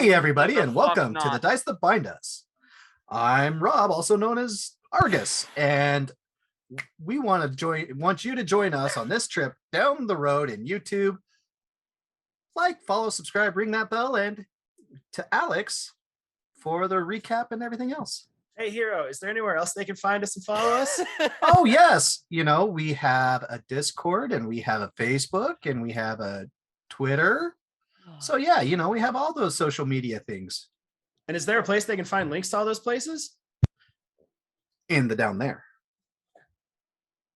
Hey, everybody, What the and fuck welcome to the not? Dice That Bind Us. I'm Rob, also known as Argus, and we want you to join us on this trip down the road in YouTube. Like, follow, subscribe, ring that bell, and to Alex for the recap and everything else. Hey, Hero, is there anywhere else they can find us and follow us? Oh, yes. You know, we have a Discord, and we have a Facebook, and we have a Twitter. So, yeah, you know, we have all those social media things And is there a place they can find links to all those places? in the down there.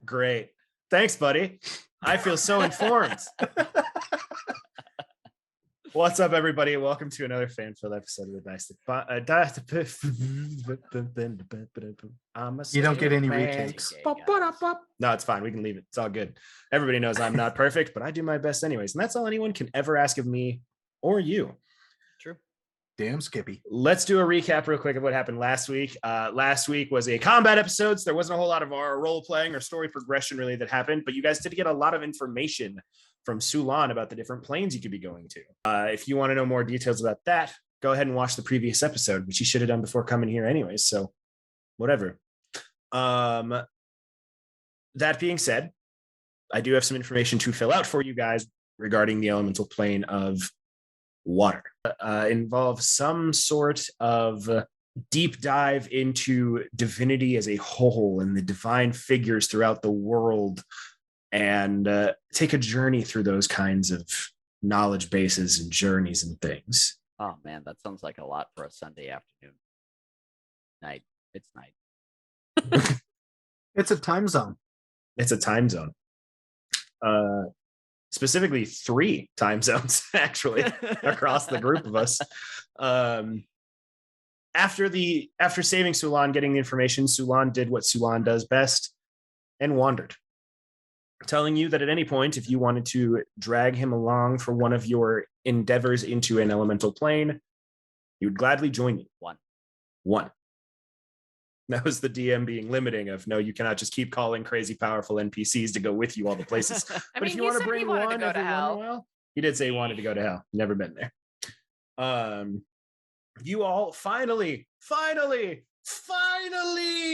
Great. Thanks, buddy. I feel so informed. What's up, everybody? Welcome to another fan-filled episode of the Dice That You don't get any man. retakes. No, it's fine. We can leave it. It's all good. Everybody knows I'm not perfect, but I do my best anyways. And that's all anyone can ever ask of me or you. True. Damn Skippy. Let's do a recap real quick of what happened last week. Last week was a combat episode, so there wasn't a whole lot of our role playing or story progression really that happened, but you guys did get a lot of information from Sulan about the different planes you could be going to. If you want to know more details about that, go ahead and watch the previous episode, which you should have done before coming here anyways, so whatever. That being said, I do have some information to fill out for you guys regarding the elemental plane of water. Involves some sort of deep dive into divinity as a whole and the divine figures throughout the world, and take a journey through those kinds of knowledge bases and journeys and things. Oh man, that sounds like a lot for a Sunday afternoon. Night. It's night. It's a time zone. It's a time zone. Specifically 3 time zones, actually, across the group of us. After saving Sulan, getting the information, Sulan did what Sulan does best and wandered, telling you that at any point, if you wanted to drag him along for one of your endeavors into an elemental plane, he would gladly join you. One. That was the DM being limiting of, no, you cannot just keep calling crazy powerful NPCs to go with you all the places. But if you want to bring one every once in a while, he did say he wanted to go to hell. Never been there. You all finally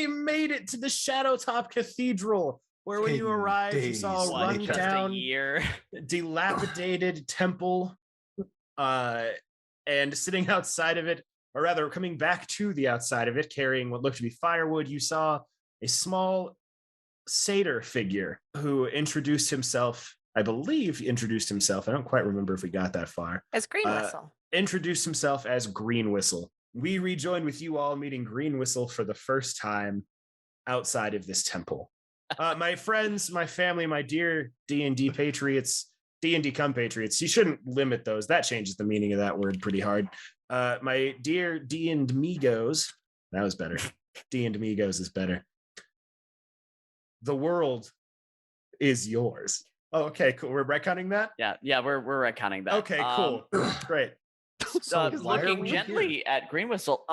made it to the Shadowtop Cathedral, where when you arrived, you saw a rundown, dilapidated temple, and sitting outside of it, or rather coming back to the outside of it, carrying what looked to be firewood, you saw a small satyr figure who introduced himself, I believe introduced himself, I don't quite remember if we got that far. As Green Whistle. Introduced himself as Green Whistle. We rejoined with you all meeting Green Whistle for the first time outside of this temple. My friends, my family, my dear D&D patriots, D&D compatriots, you shouldn't limit those. That changes the meaning of that word pretty hard. My dear D&Migos, that was better. D&Migos is better. The world is yours. Oh, okay, cool. We're retconning that? Yeah, we're retconning that. Okay, cool. Great. So looking gently at Green Whistle.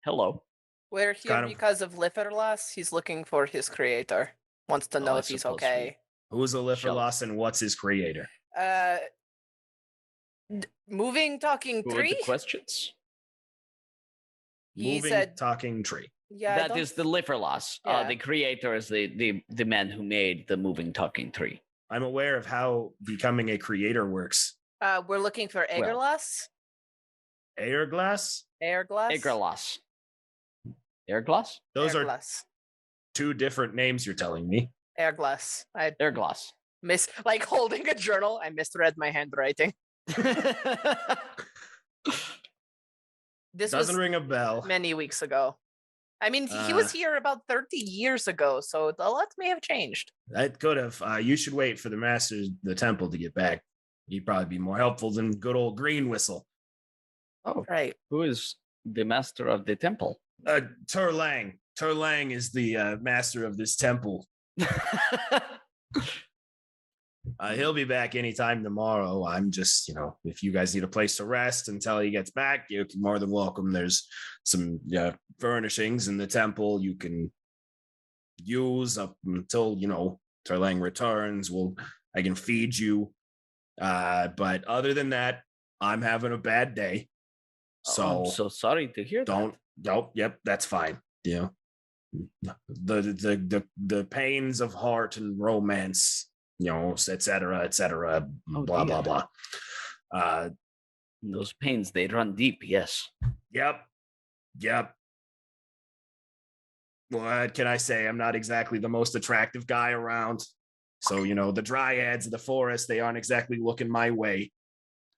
Hello. We're here because of Liferlas. He's looking for his creator. Wants to know if he's okay. Who's a Liferlas and what's his creator? Moving talking Who are tree. the questions? He said, talking tree. Yeah, That is the Liferlas. Yeah. The creator is the man who made the moving talking tree. I'm aware of how becoming a creator works. we're looking for Airglass. Airglass? Airglass. Airglass? Those are Airglass. 2 different names you're telling me. Airglass. I Airglass. like holding a journal. I misread my handwriting. This Doesn't was ring a bell. many weeks ago. I mean, he was here about 30 years ago, so a lot may have changed. That could have. You should wait for the master of the temple to get back. He'd probably be more helpful than good old Green Whistle. Oh, Right. who is the master of the temple? Turlang. Turlang is the master of this temple. He'll be back anytime tomorrow. I'm just, if you guys need a place to rest until he gets back, you're more than welcome. There's some furnishings in the temple you can use up until, Turlang returns. I can feed you. But other than that, I'm having a bad day. So I'm so sorry to hear that. Yep, that's fine. You know, the pains of heart and romance, you know, et cetera, Oh, blah, dear. blah, blah. Those pains, they run deep, yes. Yep. What can I say? I'm not exactly the most attractive guy around. So, you know, the dryads of the forest, they aren't exactly looking my way.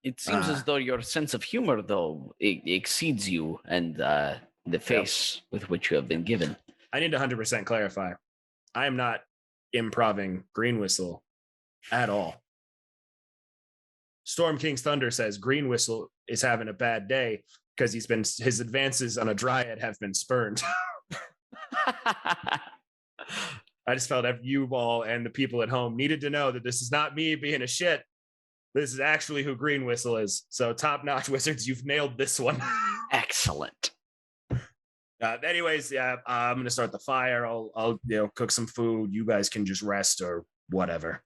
It seems as though your sense of humor, though, exceeds you and the face with which you have been given. I need to 100% clarify. I am not improving Green Whistle at all. Storm King's Thunder says Green Whistle is having a bad day because his advances on a dryad have been spurned. I just felt that you all and the people at home needed to know that this is not me being a shit. This is actually who Green Whistle is. So top-notch wizards, you've nailed this one. Excellent. Anyways, yeah, I'm gonna start the fire. I'll cook some food. You guys can just rest or whatever.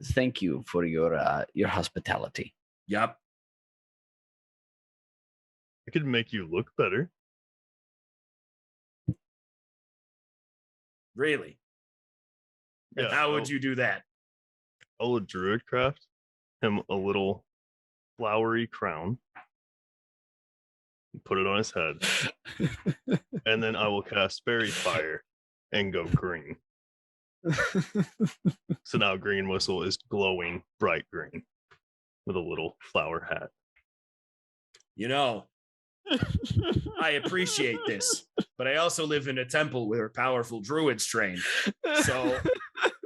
Thank you for your hospitality. Yep. I could make you look better. Really? Yeah. How would you do that? I will druid craft him a little flowery crown. Put it on his head. And then I will cast Fairy Fire and go green. So now Green Whistle is glowing bright green with a little flower hat. You know, I appreciate this, but I also live in a temple where powerful druids train. So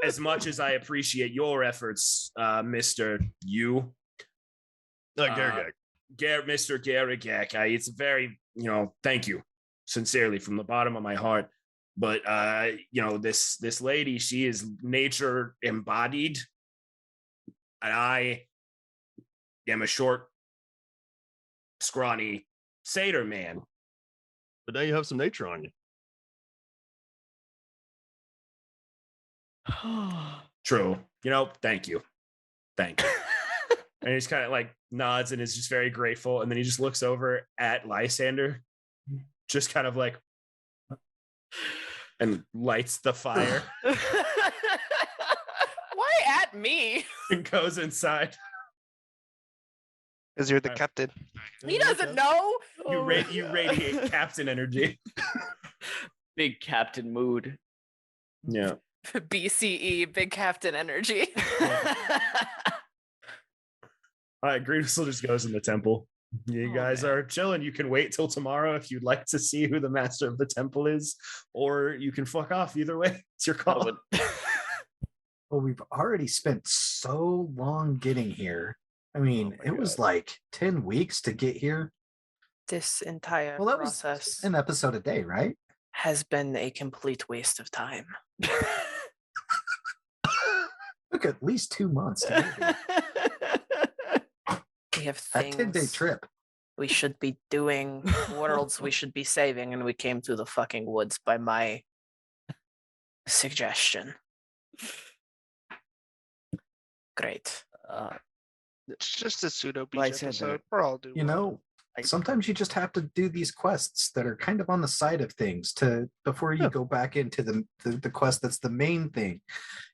as much as I appreciate your efforts, Mr. You. Garagak. Mr. Garagak, it's very, thank you sincerely from the bottom of my heart. But, this lady, she is nature embodied. And I am a short, scrawny satyr man. But now you have some nature on you. True. Thank you. Thank you. And he's kind of like nods and is just very grateful. And then he just looks over at Lysander, just kind of like, and lights the fire. Why at me? And goes inside. Because you're the captain. He doesn't know. You radiate captain energy. Big captain mood. Yeah. BCE, big captain energy. All right, Green Whistle just goes in the temple. You guys are chilling. You can wait till tomorrow if you'd like to see who the master of the temple is, or you can fuck off. Either way, it's your call. Well, we've already spent so long getting here. I mean, it was like 10 weeks to get here. This entire Well, that process was an episode a day, right? has been a complete waste of time. Took at least 2 months to get here. We have A things 10-day trip. we should be doing, worlds we should be saving, and we came through the fucking woods by my suggestion. Great. It's just a pseudo beach Lysander, episode. We're all doing. You know, sometimes you just have to do these quests that are kind of on the side of things before you go back into the quest that's the main thing.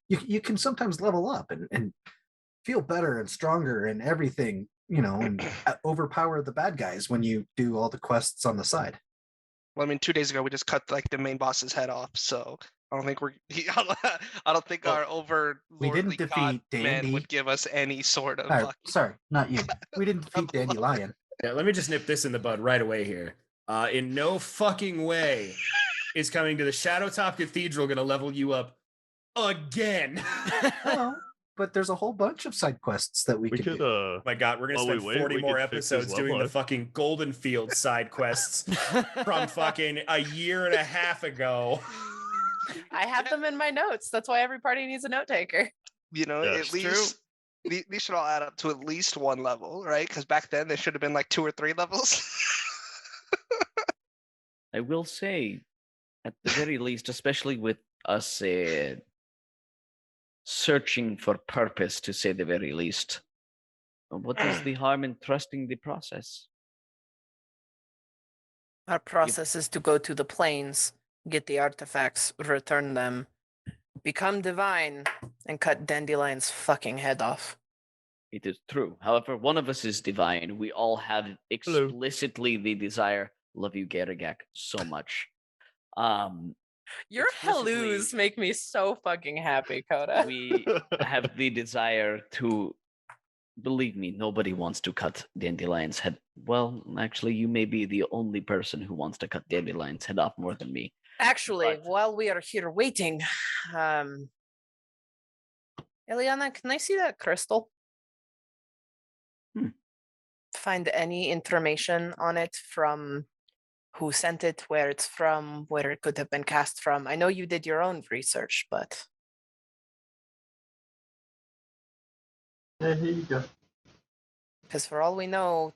You can sometimes level up and feel better and stronger and everything, and overpower the bad guys when you do all the quests on the side. Well, I mean, 2 days ago we just cut like the main boss's head off, so I don't think I don't think our we didn't overlordly defeat god man Dandy. would give us any sort of. Sorry, not you. We didn't defeat Dandelion. Yeah, let me just nip this in the bud right away here. In no fucking way is coming to the Shadowtop Cathedral going to level you up again. Well, but there's a whole bunch of side quests that we could do. Oh my God, we're going to spend 40 more episodes doing the up. fucking Golden Field side quests from fucking a year and a half ago. I have them in my notes. That's why every party needs a note taker. At least these should all add up to at least one level, right? Because back then there should have been like 2 or 3 levels. I will say, at the very least, especially with us searching for purpose, to say the very least, What is the harm in trusting the process? Our process is to go to the plains, get the artifacts, return them, become divine, and cut Dandelion's fucking head off. It is true. However, one of us is divine. We all have explicitly the desire. Love you, Garagak, so much. Your halloos make me so fucking happy, Coda. We have the desire to. Believe me, nobody wants to cut Dandelion's head. Well, actually, you may be the only person who wants to cut Dandelion's head off more than me. Actually, But- while we are here waiting, Eliana, can I see that crystal? Find any information on it from who sent it, where it's from, where it could have been cast from. I know you did your own research, but Yeah, here you go. because for all we know,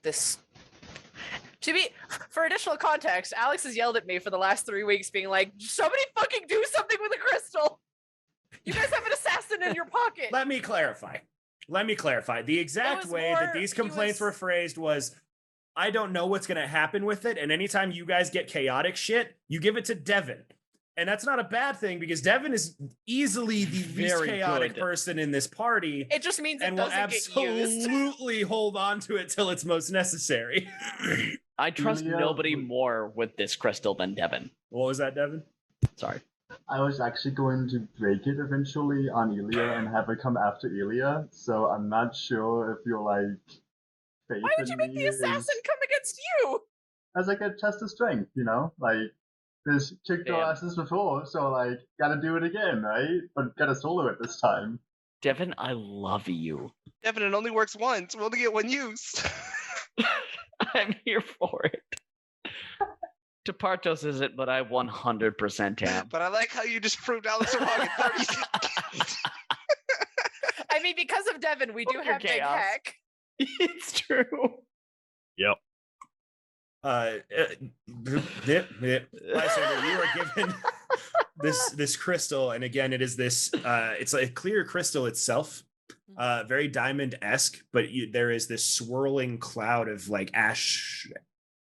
for additional context, Alex has yelled at me for the last 3 weeks, being like, somebody fucking do something with a crystal. You guys have an assassin in your pocket. Let me clarify. The exact was way that more- these he complaints was- were phrased was, I don't know what's going to happen with it. And anytime you guys get chaotic shit, you give it to Devin. And that's not a bad thing because Devin is easily the least Very chaotic good. person in this party It just means it and will doesn't get used. absolutely hold on to it till it's most necessary. I trust Julia nobody would- more with this crystal than Devin. What was that, Devin? Sorry. I was actually going to break it eventually on Ilya and have it come after Ilya, so I'm not sure if you're like faith Why would you in make me the assassin is come against you? as like a test of strength, you know? Like this kicked our Damn. asses before, so like gotta do it again, right? But gotta solo it this time. Devin, I love you. Devin, it only works once. We only get one use. I'm here for it. Tapartos isn't, but I 100% am. But I like how you just proved Alistair wrong in 30 seconds. I mean, because of Devin, we do Fuck your have Big chaos. Heck. It's true. Yep. Lysander, you are given this crystal, and again, it is this. It's a clear crystal itself, very diamond-esque, but there is this swirling cloud of like ash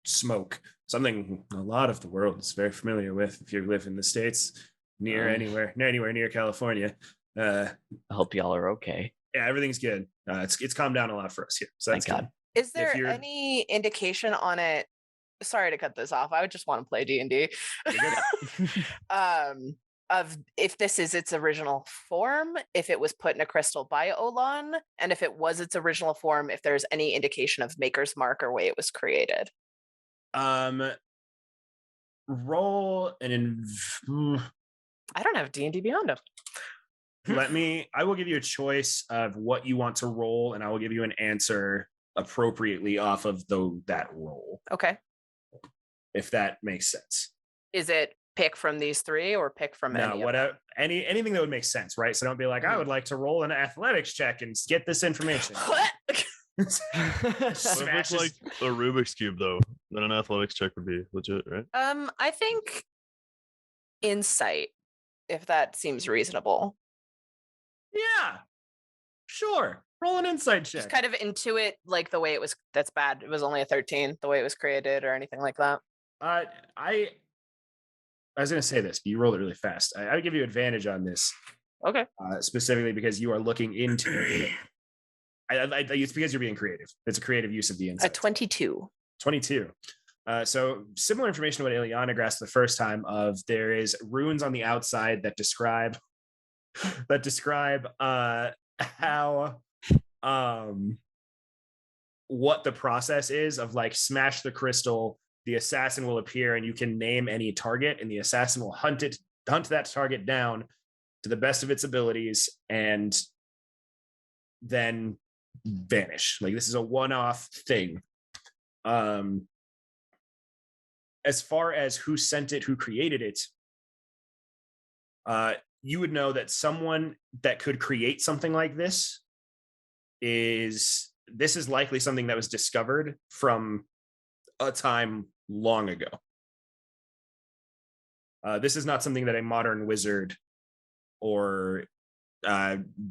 smoke. Something a lot of the world is very familiar with if you live in the States, anywhere near California. I hope y'all are okay. Yeah, everything's good. It's calmed down a lot for us here. So Thank that's God. Is there you're- any indication on it? Sorry to cut this off. I would just want to play D&D. Of if this is its original form, if it was put in a crystal by Olan, and if it was its original form, if there's any indication of Maker's Mark or way it was created. Roll an I don't have D&D Beyond him. I will give you a choice of what you want to roll, and I will give you an answer appropriately off of that roll, Okay. if that makes sense. Is it pick from these three or pick from No, any? whatever, anything that would make sense, right? So don't be like, I would like to roll an athletics check and get this information. What if it's Smashes- like a Rubik's Cube, though? Then an athletics check would be legit, right? I think insight, if that seems reasonable. Yeah, sure. Roll an insight check. Just kind of intuit like the way it was. That's bad. It was only a 13, the way it was created or anything like that. I was going to say this, but you rolled it really fast. I would give you advantage on this, Okay. specifically because you are looking into it. It's because you're being creative. It's a creative use of the A insight. 22. 22. So similar information to what Ileana grasped the first time of there is runes on the outside that describe how what the process is of like smash the crystal, the assassin will appear and you can name any target and the assassin will hunt that target down to the best of its abilities and then vanish. Like this is a one-off thing. As far as who sent it, who created it, you would know that someone that could create something like this is likely something that was discovered from a time long ago. This is not something that a modern wizard or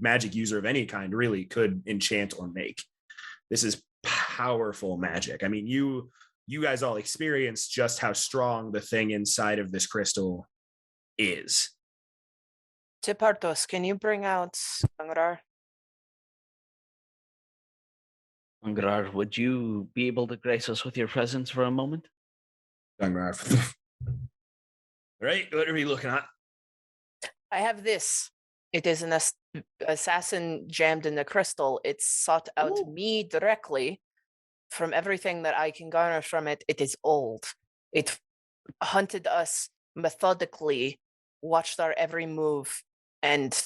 magic user of any kind really could enchant or make. This is powerful magic. I mean, you guys all experience just how strong the thing inside of this crystal is. Tipartos, can you bring out Angrar? Angrar, would you be able to grace us with your presence for a moment? Right, what are we looking at? I have this. It is an assassin jammed in the crystal. It sought out me directly. From everything that I can garner from it, it is old. It hunted us methodically, watched our every move, and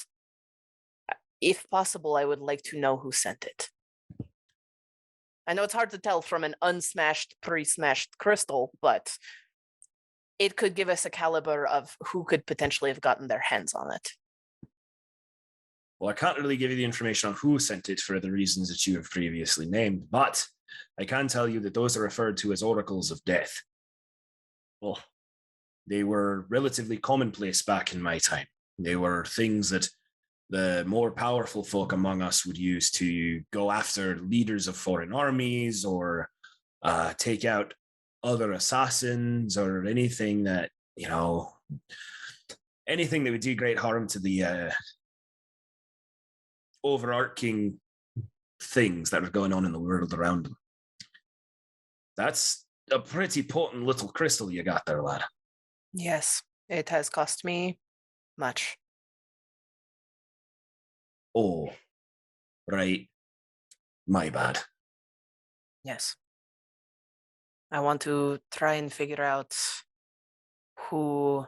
if possible, I would like to know who sent it. I know it's hard to tell from an unsmashed, pre-smashed crystal, but it could give us a caliber of who could potentially have gotten their hands on it. Well, I can't really give you the information on who sent it for the reasons that you have previously named, but I can tell you that those are referred to as oracles of death. Well, they were relatively commonplace back in my time. They were things that the more powerful folk among us would use to go after leaders of foreign armies or take out other assassins or anything that, anything that would do great harm to the overarching things that are going on in the world around them. That's a pretty potent little crystal you got there, lad. Yes, it has cost me much. Oh, right. My bad. Yes. I want to try and figure out who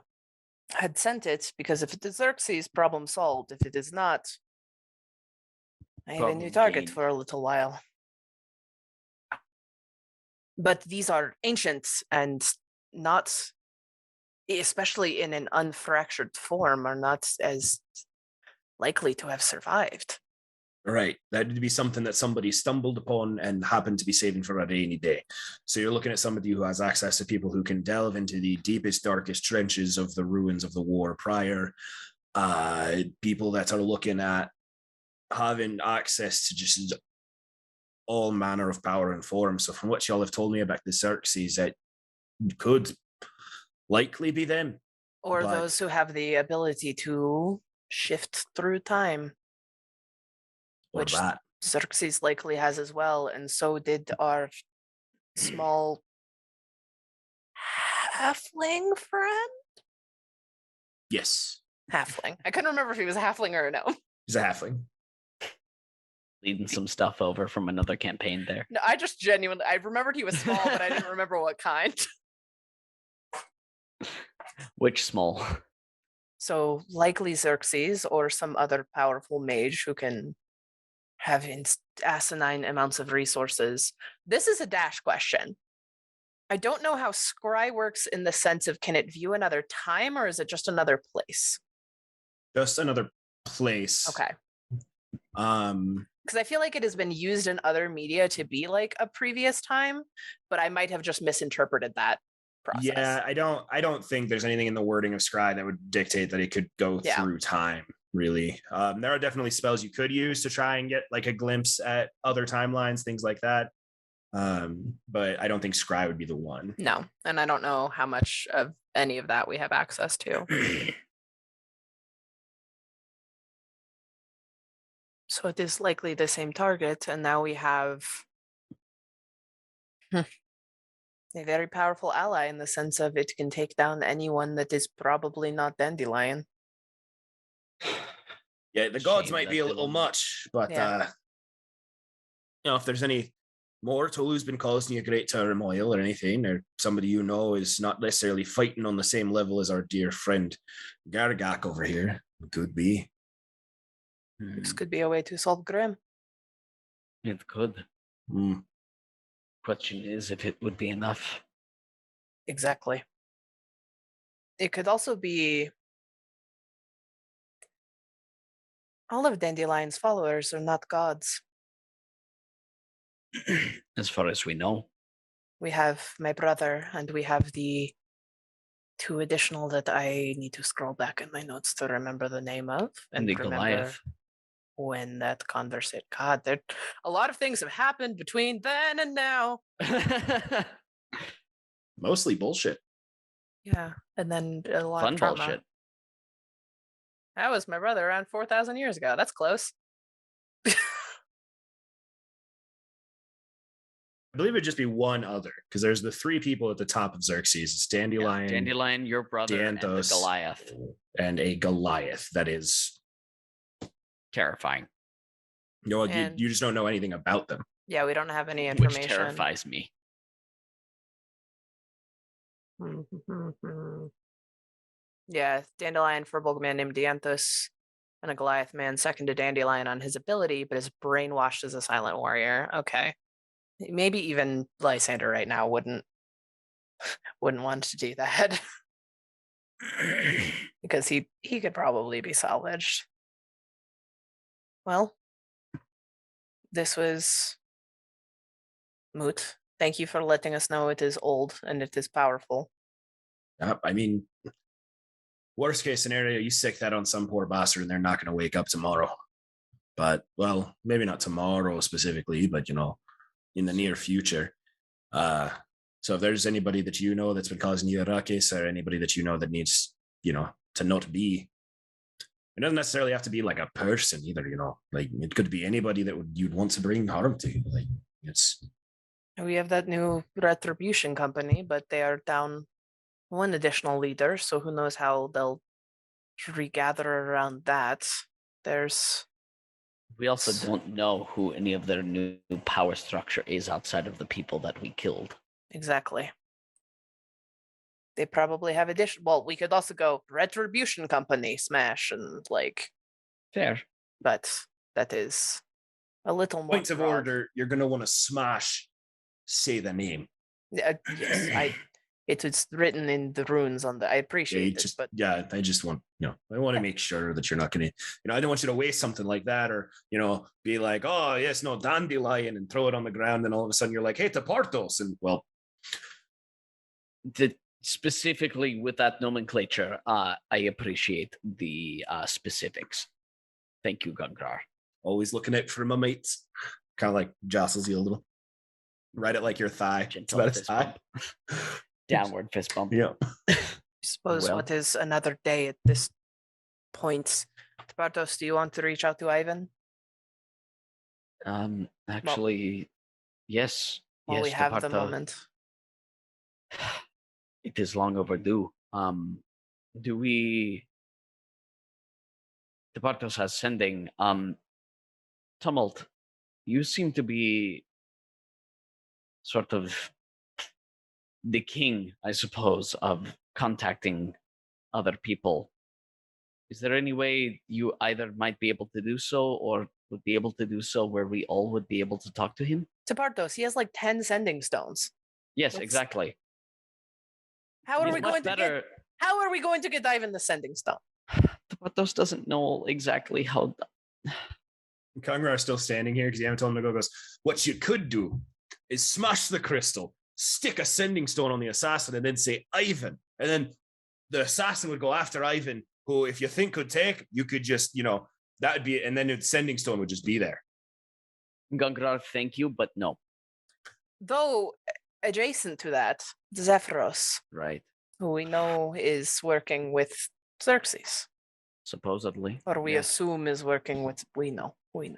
had sent it, because if it is Xerxes, problem solved. If it is not, I have a new Problem target gained. for a little while. But these are ancient and not, especially in an unfractured form, are not as likely to have survived. Right. That would be something that somebody stumbled upon and happened to be saving for a rainy day. So you're looking at somebody who has access to people who can delve into the deepest, darkest trenches of the ruins of the war prior. People that are looking at having access to just all manner of power and form. So from what y'all have told me about the Xerxes, that could likely be them. Or But- those who have the ability to shift through time, Or which that. Xerxes likely has as well, and so did our small halfling friend? Yes. Halfling. I couldn't remember if he was a halfling or a gnome. He's a halfling. Leading some stuff over from another campaign there. No, I just genuinely, I remembered he was small, but I didn't remember what kind. Which small? So likely Xerxes or some other powerful mage who can have asinine amounts of resources. This is a dash question. I don't know how scry works in the sense of, can it view another time, or is it just another place? Just another place. Okay. Um, Because I feel like it has been used in other media to be like a previous time, but I might have just misinterpreted that process. yeah, I don't think there's anything in the wording of Scry that would dictate that it could go Yeah. through time, really. There are definitely spells you could use to try and get like a glimpse at other timelines, things like that. But I don't think Scry would be the one. No, and I don't know how much of any of that we have access to. So it is likely the same target, and now we have a very powerful ally in the sense of it can take down anyone that is probably not Dandelion. Yeah, the gods Shame might that be a they little won't. much, but Yeah. if there's any mortal who's been causing you great turmoil or anything, or somebody you know is not necessarily fighting on the same level as our dear friend Gargak over here, could be. This could be a way to solve Grim. It could. Hmm. Question is if it would be enough. Exactly. It could also be all of Dandelion's followers are not gods. As far as we know. We have my brother, and we have the two additional that I need to scroll back in my notes to remember the name of. And the Goliath. when that conversation. God, there a lot of things have happened between then and now. Mostly bullshit. Yeah, and then a lot Fun of trauma. bullshit. That was my brother around 4,000 years ago. That's close. I believe it'd just be one other, because there's the three people at the top of Xerxes. It's Dandelion, Dandelion, your brother, and the Dianthos, Goliath. and a Goliath that is, Terrifying. And- you just don't know anything about them. Yeah, we don't have any Which information. terrifies me. Yeah, Dandelion for a Bulgman named Dianthos, and a Goliath man second to Dandelion on his ability, but is brainwashed as a silent warrior. Okay. Maybe even Lysander right now wouldn't want to do that. Because he could probably be salvaged. Well, this was moot. Thank you for letting us know it is old and it is powerful. I mean, worst case scenario, you sick that on some poor bastard and they're not going to wake up tomorrow. But, well, maybe not tomorrow specifically, but, in the near future. So if there's anybody that you know that's been causing you a ruckus, or anybody that you know that needs, to not be, it doesn't necessarily have to be like a person either, like it could be anybody that you'd want to bring harm to. Like it's. We have that new retribution company, but they are down one additional leader, so who knows how they'll regather around that. We also don't know who any of their new power structure is outside of the people that we killed. Exactly. They probably have addition. Well, we could also go retribution company smash and Fair. but that is a little more Points of broad. order, you're going to want to smash, say the name. Yes, it was written in the runes on the. I appreciate it, but I just want, I want to make sure that you're not going to, I don't want you to waste something like that, or, be like, oh, yes, no, Dandelion, and throw it on the ground. And all of a sudden you're like, hey, Tepartos. And well, specifically with that nomenclature, I appreciate the specifics. Thank you, Gungrar. always looking out for my mates. Kind of like jostles you a little. Right at like your thigh. It's Gentle about his fist thigh. Downward fist bump. Yeah. I suppose Well. what is another day at this point? Bartos, do you want to reach out to Ivan? Actually, yes. While yes, we have the Teparto. moment. It is long overdue. Do we? Tepartos has sending. Tumult, you seem to be sort of the king, I suppose, of contacting other people. Is there any way you either might be able to do so, or would be able to do so where we all would be able to talk to him? Tepartos, he has like 10 sending stones. Yes, Let's- exactly. How are It's we much going to better. get? How are we going to get Ivan the sending stone? Tepartos doesn't know exactly how. Kangrar is still standing here because you haven't told him to go. Goes, what you could do is smash the crystal, stick a sending stone on the assassin, and then say Ivan. And then the assassin would go after Ivan, who, if you think could take, you could just, that would be, and then the sending stone would just be there. Gungrar, thank you, but no. Though adjacent to that, Zephyros, Right. who we know is working with Xerxes, Supposedly. or we yes. assume is working with. We know. We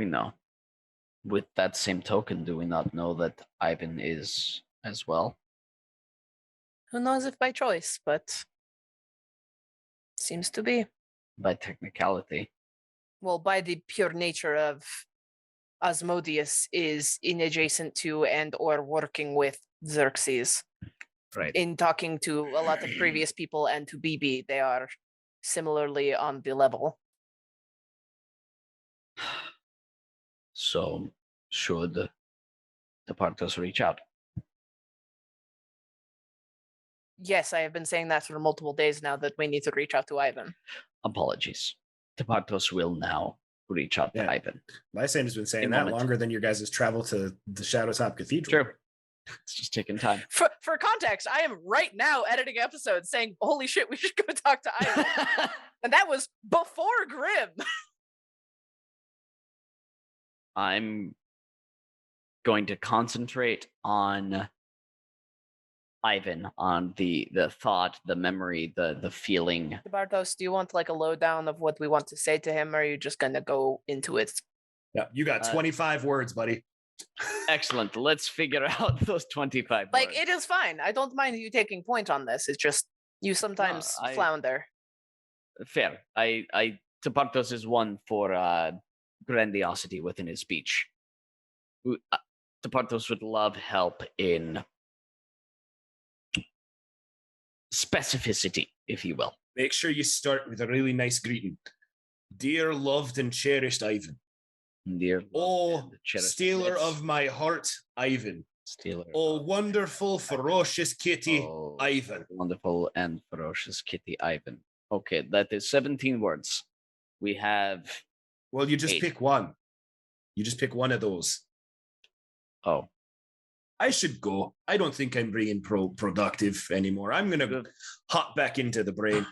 know. With that same token, do we not know that Ivan is as well? Who knows if by choice, but seems to be. By technicality. Well, by the pure nature of Asmodeus is in adjacent to and or working with Xerxes. Right. In talking to a lot of previous people and to BB, they are similarly on the level. So, should the Partos reach out? Yes, I have been saying that for multiple days now that we need to reach out to Ivan. Apologies. The Partos will now reach out to Yeah. Ivan. Lysander's been saying In that moment. longer than your guys' travel to the Shadowtop Cathedral. True. It's just taking time. For context, I am right now editing episodes saying, holy shit, we should go talk to Ivan. And that was before Grim. I'm going to concentrate on Ivan, on the thought, the memory, the feeling. Bartos, do you want like a lowdown of what we want to say to him, or are you just gonna go into it? Yeah, you got 25 words, buddy. Excellent. Let's figure out those 25 Like, words. it is fine. I don't mind you taking point on this. It's just you sometimes flounder. Fair. Tapartos is one for grandiosity within his speech. Tapartos would love help in specificity, if you will. Make sure you start with a really nice greeting. Dear loved and cherished Ivan. Dear stealer of my heart, Ivan. Stealer. Oh, wonderful, ferocious kitty, Ivan. Wonderful and ferocious kitty, Ivan. Okay, that is 17 words. We have... Well, you just 8. pick one. You just pick one of those. Oh. I should go. I don't think I'm being productive anymore. I'm going to hop back into the brain.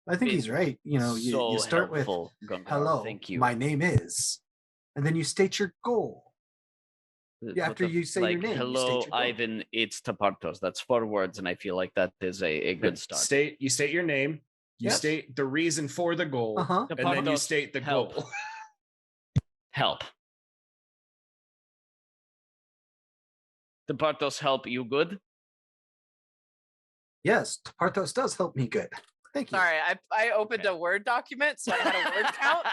I think he's right. You know, you start with, hello, thank you. My name is, and then you state your goal. After you say your name, hello, Ivan, it's Tapartos. That's 4 words, and I feel like that is a good start. You state your name, you state the reason for the goal, and then you state the goal. Help. Tapartos, help you good? Yes, Tapartos does help me good. Thank you. Sorry, I opened a Word document, so I had a word count.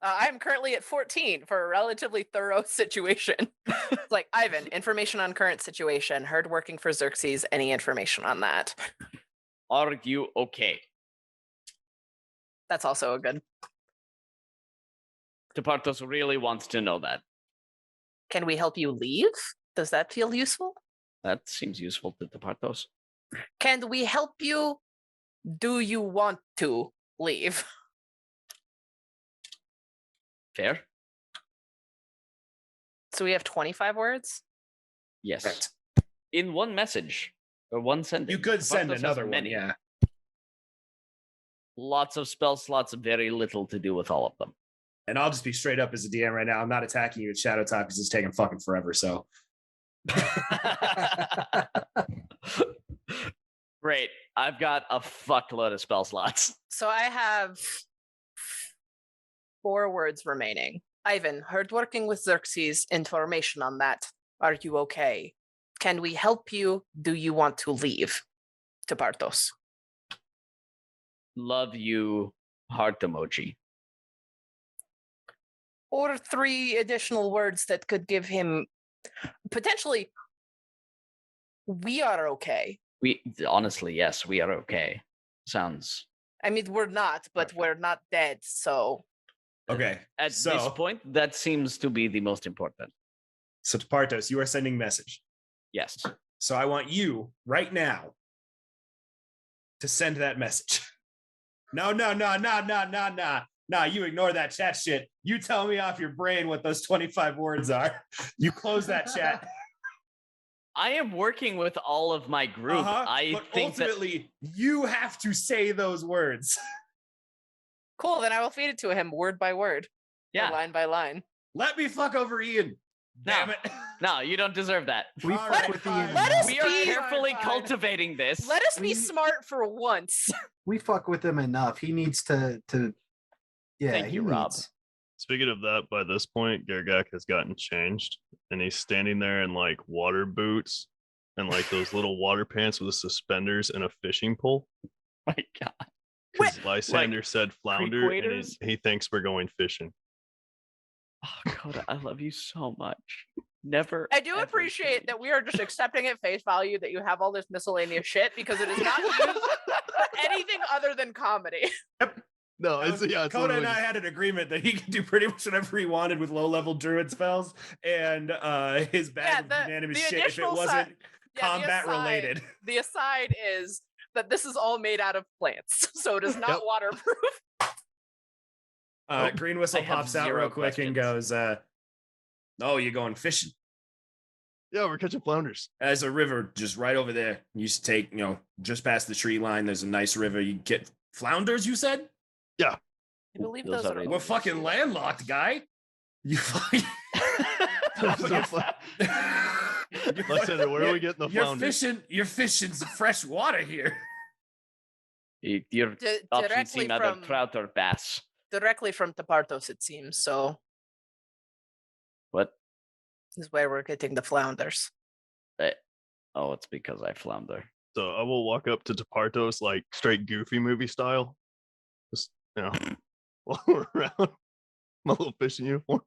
I'm currently at 14 for a relatively thorough situation. It's like, Ivan, information on current situation. Heard working for Xerxes. Any information on that? Are you okay? That's also a good. Tapartos really wants to know that. Can we help you leave? Does that feel useful? That seems useful to Tapartos. Can we help you? Do you want to leave? Fair. So we have 25 words? Yes. Right. In one message or one sentence. You could send another one, yeah. Lots of spell slots, very little to do with all of them. And I'll just be straight up as a DM right now. I'm not attacking you at Shadow Talk because it's taking fucking forever, so. Great. I've got a fuckload of spell slots. So I have 4 words remaining. Ivan, heard working with Xerxes. Information on that. Are you okay? Can we help you? Do you want to leave? Tapartos. Love you. Heart emoji. Or 3 additional words that could give him potentially. We are okay. We honestly, yes, we are okay. Sounds. I mean, we're not, but we're not dead. So. Okay. At this point, that seems to be the most important. So, Tapartos, you are sending message. Yes. So I want you right now to send that message. No. Nah, you ignore that chat shit. You tell me off your brain what those 25 words are. You close that chat. I am working with all of my group. But ultimately, you have to say those words. Cool, then I will feed it to him word by word. Yeah. Line by line. Let me fuck over Ian. Damn it. No, you don't deserve that. We fuck with Ian. We are carefully cultivating this. Let us be smart for once. We fuck with him enough. He needs to yeah. Thank you, Rob. Speaking of that, by this point, Gergak has gotten changed, and he's standing there in like water boots and like those little water pants with suspenders and a fishing pole. My God. Because Lysander said flounder, and he thinks we're going fishing. Oh, Coda, I love you so much. Never. I do appreciate that we are just accepting at face value that you have all this miscellaneous shit because it is not used for anything other than comedy. Yep. No, it's Coda and I had an agreement that he could do pretty much whatever he wanted with low-level druid spells, and his bag of unanimous shit if it wasn't combat related. The aside is that this is all made out of plants, so it is not waterproof. Green Whistle pops out real quick and goes, "Oh, you're going fishing?" Yeah, we're catching flounders. There's a river just right over there. You just take, just past the tree line. There's a nice river. You get flounders, you said? Yeah. I believe those are. We're fucking landlocked, guy. You fucking. Lysander, where are we getting the flounder? You're fishing some fresh water here. Your options seem either trout or bass. Directly from Tapartos, it seems. So What? this is where we're getting the flounders. Oh, it's because I flounder. So I will walk up to Tapartos like straight Goofy movie style. Just, walk around my little fishing uniform.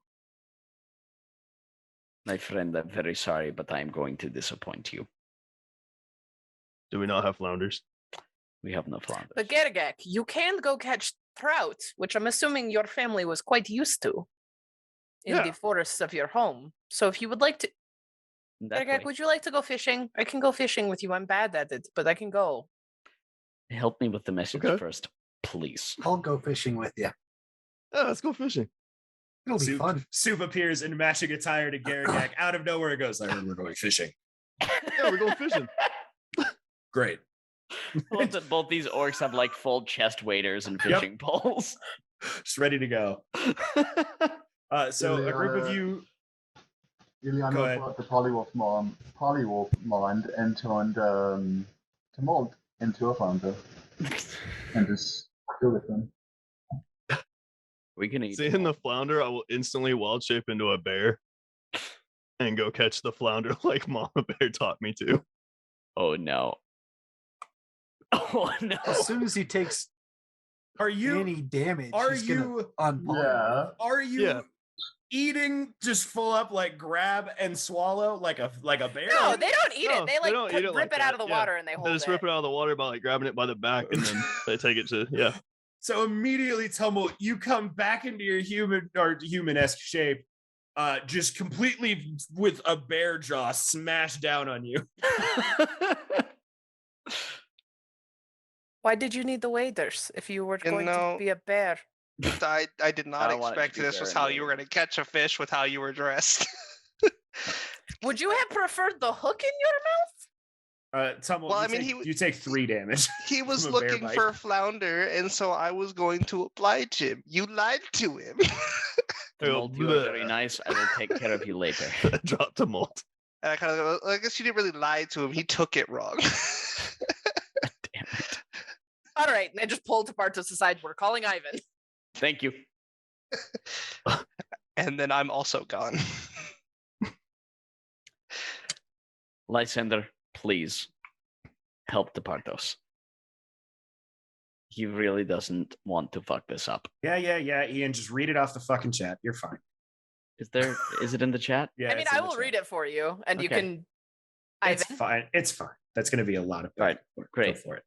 My friend, I'm very sorry, but I am going to disappoint you. Do we not have flounders? We have no flounders. But Gergak, you can go catch trout, which I'm assuming your family was quite used to in the forests of your home. So if you would like to, Gergak, would you like to go fishing? I can go fishing with you. I'm bad at it, but I can go. Help me with the message first, please. I'll go fishing with you. Yeah, let's go fishing. It'll be fun. Soup appears in matching attire to Garagak. Out of nowhere, it goes, I heard we're going fishing. Yeah, we're going fishing. Great. Both these orcs have like full chest waders and fishing poles. Just ready to go. So a group of you... Ileana brought the polywolf mind and turned Tumult into a founder. And just go with them. We can eat. Seeing the flounder, I will instantly wild shape into a bear and go catch the flounder like Mama Bear taught me to. Oh no. Oh no. As soon as he takes any damage, he's gonna unpoly. Are you eating just full up like grab and swallow like a bear? No, they don't eat it. They rip rip it out of the water and they hold it. They just rip it out of the water by like grabbing it by the back and then they take it to So immediately, Tumult, you come back into your human-esque shape, just completely with a bear jaw smashed down on you. Why did you need the waders if you were going to be a bear? I did not expect this was how you were going to catch a fish with how you were dressed. Would you have preferred the hook in your mouth? Tumult, you take 3 damage. He was looking for a flounder, and so I was going to oblige him. You lied to him. Tumult, you are very nice. I will take care of you later. Drop Tumult. And I guess you didn't really lie to him. He took it wrong. Damn it. All right, and I just pulled Tapartos aside. We're calling Ivan. Thank you. And then I'm also gone. Lysander, please help Tapartos. He really doesn't want to fuck this up. Yeah, Ian, just read it off the fucking chat. You're fine. Is it in the chat? Yeah. I mean, I will read it for you, and you can. It's fine. It's fine. That's going to be a lot of right. Great. Go for it.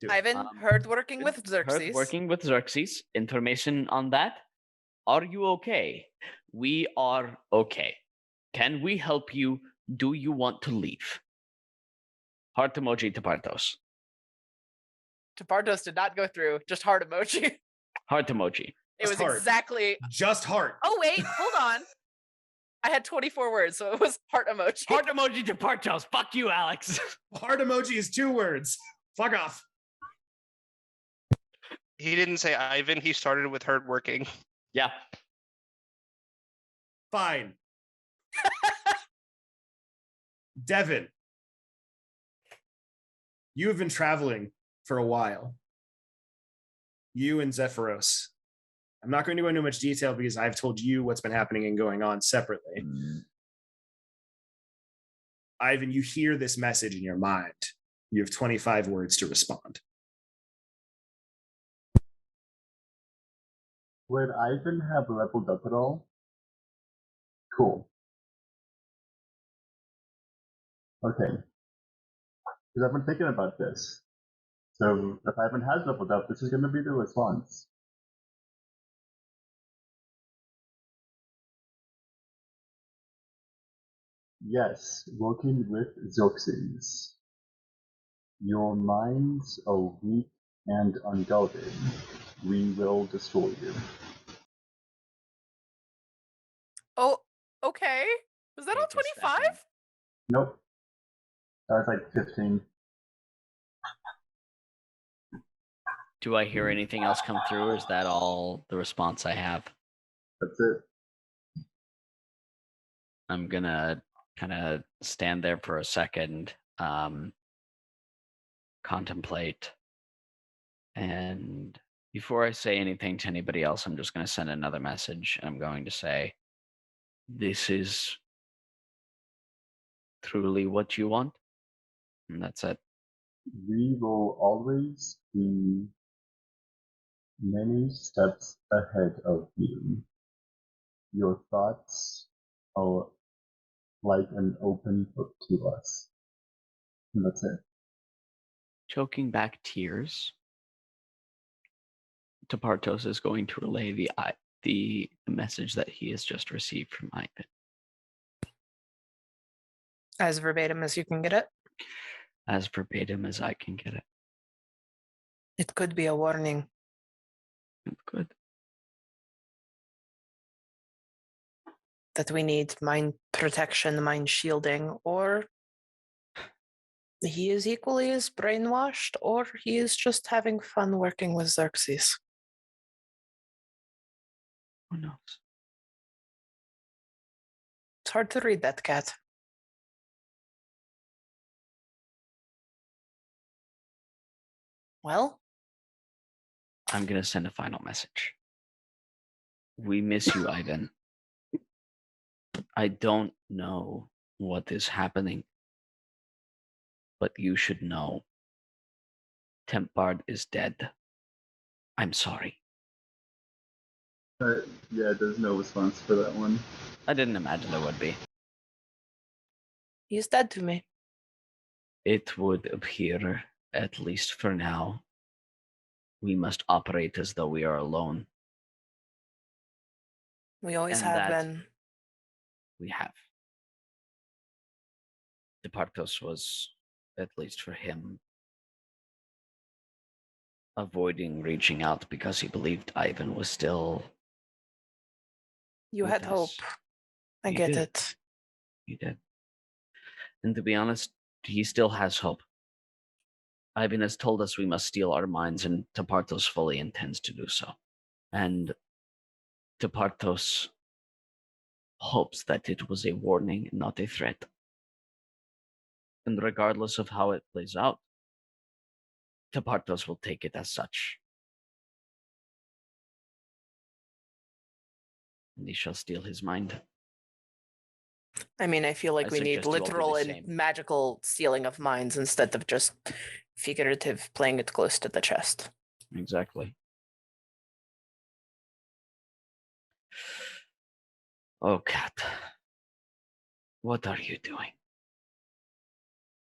Ivan, heard working with Xerxes. Heard working with Xerxes. Information on that. Are you okay? We are okay. Can we help you? Do you want to leave? Heart emoji Tapartos. Tapartos did not go through. Just heart emoji. Heart emoji. It was exactly. Just heart. Oh wait, hold on. I had 24 words, so it was heart emoji. Heart emoji Tapartos. Fuck you, Alex. Heart emoji is 2 words. Fuck off. He didn't say Ivan. He started with heard working. Yeah. Fine. Devin, you have been traveling for a while. You and Zephyros. I'm not going to go into much detail because I've told you what's been happening and going on separately. Ivan, you hear this message in your mind. You have 25 words to respond. Would Ivan have leveled up at all? Cool. Okay. Because I've been thinking about this. So if Ivan has leveled up, this is going to be the response. Yes, working with Xerxes. Your minds are weak and unguarded. We will destroy you. Oh, okay. Was that all 25? Nope. That was like 15. Do I hear anything else come through, or is that all the response I have? That's it. I'm gonna kind of stand there for a second, contemplate, and before I say anything to anybody else, I'm just going to send another message. I'm going to say, this is truly what you want? And that's it. We will always be many steps ahead of you. Your thoughts are like an open book to us. And that's it. Choking back tears, Tepartos is going to relay the message that he has just received from Ivan. As verbatim as you can get it. As verbatim as I can get it. It could be a warning. Good. That we need mind protection, mind shielding, or he is equally as brainwashed, or he is just having fun working with Xerxes. Who knows? It's hard to read that cat. Well? I'm going to send a final message. We miss you, Ivan. I don't know what is happening, but you should know. Tempard is dead. I'm sorry. Yeah, there's no response for that one. I didn't imagine there would be. He's dead to me. It would appear, at least for now, we must operate as though we are alone. We always And have that been. We have. Tepartos was, at least for him, avoiding reaching out because he believed Ivan was still. You with had us. hope. I You get did. it. He did. And to be honest, he still has hope. Ivan has told us we must steal our minds, and Tepartos fully intends to do so. And Tepartos hopes that it was a warning and not a threat. And regardless of how it plays out, Tepartos will take it as such. And he shall steal his mind. I mean, I feel like I we need suggest you all do literal the and same. magical stealing of minds instead of just figurative playing it close to the chest. Exactly. Oh, Cat. What are you doing?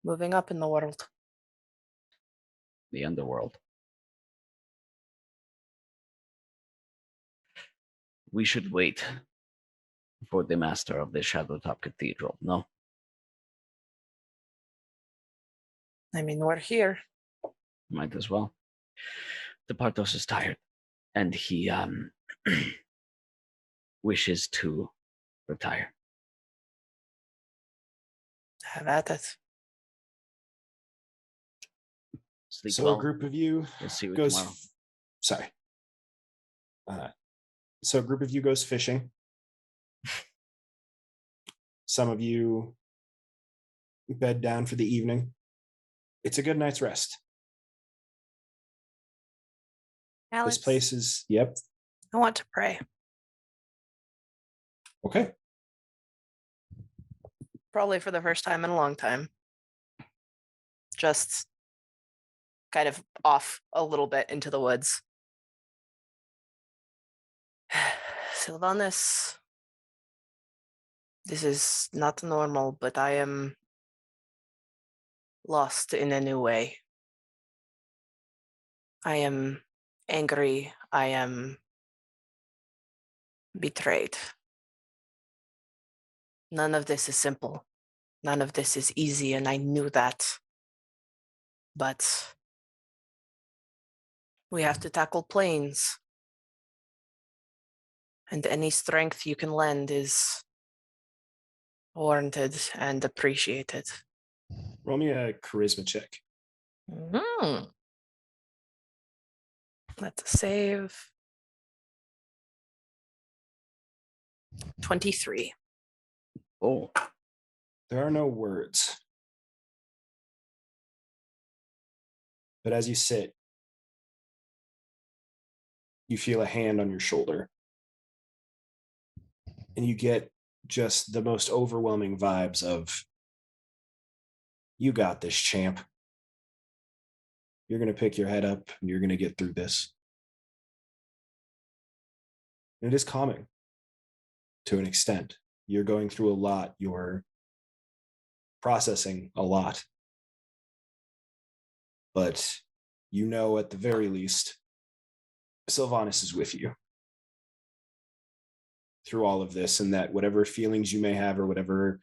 Moving up in the world. The underworld. We should wait for the master of the Shadowtop Cathedral, no? I mean, we're here. Might as well. Tepartos is tired, and he wishes to retire. Have at it. Sleep So well. a group of you We'll see you goes. tomorrow. Sorry. So a group of you goes fishing. Some of you bed down for the evening. It's a good night's rest. Alex, This place is. Yep. I want to pray. Okay. Probably for the first time in a long time. Just kind of off a little bit into the woods. Sylvanas, this is not normal, but I am lost in a new way. I am angry. I am betrayed. None of this is simple. None of this is easy, and I knew that. But we have to tackle planes. And any strength you can lend is warranted and appreciated. Roll me a charisma check. Mm-hmm. That's a save. 23. Oh, There are no words. But as you sit, you feel a hand on your shoulder. And you get just the most overwhelming vibes of, you got this, champ. You're going to pick your head up and you're going to get through this. And it is calming to an extent. You're going through a lot. You're processing a lot. But you know, at the very least, Sylvanas is with you through all of this, and that whatever feelings you may have or whatever,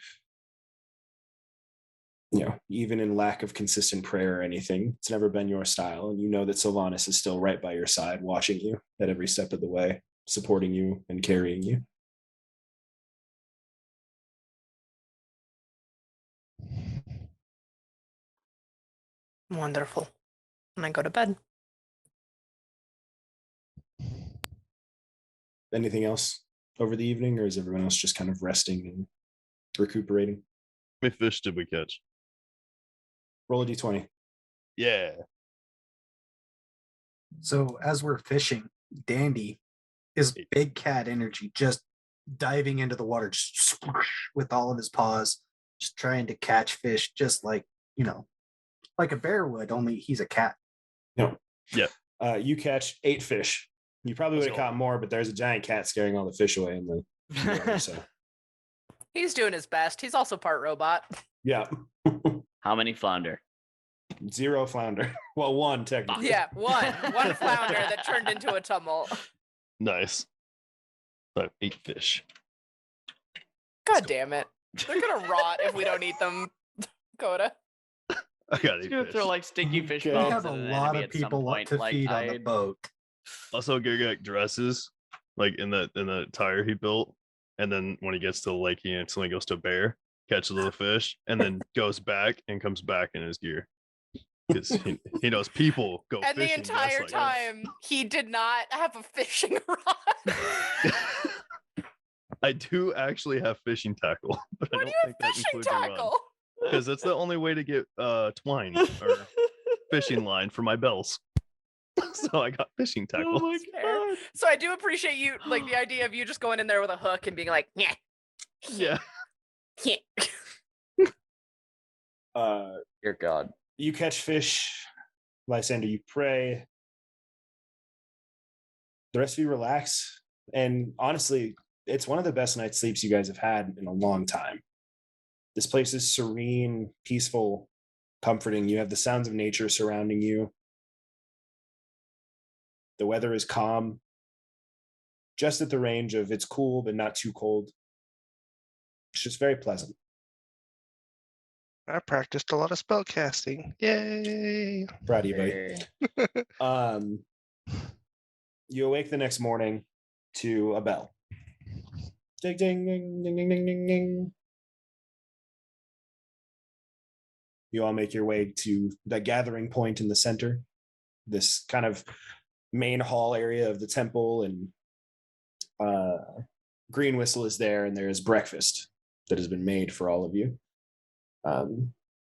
even in lack of consistent prayer or anything, it's never been your style. And you know that Sylvanas is still right by your side, watching you at every step of the way, supporting you and carrying you. Wonderful. And I go to bed. Anything else over the evening, or is everyone else just kind of resting and recuperating? How many fish did we catch? Roll a d20. Yeah. So as we're fishing, Dandy is big cat energy, just diving into the water, just swoosh, with all of his paws, just trying to catch fish, just like, like a bear would, only he's a cat. No. Yeah. You catch 8 fish. You probably would have caught more, but there's a giant cat scaring all the fish away in the water, so. He's doing his best. He's also part robot. Yeah. how many flounder? 0 flounder. Well, 1 technically. Yeah, one flounder that turned into a tumult. Nice. So 8 fish. God damn it. They're gonna rot if we don't eat them, Coda. I got 8 He's gonna fish. throw like stinky fish Okay. We bones have a at an lot enemy of at some people point. to Like, feed on the boat. Also, Gergak dresses like in the tire he built, and then when he gets to the lake, he instantly goes to bear, catches the fish, and then goes back and comes back in his gear. Because he knows people go And fishing. the entire like time, he did not have a fishing rod. I do actually have fishing tackle, but Why I do don't you have think that fishing includes a rod. tackle? Because that's the only way to get twine or fishing line for my bells. So I got fishing tackle. Oh my Fair. god. So I do appreciate you, like the idea of you just going in there with a hook and being like, yeah, Yeah. yeah. Dear God. You catch fish. Lysander, you pray. The rest of you relax. And honestly, it's one of the best night's sleeps you guys have had in a long time. This place is serene, peaceful, comforting. You have the sounds of nature surrounding you. The weather is calm, just at the range of it's cool, but not too cold. It's just very pleasant. I practiced a lot of spell casting. Yay! Proud of you, buddy. You awake the next morning to a bell. Ding, ding, ding, ding, ding, ding, ding, ding. You all make your way to the gathering point in the center, this kind of main hall area of the temple, and Green Whistle is there, and there is breakfast that has been made for all of you.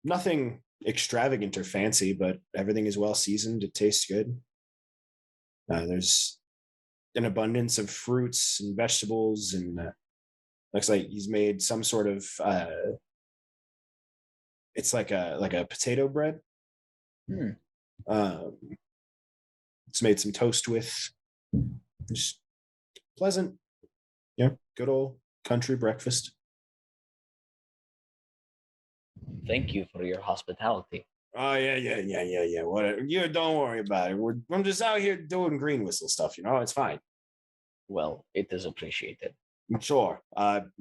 Nothing extravagant or fancy, but everything is well seasoned. It tastes good. There's an abundance of fruits and vegetables, and looks like he's made some sort of it's like a potato bread. It's made some toast with. Just pleasant, good old country breakfast. Thank you for your hospitality. Oh yeah. Whatever. You don't worry about it. I'm just out here doing Green Whistle stuff. It's fine. Well, it is appreciated. Sure.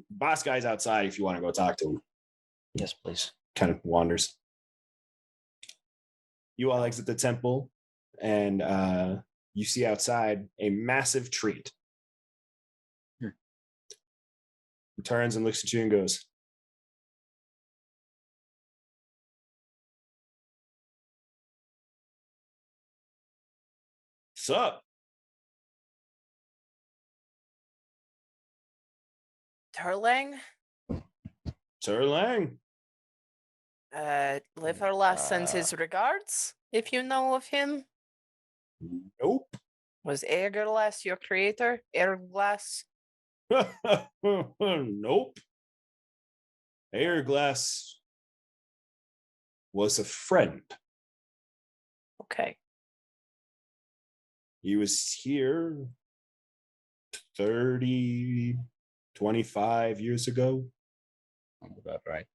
Boss guy's outside if you want to go talk to him. Yes, please. Kind of wanders. You all exit the temple, and you see outside a massive treat. He turns and looks at you and goes, "Sup?" Darling, Sir Lang. Liverlas sends his regards, if you know of him. Nope. Was Airglass your creator? Airglass? Nope. Airglass was a friend. Okay. He was here 25 years ago. Sounds about right.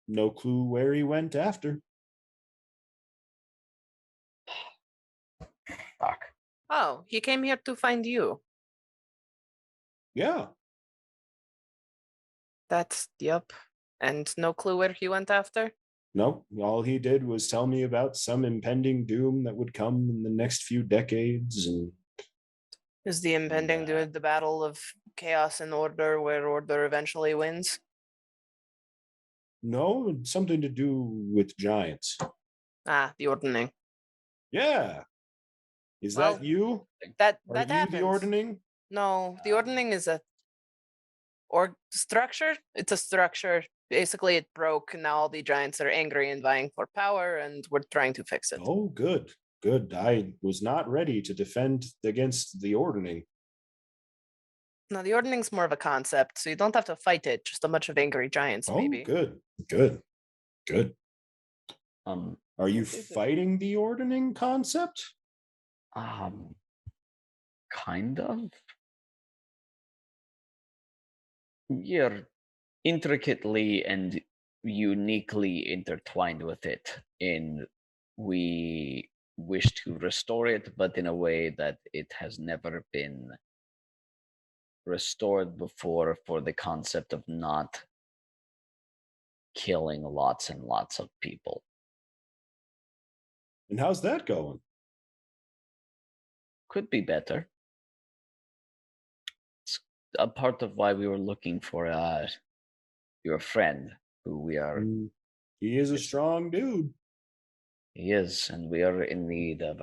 No clue where he went after. Fuck. Oh, he came here to find you. Yeah. That's, yep. And no clue where he went after? No, all he did was tell me about some impending doom that would come in the next few decades. And Is the impending doom the battle of chaos and order where order eventually wins? no, it's something to do with giants. Ah, the ordering. Yeah. Is Well, that you? That Are that you happens. the ordering? No, the ordering is a structure. It's a structure. Basically, it broke, and now all the giants are angry and vying for power, and we're trying to fix it. Oh, good. Good. I was not ready to defend against the ordering. No, the ordining's more of a concept, so you don't have to fight it. Just a bunch of angry giants, Oh, maybe. good. Good. Good. Are you What is it? fighting the ordering concept? Kind of. You're intricately and uniquely intertwined with it, in we wish to restore it, but in a way that it has never been restored before, for the concept of not killing lots and lots of people. And how's that going? Could be better. It's a part of why we were looking for your friend, who we are. He is a strong dude. He is, and we are in need of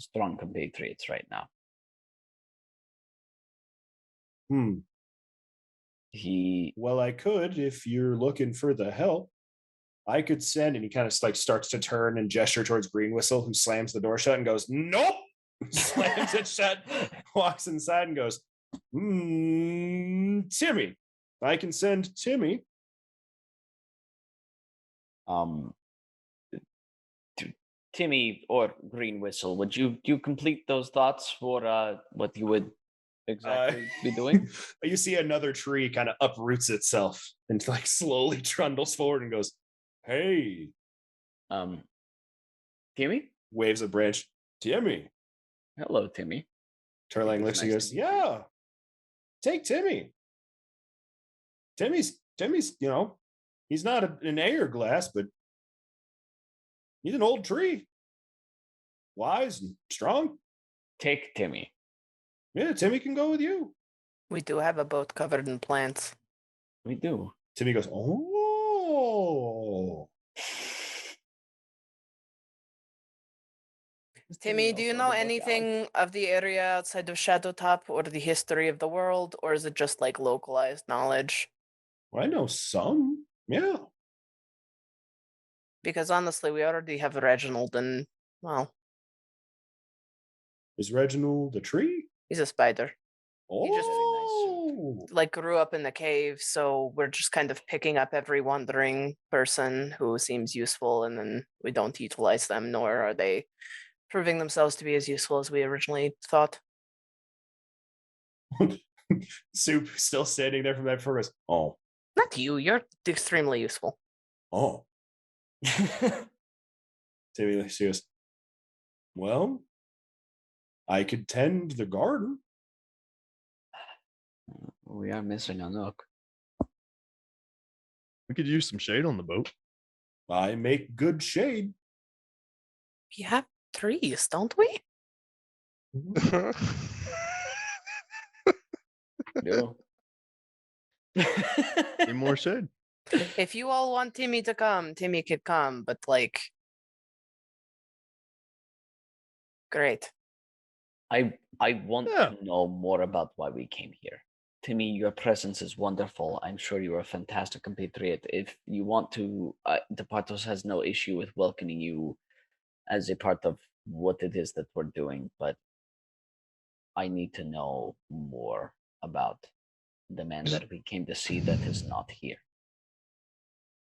strong compatriots right now. Well, I could, if you're looking for the help. I could send, and he kind of like starts to turn and gesture towards Green Whistle, who slams the door shut and goes, "Nope!" Slams it shut, walks inside and goes, "Timmy. I can send Timmy." Timmy or Green Whistle, would you complete those thoughts for what you would exactly be doing? You see another tree kind of uproots itself and like slowly trundles forward and goes, "Hey." Timmy? Waves a branch. "Timmy." Hello, Timmy. Turlang looks and goes, "Yeah, take Timmy. Timmy's, he's not an air glass, but he's an old tree. Wise and strong. Take Timmy." Yeah, Timmy can go with you." We do have a boat covered in plants. We do. Timmy goes, "Oh." Timmy, do you know anything of the area outside of Shadowtop or the history of the world, or is it just like localized knowledge? Well, I know some. Yeah. Because honestly, we already have Reginald, and well, Is Reginald a tree? he's a spider. Oh. Like grew up in the cave, so we're just kind of picking up every wandering person who seems useful, and then we don't utilize them, nor are they proving themselves to be as useful as we originally thought. Soup still standing there from that before goes, "Oh." Not you, you're extremely useful. "Oh." Timmy, she goes, "Well, I could tend the garden." We are missing a nook. We could use some shade on the boat. I make good shade. We have trees, don't we? No. Need more shade. If you all want Timmy to come, Timmy could come, but like, great. I want to know more about why we came here. Timmy, your presence is wonderful. I'm sure you're a fantastic compatriot. If you want to, Departos has no issue with welcoming you as a part of what it is that we're doing, but I need to know more about the man that we came to see that is not here.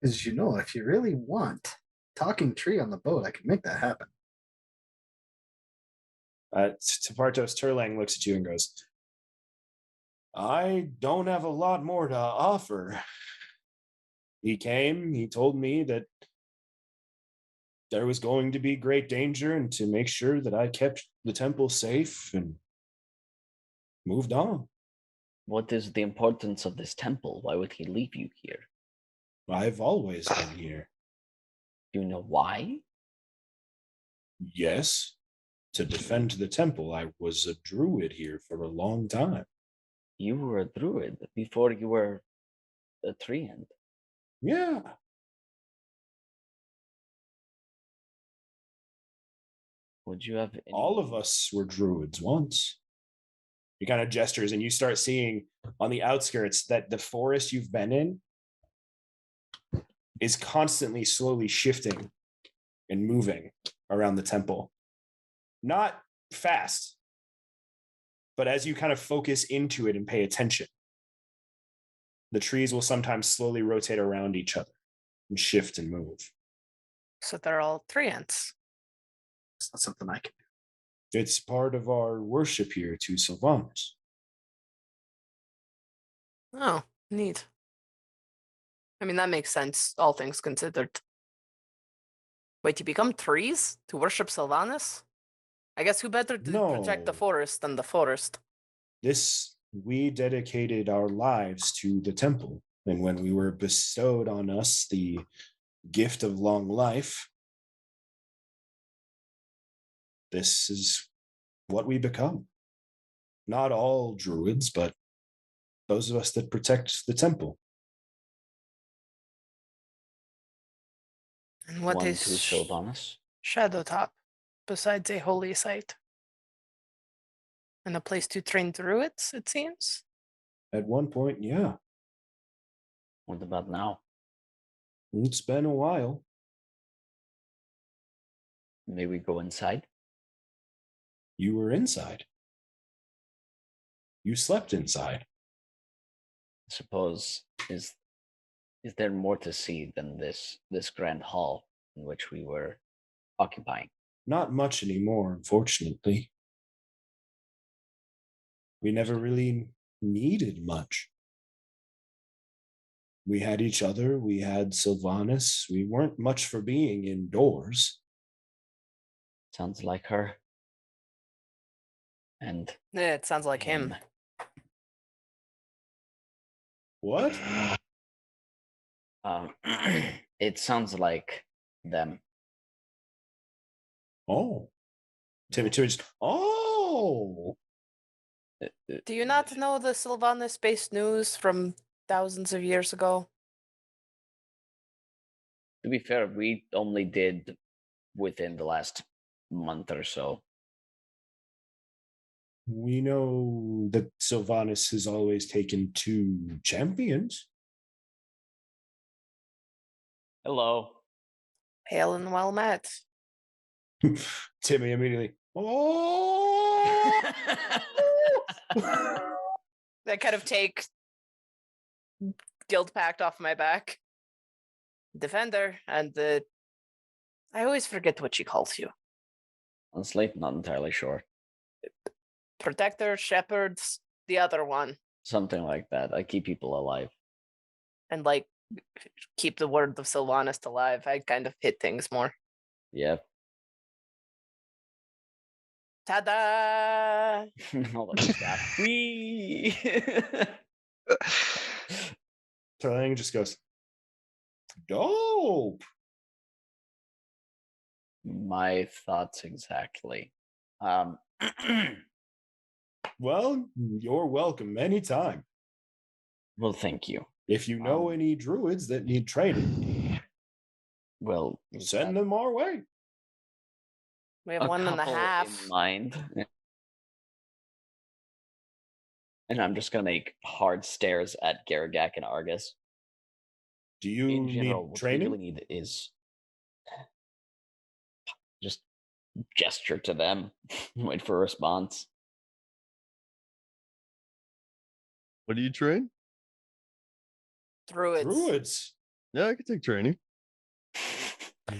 As you know, if you really want talking tree on the boat, I can make that happen. Tepartos Turlang looks at you and goes, I don't have a lot more to offer. He came, he told me that there was going to be great danger and to make sure that I kept the temple safe and moved on. What is the importance of this temple? Why would he leave you here? I've always been here. Do you know why? Yes, to defend the temple. I was a druid here for a long time. You were a druid before you were a treant. Yeah. Would you have All of us were druids once. He kind of gestures, and you start seeing on the outskirts that the forest you've been in is constantly slowly shifting and moving around the temple. Not fast, but as you kind of focus into it and pay attention, the trees will sometimes slowly rotate around each other and shift and move. So they're all treants. It's not something I can do. It's part of our worship here to Sylvanas. Oh, neat. I mean, that makes sense, all things considered. Wait, you become trees to worship Sylvanas? I guess who better to protect the No. forest than the forest? We dedicated our lives to the temple. And when we were bestowed on us the gift of long life, this is what we become. Not all druids, but those of us that protect the temple. And what one is to Sylvanas? Shadowtop besides a holy site? And a place to train druids, it seems? At one point, yeah. What about now? It's been a while. May we go inside? You were inside. You slept inside. I suppose is there more to see than this grand hall in which we were occupying? Not much anymore, unfortunately. We never really needed much. We had each other, we had Sylvanas. We weren't much for being indoors. Sounds like her. And Yeah, it sounds like him. What? It sounds like them. Oh. Timmy just, oh. Do you not know the Sylvanas-based news from thousands of years ago? To be fair, we only did within the last month or so. We know that Sylvanas has always taken 2 champions. Hello. Hail and well met. Timmy immediately, oh. I kind of take Guild Pact off my back. Defender, and the... I always forget what she calls you. Honestly, not entirely sure. Protector, Shepherds, the other one. Something like that. I keep people alive. And, like, keep the word of Sylvanas alive. I kind of hit things more. Yep. Ta-da! All of that. Whee! Turlang just goes, dope. My thoughts exactly. Well, you're welcome anytime. Well, thank you. If you know any druids that need training, Well, send them our way. We have one and a couple half. in mind. And I'm just gonna make hard stares at Garagak and Argus. Do you In general, need what we training? really need is just gesture to them, wait for a response. What do you train? Druids. Druids. Yeah, I could take training.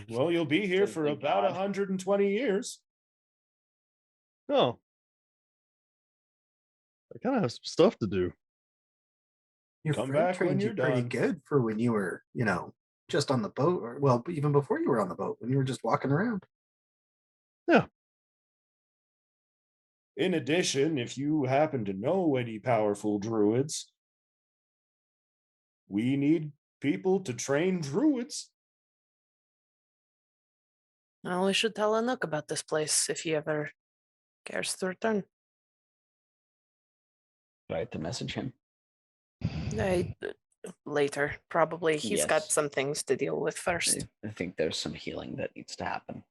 Well, you'll be here Says for the about god. 120 years. Oh. I kind of have some stuff to do. Your Come friend back when trained you you're pretty done. good for when you were, just on the boat, or well, even before you were on the boat, when you were just walking around. In addition, if you happen to know any powerful druids, we need people to train druids. Well, we should tell Anook about this place if he ever cares to return. Try to message him. Later, probably. He's got Yes. some things to deal with first. I think there's some healing that needs to happen.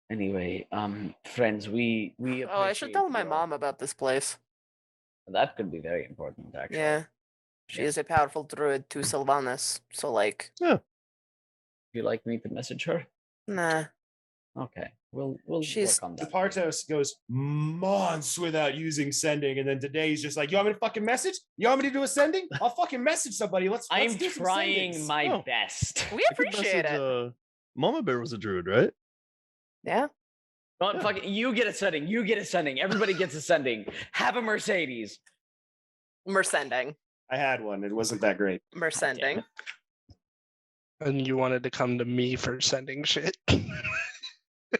Anyway, friends, we Oh, I should appreciate tell my your- mom about this place. That could be very important, actually. Yeah. She is a powerful druid to Sylvanas. So, like, Would you like me to message her? nah. Okay, we'll She's- work on that. Partos goes months without using sending, and then today he's just like, "You want me to fucking message? You want me to do a sending? I'll fucking message somebody. Let's I'm do some trying sendings." my Oh. best. We I could appreciate message, it. Mama Bear was a druid, right? Yeah. Don't Yeah. fucking, you get a sending. You get a sending. Everybody gets a sending. Have a Mercedes. Mersending. I had one. It wasn't that great. Mersending. And you wanted to come to me for sending shit.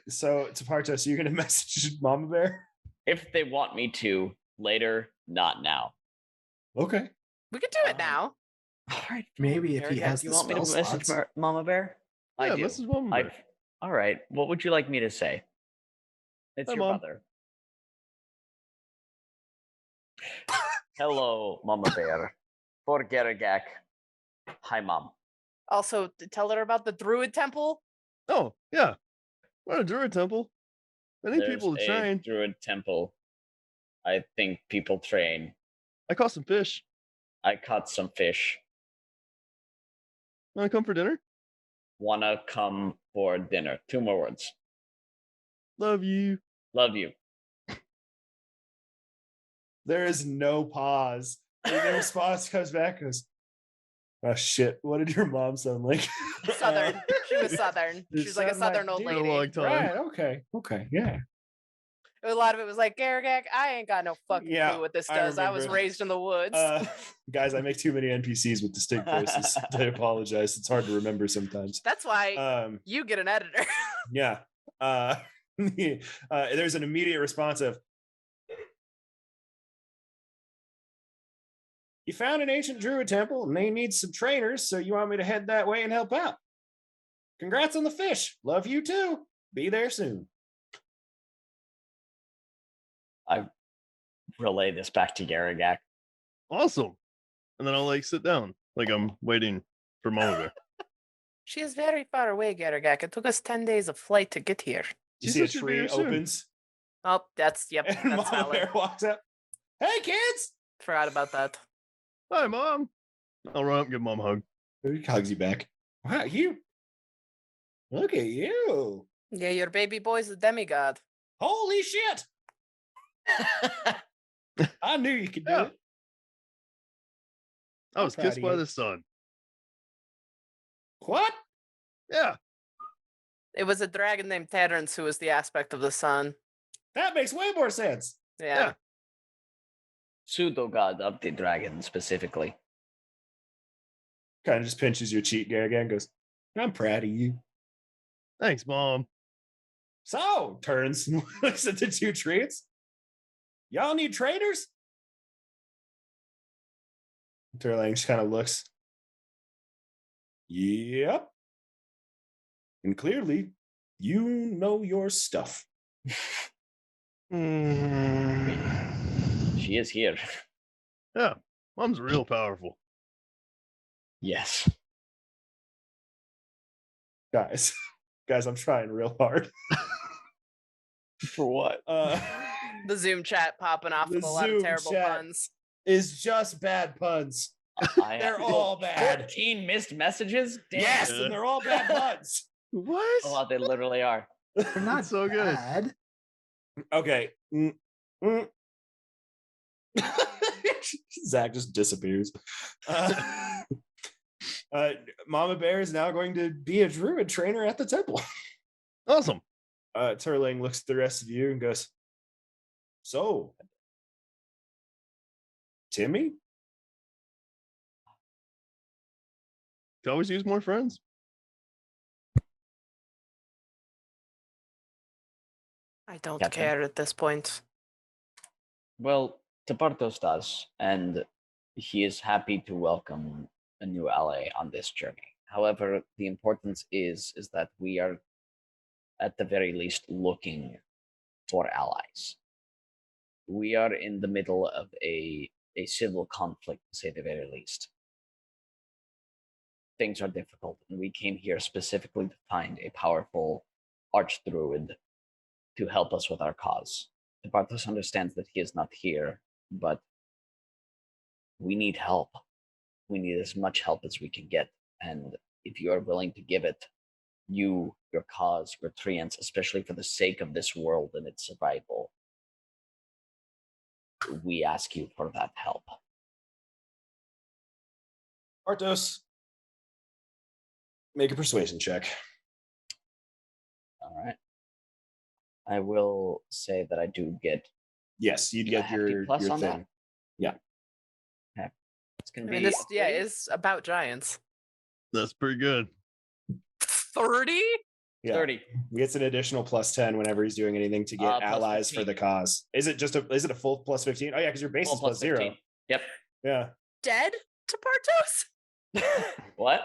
So, Partos, you're gonna message Mama Bear? If they want me to later, not now. Okay. We could do it now. All right. Maybe if he Garagak, has you the want me to spell message slots. Mama Bear? I Yeah, do. message Mama Bear. All right. What would you like me to say? It's Hi, your Mom. brother. Hello, Mama Bear. For Garagak. Hi, Mom. Also, tell her about the druid temple. Oh, yeah. We're at a druid temple. I need There's people to a train. druid temple. I think people train. I caught some fish. I caught some fish. Want to come for dinner? Wanna come for dinner. 2 more words. Love you. Love you. There is no pause. And the response comes back, goes, "Oh shit, what did your mom sound like?" Southern. She was Southern. You She was like a sound like Southern old dude. Been a lady. long time. Right, okay, yeah. A lot of it was like, Garagak, I ain't got no fucking Yeah, clue what this I does. I was remember. raised in the woods. Guys, I make too many NPCs with distinct voices. I apologize. It's hard to remember sometimes. That's why you get an editor. Yeah. There's an immediate response of, "You found an ancient druid temple and they need some trainers, so you want me to head that way and help out. Congrats on the fish. Love you too. Be there soon." I relay this back to Garagak. Awesome. And then I'll like sit down. Like I'm waiting for Mama Bear. She is very far away, Garagak. It took us 10 days of flight to get here. You She see a said she'd be tree here soon. opens Oh, that's and that's Mama valid. Bear walks up. "Hey kids." Forgot about that. Hi, Mom. I'll run up and give Mom a hug. He hugs you back. "Wow, you. Look at you. Yeah, your baby boy's a demigod. Holy shit. I knew you could do Yeah. it." I was proud kissed of by you. the sun. What? Yeah. It was a dragon named Terrence who was the aspect of the sun. That makes way more sense. Yeah. Yeah. Pseudo god of the dragon, specifically. Kind of just pinches your cheek, Garagak, and goes, "I'm proud of you." Thanks, Mom. So, turns and looks at the 2 trees. "Y'all need trainers?" Turlang just kind of looks. "Yep. And clearly, you know your stuff." She is here. Yeah. Mom's real powerful. Yes. Guys, I'm trying real hard. For what? The Zoom chat popping off The with a lot of Zoom terrible chat. puns. Is just bad puns. They're all bad. 14 missed messages? Damn. Yes, and they're all bad puns. What? Oh, they literally are. They're not so good. bad. Okay. Zach just disappears. Mama Bear is now going to be a druid trainer at the temple. Awesome. Turling looks at the rest of you and goes, so, Timmy? Could always use more friends. I don't Captain. care at this point. Well, Tepartos does, and he is happy to welcome a new ally on this journey. However, the importance is that we are, at the very least, looking for allies. We are in the middle of a civil conflict, to say the very least. Things are difficult, and we came here specifically to find a powerful archdruid to help us with our cause. Tepartos understands that he is not here, but we need help. We need as much help as we can get, and if you are willing to give it, you, your cause, your treants, especially for the sake of this world and its survival, we ask you for that help. Artos, make a persuasion check. All right. I will say that I do get Yes, you'd a get hefty your plus on thing. that. Yeah. Okay. It's I gonna mean, be this is about giants. That's pretty good. 30? Yeah. 30. He gets an additional plus 10 whenever he's doing anything to get Plus allies for 15. the cause. Is it a full plus 15? Oh yeah, because your base Well, is plus 0. 15. Yep. Yeah. Dead to Partos? What?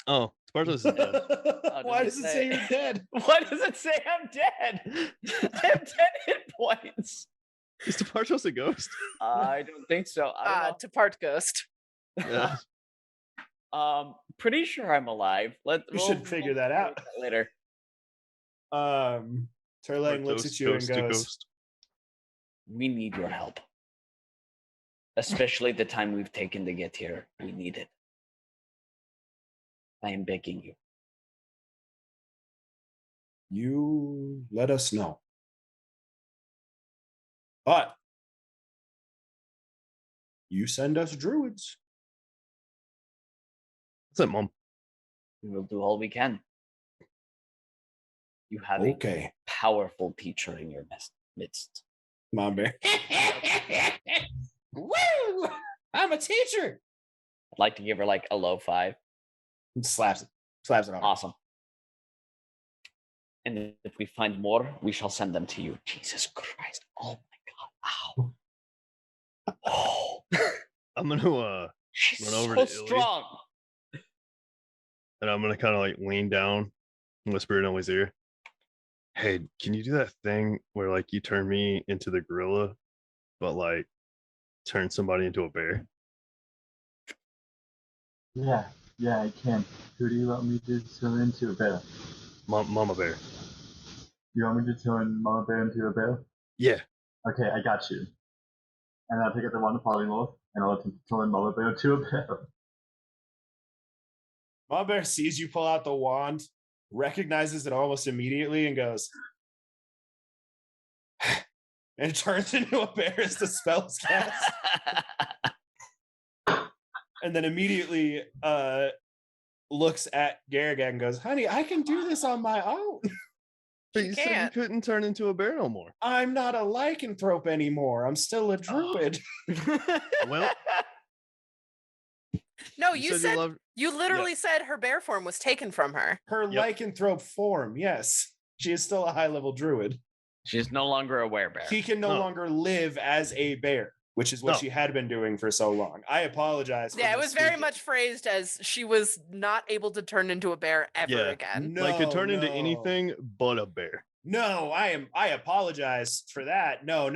Oh, Spartos is dead. Why does does it it say say- you're dead? What does it say? I'm dead. I have 10 hit points. Is Spartos a ghost? I don't think so. I don't To Part Ghost. Yeah. know. Pretty sure I'm alive. We should figure that out. later. Turlang looks at you and Ghost to goes, ghost. We need your help. Especially the time we've taken to get here. We need it. I am begging you. you let us know. But you send us druids. What's that, Mom? We will do all we can. You have Okay, a powerful teacher in your midst. Mom Bear. Woo! I'm a teacher. I'd like to give her like a low 5. Slaps it on. Awesome. And if we find more, we shall send them to you. Jesus Christ. Oh my God. Ow. Oh. I'm gonna She's Run over so to Illy. strong. and I'm gonna kind of like lean down and whisper in Ellie's ear. Hey, can you do that thing where like you turn me into the gorilla, but like turn somebody into a bear? Yeah, I can. Who do you want me to turn into a bear? Mama bear. You want me to turn Mama Bear into a bear? Yeah. Okay, I got you. And I'll take out the one polymorph, and I'll turn Mama Bear into a bear. Mom Bear sees you pull out the wand, recognizes it almost immediately, and goes, and turns into a bear as the spell's cast. And then immediately looks at Garrigan and goes, honey, I can do this on my own. But You you said you can't. couldn't turn into a bear no more. I'm not a lycanthrope anymore. I'm still a druid. Well, No, you said said you loved. you literally said her bear form was taken from her. Her Yep. lycanthrope form, yes. She is still a high level druid. She's no longer a werebear. She can no No. longer live as a bear, which is what No. she had been doing for so long. I apologize. for Yeah, it was very misspeaking. much phrased as she was not able to turn into a bear ever Yeah. again. No, Like could turn into no. anything but a bear. No, I apologize for that. No.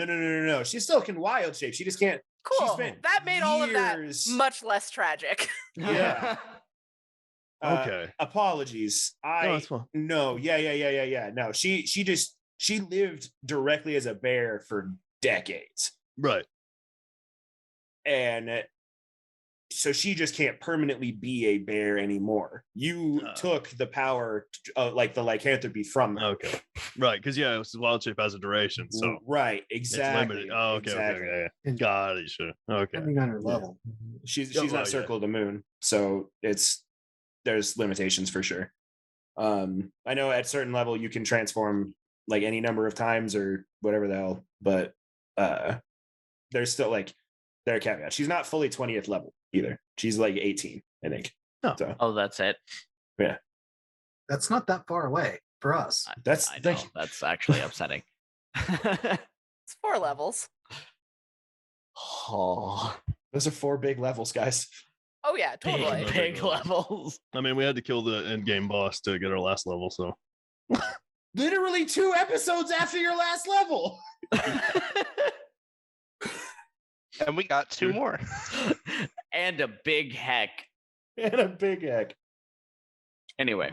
She still can wild shape. She just can't. Cool. spent That made all of that years- much less tragic. Yeah. Okay. Apologies. No, that's fine. No. Yeah. No, she just she lived directly as a bear for decades. Right. And so she just can't permanently be a bear anymore. You took the power, like the lycanthropy from her. Okay. Right. Because yeah, wild shape has a duration, so Right, it's exactly. limited. Oh, okay. Exactly. Okay. Got it. Sure. Okay. Depending on her Yeah. level. She's Yeah, not well, circle of the moon, so there's limitations for sure. I know at certain level you can transform like any number of times or whatever the hell, but there's still like there are caveats. She's not fully 20th level either. She's like 18, I think. Oh. So Oh, that's it. yeah, That's not that far away for us. that's I know. That's actually upsetting. It's 4 levels. Oh, those are 4 big levels, guys. Oh yeah, totally. big levels. I mean, we had to kill the end game boss to get our last level, so Literally 2 episodes after your last level. And we got 2 more. And a big heck. And a big egg. Anyway,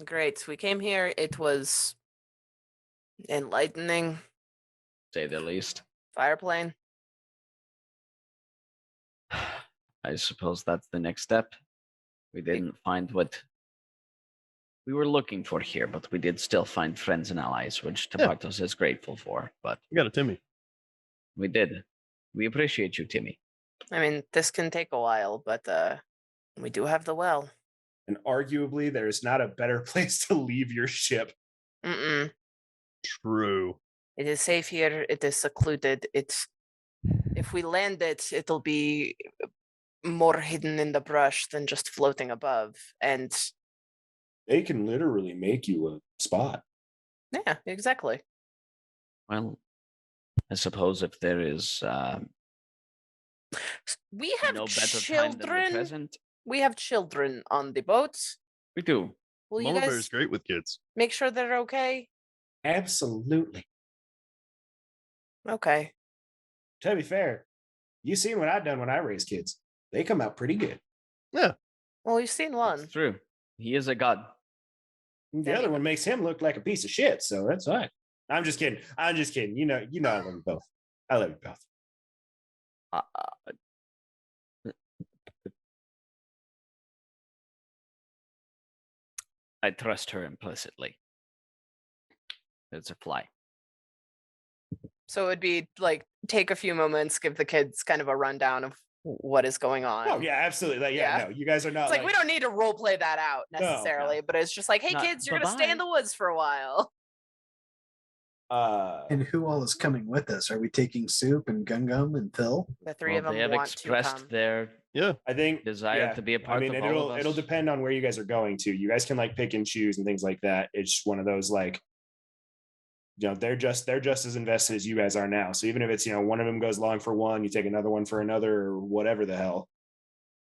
Great. We came here. It was enlightening. say the least. Fireplane. I suppose that's the next step. We didn't find what we were looking for here, but we did still find friends and allies, which Tabatos is grateful for. But we got a Timmy. we did. We appreciate you, Timmy. I mean, this can take a while, but we do have the well. And arguably, there's not a better place to leave your ship. Mm-mm. True. It is safe here. It is secluded. If we land it, it'll be more hidden in the brush than just floating above. And They can literally make you a spot. yeah, exactly. Well, I suppose if there is We have no better time than the children. present, We have children on the boat. we do. Will you Mama Bear guys is great with kids. make sure they're okay? Absolutely. Okay. To be fair, you seen what I've done when I raise kids. They come out pretty good. Well, you've seen one. It's true. He is a god. The other one makes him look like a piece of shit, so that's fine. I'm just kidding. I'm just kidding. You know, I love you both. I love you both. I trust her implicitly. It's a fly. So it would be like take a few moments, give the kids kind of a rundown of what is going on. Oh yeah, absolutely. Like, yeah, Yeah. no, you guys are not. It's like we don't need to role play that out No. necessarily, but it's just like, hey Not- kids, you're gonna stay in bye-bye. the woods for a while. And who all is coming with us? Are we taking Soup and Gum and Phil? The 3 Well, of them they have want to expressed come. their I think desire to be a part I mean, of it'll all of us. it'll depend on where you guys are going to. You guys can like pick and choose and things like that. It's one of those like, you know, they're just as invested as you guys are now. So even if it's, you know, one of them goes along for one, you take another one for another, or whatever the hell.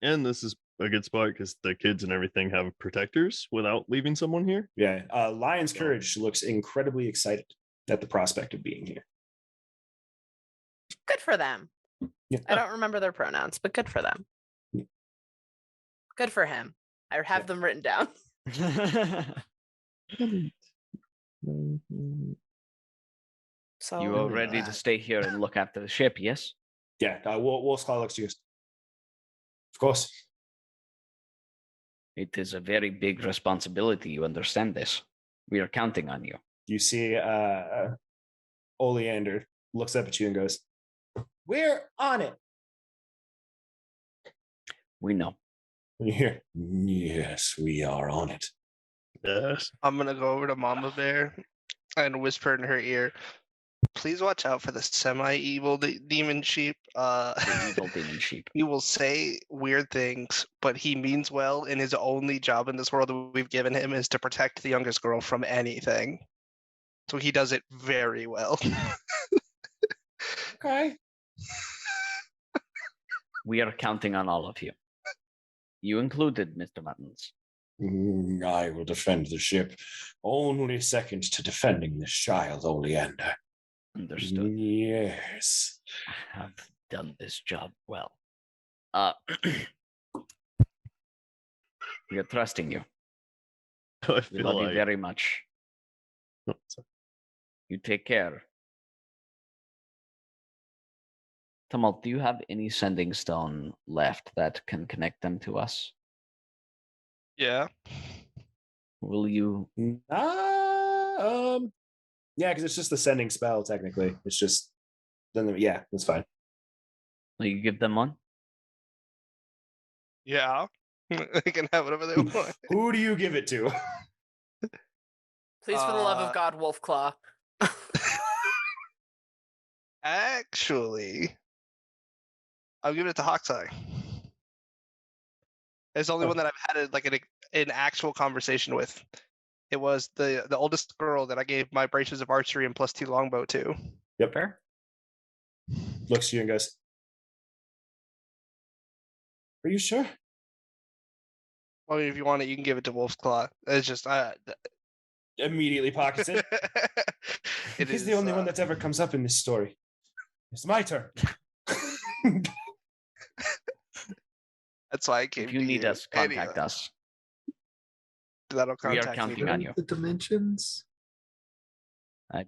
And this is a good spot because the kids and everything have protectors without leaving someone here. Yeah, Lion's Courage looks incredibly excited at the prospect of being here. Good for them. Yeah. I don't remember their pronouns, but good for them. Good for him. I have them written down. So You are ready to stay here and look after the ship, yes? Yeah, Wolf's Claw looks used. Of course. It is a very big responsibility. You understand this. We are counting on you. You see Oleander looks up at you and goes, "We're on it." We know. And you hear, "Yes, we are on it." Yes. I'm gonna go over to Mama Bear and whisper in her ear, "Please watch out for the semi-evil demon sheep. The evil demon sheep. He will say weird things, but he means well, and his only job in this world that we've given him is to protect the youngest girl from anything. So he does it very well." Okay. We are counting on all of you. You included, Mr. Muttons. I will defend the ship. Only second to defending this child, Oleander. Understood. Yes. I have done this job well. We are trusting you. I We feel love you like very much. Oh, sorry. You take care. Tumult, do you have any sending stone left that can connect them to us? Yeah. Will you? Yeah, because it's just the sending spell. Technically, it's just then. Yeah, that's fine. Will you give them one? Yeah. They can have whatever they want. Who do you give it to? Please, for the love of God, Wolfclaw. Actually, I'll give it to Hoxai. It's the only one that I've had like an actual conversation with. It was the oldest girl that I gave my braces of archery and +2 longbow to. Yep. Fair. Looks to you and goes, "Are you sure?" Well, if you want it, you can give it to Wolf's Claw. It's just Immediately pockets it. He's the only one that ever comes up in this story. It's my turn. That's why I came. If you need us, contact us. That'll We are contact counting me. on you. The dimensions.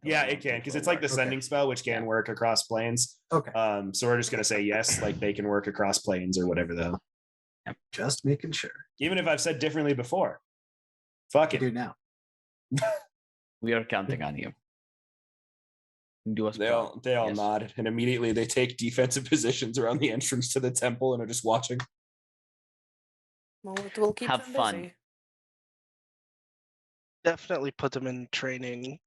Yeah, it can, because it's like the sending spell, which can work across planes. Okay. So we're just gonna say yes, like they can work across planes or whatever the hell. Just making sure. Even if I've said differently before. Fuck You it. do now. We are counting on you. Do us They all yes. nod, and immediately they take defensive positions around the entrance to the temple and are just watching. Well, it will keep Have them fun. busy. Definitely put them in training.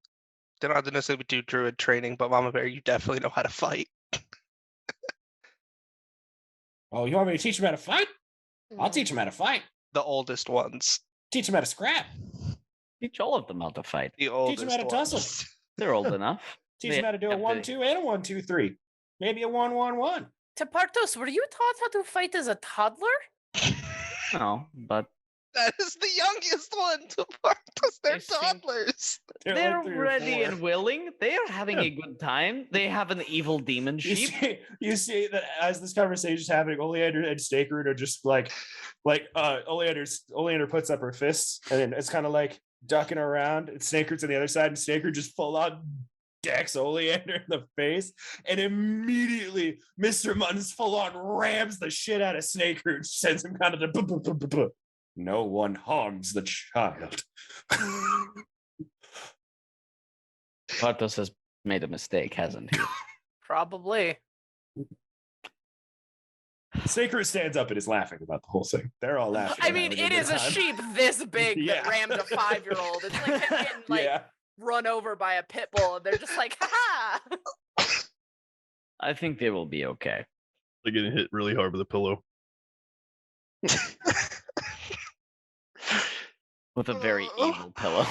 They don't have to necessarily do druid training, but Mama Bear, you definitely know how to fight. Oh, you want me to teach them how to fight? I'll Mm. teach them how to fight. The oldest ones. Teach them how to scrap. Teach all of them how to fight. The oldest Teach them how to tussle. ones. They're old enough. Teach They them how to do a have 1-2 and a 1-2-3. Maybe a 1-1-1. Tepartos, were you taught how to fight as a toddler? No, but That is the youngest one to Bartos. They're They seem- toddlers. they're like 3 or ready 4. and willing. They are having Yeah. a good time. They have an evil demon sheep. You see that as this conversation is happening, Oleander and Stakeroot are just like Oleander puts up her fists, and then it's kind of like ducking around, and Snakeroot's on the other side, and Snakeroot just full on decks Oleander in the face, and immediately Mr. Muttons full on rams the shit out of Snakeroot, sends him kind of the no one harms the child. Bartos has made a mistake, hasn't he? Probably. Snakeroot stands up and is laughing about the whole thing. They're all laughing. I and mean, having it good is a time. sheep this big Yeah. that rammed a 5-year-old. It's like him getting run over by a pit bull, and they're just like, ha ha. I think they will be okay. They're getting hit really hard with a pillow. With a very evil pillow.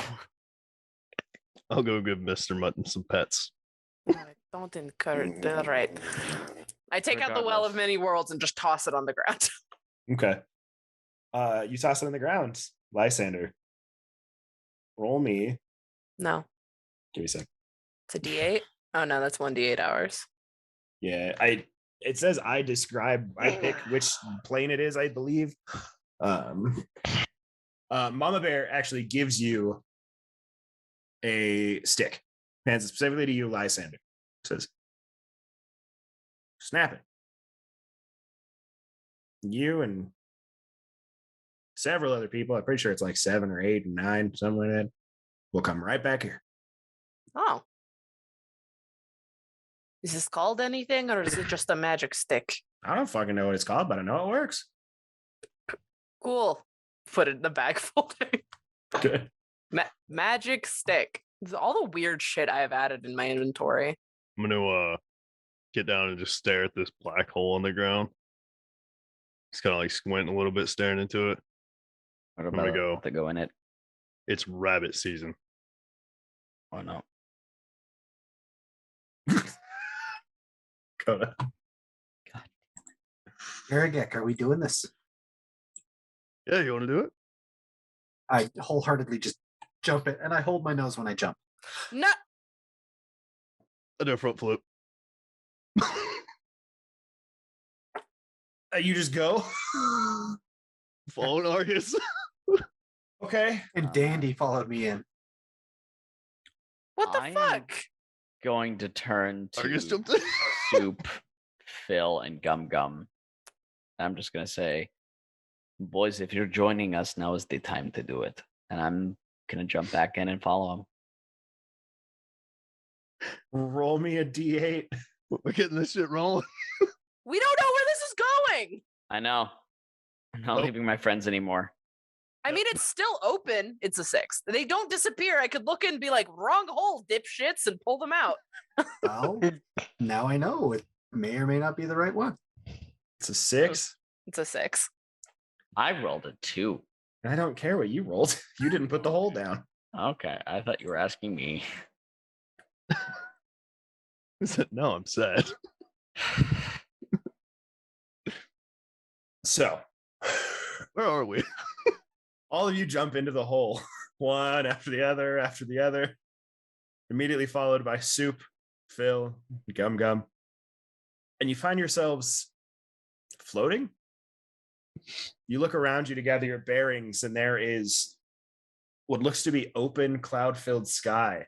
I'll go give Mr. Mutton some pets. Don't encourage. All right. I take out the Well of Regardless. Many Worlds and just toss it on the ground. Okay. You toss it on the ground. Lysander. Roll me. No, Give me a sec. it's a D8. Oh no, that's 1d8 hours. Yeah, it says I pick which plane it is, I believe. Mama Bear actually gives you a stick. Hands it specifically to you, Lysander. Says, snap it. You and several other people, I'm pretty sure it's like 7 or 8 and 9, something like that, will come right back here. Oh. Is this called anything, or is it just a magic stick? I don't fucking know what it's called, but I know it works. Cool. Put it in the bag folder. Good. Magic stick. This is all the weird shit I have added in my inventory. I'm gonna get down and just stare at this black hole on the ground. Just kind of like squinting a little bit, staring into it. What I'm gonna about go. to go in it? It's rabbit season. Oh no. Coda. Aragek, are we doing this? Yeah, you want to do it? I wholeheartedly just jump it, and I hold my nose when I jump. No. I do a front flip. You just go? Following Argus. Okay. And Dandy followed me in. What the I am fuck? going to turn Argus to jumped in. Soup, Phil, and Gum Gum. I'm just gonna say, boys, if you're joining us, now is the time to do it. And I'm gonna jump back in and follow him. Roll me a d8. We're getting this shit rolling. We don't know where this is going. I know. I'm not Nope. leaving my friends anymore. I mean, it's still open. It's a 6. They don't disappear. I could look and be like, wrong hole, dipshits, and pull them out. Well, now I know it may or may not be the right one. It's a 6. It's a 6. I rolled a 2. I don't care what you rolled. You didn't put the hole down. Okay, I thought you were asking me. I said, no, I'm sad. So, Where are we? all of you jump into the hole, one after the other, immediately followed by Soup, Phil, Gum Gum. And you find yourselves floating. You look around you to gather your bearings, and there is what looks to be open, cloud-filled sky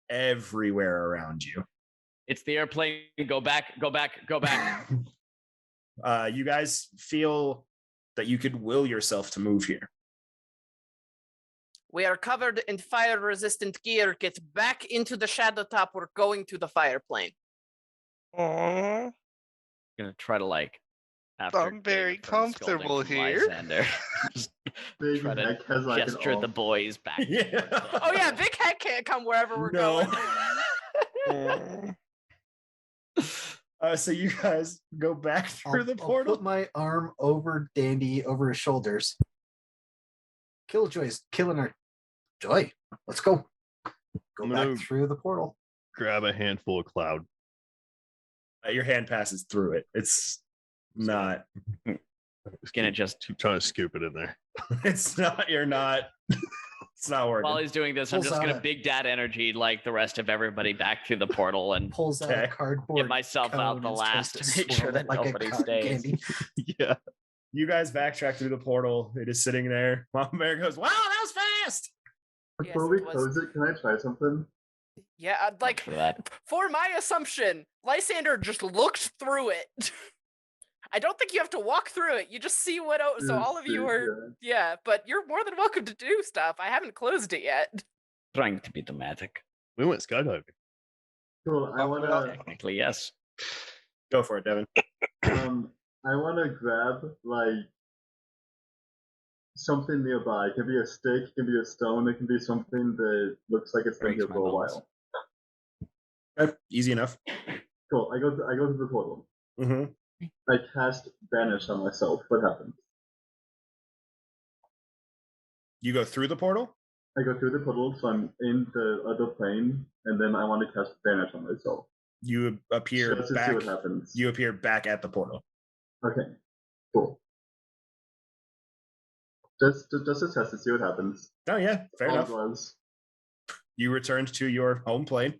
everywhere around you. It's the airplane. Go back, go back, go back. You guys feel that you could will yourself to move here. We are covered in fire-resistant gear. Get back into the shadow top. We're going to the fire plane. Aww. Gonna try to like. After I'm very getting a firm scolding comfortable from here. Lysander, just Big try to Heck has like an gesture the off. boys back. Yeah. Oh yeah, Big Heck can't come wherever we're No. going. So you guys go back through the I'll portal. put my arm over Dandy, over his shoulders. Killjoy's killing her. Joy, let's go. Go I'm back gonna- through the portal. Grab a handful of cloud. Your hand passes through it. It's not. Gonna just Keep trying to scoop it in there. It's not. You're not. It's not working. while he's doing this, I'm Pulls just gonna out a- big dad energy like the rest of everybody back through the portal and Pulls out Okay. a cardboard. get myself out cone the and tries last to make sure swirl that it like a nobody cotton stays. candy. Yeah. You guys backtrack through the portal. It is sitting there. Mama Bear goes, "Wow, that was fast!" Before Yes, we it was. close it, can I try something? Yeah, I'd like for that. for my assumption, Lysander just looked through it. I don't think you have to walk through it. You just see what. So all of you are, yeah. But you're more than welcome to do stuff. I haven't closed it yet. Trying to be dramatic. We went skydiving. Cool. I wanna Technically, yes. Go for it, Devin. I wanna grab like something nearby. It can be a stick, it can be a stone, it can be something that looks like it's been Breaks here my for a bones. while. Okay, easy enough. Cool. I go to the portal. Mm-hmm. I cast Banish on myself. What happens? You go through the portal. I go through the portal, so I'm in the other plane, and then I want to cast Banish on myself. You appear Just to see back. what happens. You appear back at the portal. Okay. Cool. Just to test to see what happens. Oh yeah, fair All enough. it was. You returned to your home plane.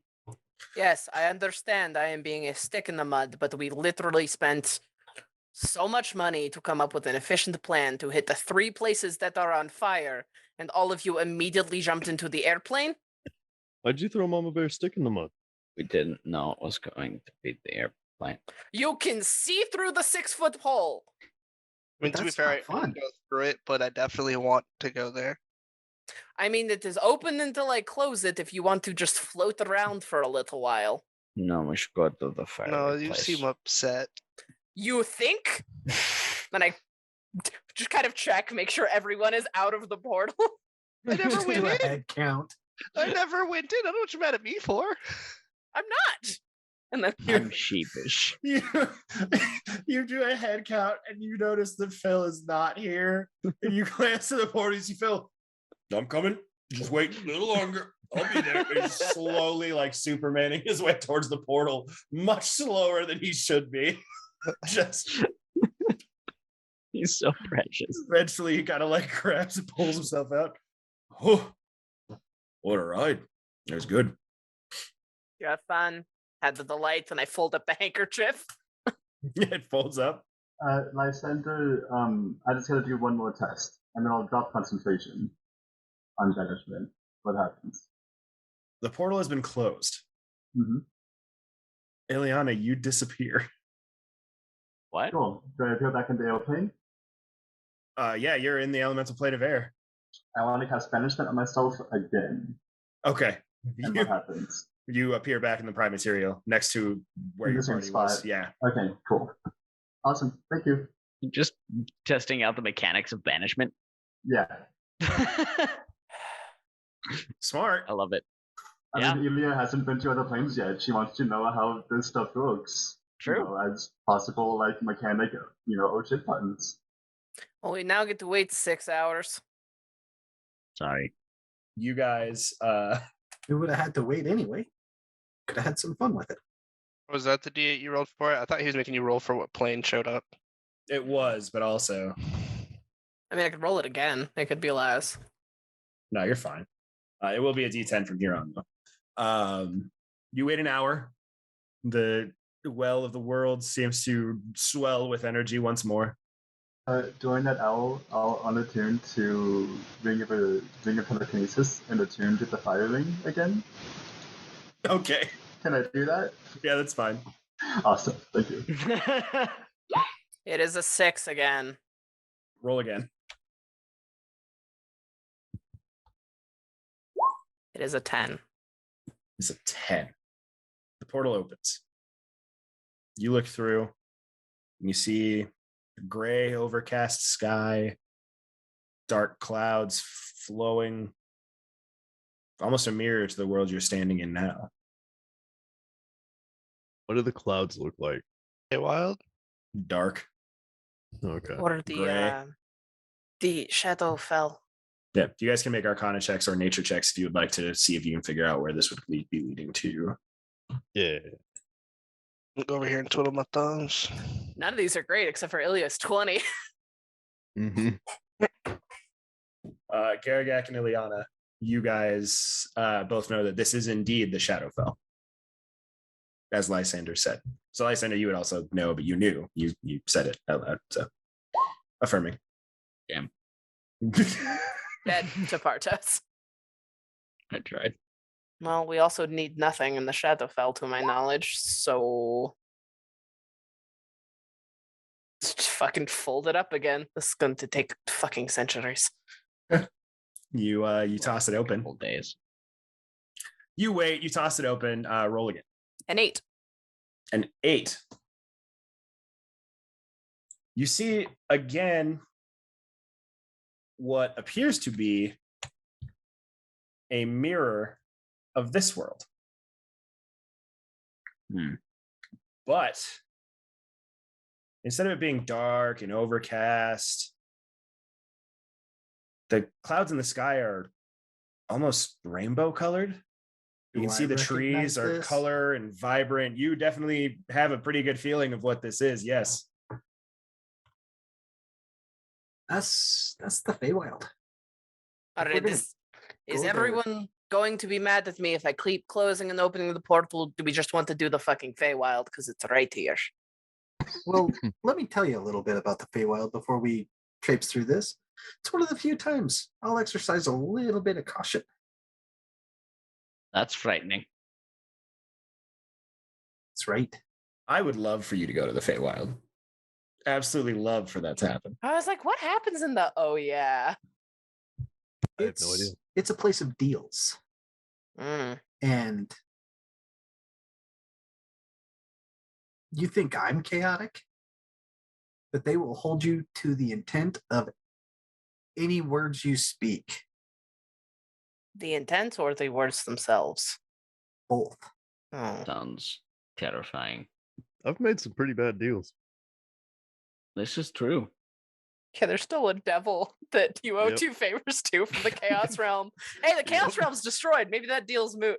Yes, I understand. I am being a stick in the mud, but we literally spent so much money to come up with an efficient plan to hit the 3 places that are on fire, and all of you immediately jumped into the airplane. Why'd you throw Mama Bear's stick in the mud? We didn't know it was going to be the airplane. You can see through the 6-foot hole. I mean, to be That's fair, not I fun. didn't go through it, but I definitely want to go there. I mean, it is open until I close it if you want to just float around for a little while. No, we should go to the fire. No, you place. seem upset. You think? Then I just kind of check, make sure everyone is out of the portal. I never Just went do a in. head count. I never went in. I don't know what you're mad at me for. I'm not. And then I'm sheepish. You, you do a head count and you notice that Phil is not here. And you glance to the portal, you see Phil. I'm coming. Just wait a little longer. I'll be there. He's slowly like Supermaning his way towards the portal, much slower than he should be. Just He's so precious. eventually he kind of like grabs and pulls himself out. Oh, what a ride. It was good. you have fun. Had the delight, and I fold up the handkerchief. It folds up. Lysander, I just gotta do one more test, and then I'll drop concentration on banishment. What happens? The portal has been closed. Mm-hmm. Ileana, you disappear. What? Cool. Do I appear back in the airplane? Yeah, you're in the elemental plane of air. I want to cast banishment on myself again. Okay. And what happens? You appear back in the prime material next to where In your the same party was. spot. Yeah. Okay, cool. Awesome. Thank you. Just testing out the mechanics of banishment. Yeah. I Smart. love it. I Yeah. mean, Ilya hasn't been to other planes yet. She wants to know how this stuff works. True. You know, as possible, like, mechanic, oh shit buttons. Well, we now get to wait 6 hours. Sorry. You guys, We would have had to wait anyway. Could have had some fun with it. Was that the D8 you rolled for? I thought he was making you roll for what plane showed up. it was, but also, I mean, I could roll it again. It could be less. no, you're fine. It will be a D10 from here on, though. You wait an hour. The well of the world seems to swell with energy once more. During that hour, I'll unattune to Ring of Telekinesis and attune to the fire ring again. Okay. Can I do that? Yeah, that's fine. Awesome. Thank you. It is a 6 again. Roll again. It is a 10. It's a 10. The portal opens. You look through and you see a gray, overcast sky, dark clouds flowing, almost a mirror to the world you're standing in now. What do the clouds look like? Hey, Wild? Dark. Okay. Or Gray. the shadow fell. Yeah, you guys can make Arcana checks or nature checks if you would like to see if you can figure out where this would be leading to. Yeah. I'll go over here and twiddle my thumbs. None of these are great except for Ilias 20. Mm-hmm. Garagak and Ileana, you guys both know that this is indeed the Shadowfell, as Lysander said. So Lysander, you would also know, but you knew. You said it out loud, so affirming. Damn. Dead to Partos. I tried. Well, we also need nothing in the Shadowfell, to my knowledge, so just fucking fold it up again. This is going to take fucking centuries. You toss it open. Old days. You wait. You toss it open. Roll again. An 8. An 8. You see again what appears to be a mirror of this world. But instead of it being dark and overcast, the clouds in the sky are almost rainbow colored. You Do can I see the recognize trees are this? color and vibrant. You definitely have a pretty good feeling of what this is. Yes. That's the Feywild. All If we're right, gonna is go there- everyone going to be mad at me if I keep closing and opening the portal? Do we just want to do the fucking Feywild because it's right here? Well, let me tell you a little bit about the Feywild before we traipse through this. It's one of the few times I'll exercise a little bit of caution. That's frightening. That's right. I would love for you to go to the Feywild. Absolutely love for that to happen. I was like, what happens in the? Oh yeah. I have no idea. It's a place of deals. And you think I'm chaotic? But they will hold you to the intent of any words you speak. The intent or the words themselves? Both. Oh. Sounds terrifying. I've made some pretty bad deals. This is true. Yeah, there's still a devil that you owe Yep. 2 favors to from the Chaos Realm. Hey, the Chaos Realm's destroyed. Maybe that deal's moot.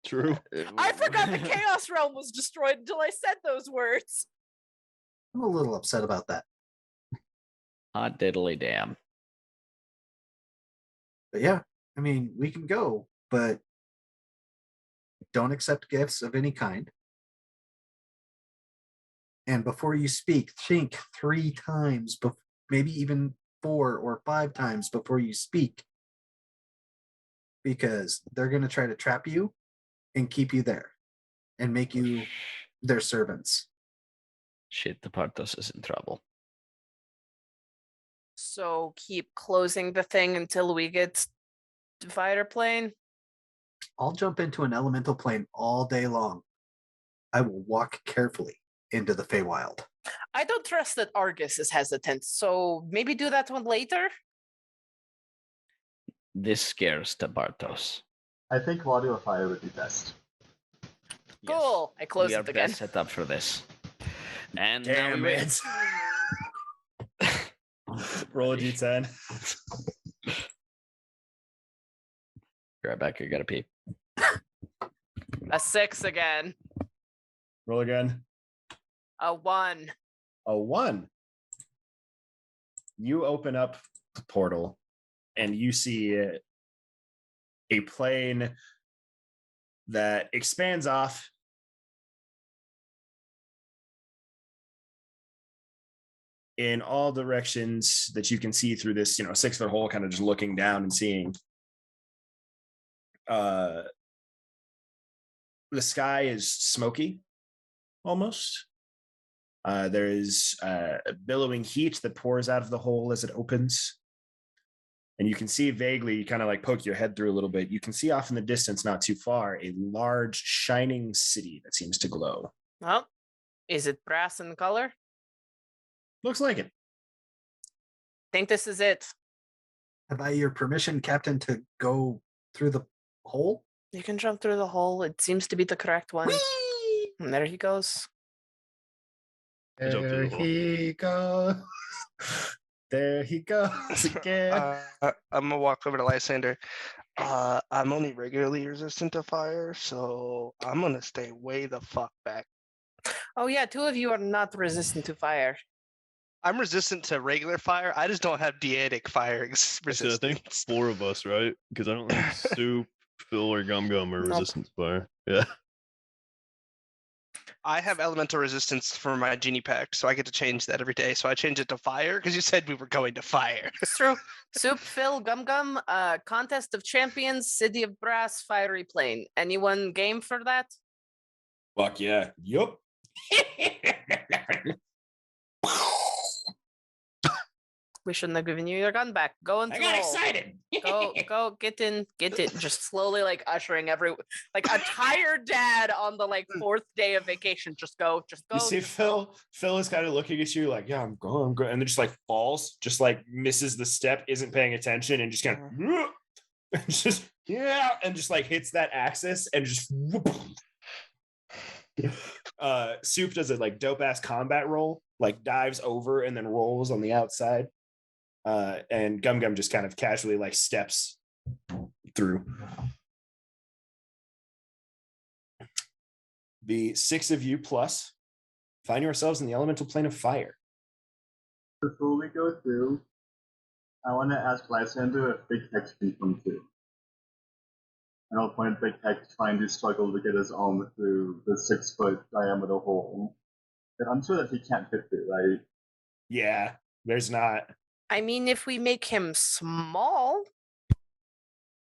True. I forgot the Chaos Realm was destroyed until I said those words. I'm a little upset about that. Hot diddly damn. But yeah, I mean, we can go, but don't accept gifts of any kind. And before you speak, think 3 times, maybe even 4 or 5 times before you speak. because they're going to try to trap you and keep you there and make you their servants. Shit, the Partos is in trouble. So keep closing the thing until we get to fighter plane. I'll jump into an elemental plane all day long. I will walk carefully into the Feywild. I don't trust that Argus is hesitant, so maybe do that one later. This scares the Bartos. I think water or fire would be best. Cool. I close we are it again. best set up for this. And now Damn we it. Roll a d10. Be right back. I gotta pee. A 6 again. Roll again. A 1. A 1. You open up the portal and you see a plane that expands off in all directions that you can see through this, 6-foot hole, kind of just looking down and seeing. The sky is smoky, almost. There is billowing heat that pours out of the hole as it opens. And you can see vaguely, you kind of like poke your head through a little bit. You can see off in the distance, not too far, a large shining city that seems to glow. Well, is it brass in color? Looks like it. Think this is it. Have I your permission, Captain, to go through the hole? You can jump through the hole. It seems to be the correct one. Whee! And there he goes. I jumped through the hole. he goes. There he goes again. I'm gonna walk over to Lysander. I'm only regularly resistant to fire, so I'm gonna stay way the fuck back. Oh yeah, 2 of you are not resistant to fire. I'm resistant to regular fire. I just don't have deatic fire So I think resistance. 4 of us, right? Because I don't think Soup, Phil, or Gum Gum are Nope. resistant to fire. Yeah. I have elemental resistance for my genie pack, so I get to change that every day. So I change it to fire because you said we were going to fire. It's true. Soup, Phil, Gum Gum, Contest of Champions, City of Brass, Fiery Plane. Anyone game for that? Fuck yeah. Yup. We shouldn't have given you your gun back. Go into I the got hole. excited. Go, get in. Just slowly like ushering like a tired dad on the like 4th day of vacation. Just go. You see Phil is kind of looking at you like, yeah, I'm going. And then just like falls, just like misses the step, isn't paying attention, and just kind of and just and just like hits that axis and just Soup does a like dope ass combat roll, like dives over and then rolls on the outside. And Gum Gum just kind of casually like steps through. The 6 of you plus find yourselves in the elemental plane of fire. Before we go through, I want to ask Lysander if Big Hex can come through. And I'll point Big Hex trying to struggle to get his arm through the 6-foot diameter hole. But I'm sure that he can't fit through, right? Yeah, there's not. I mean, if we make him small.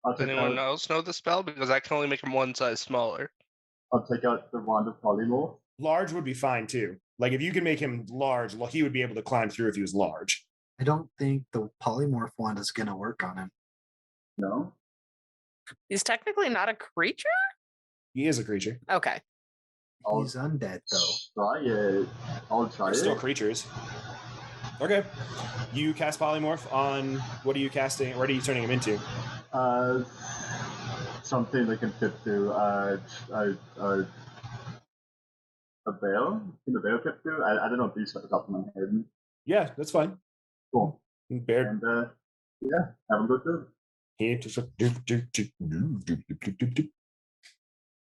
Does anyone else know the spell? Because I can only make him one size smaller. I'll take out the wand of polymorph. Large would be fine too. Like if you can make him large, he would be able to climb through if he was large. I don't think the polymorph wand is going to work on him. No? He's technically not a creature? He is a creature. Okay. He's undead, though. Try it. I'll try They're it. still creatures. Okay. You cast polymorph on, what are you casting? What are you turning him into? Something that can fit through a veil. Can the veil fit through? I don't know if these at the top of my head. Yeah, that's fine. Cool. Bear. And yeah, have him go through.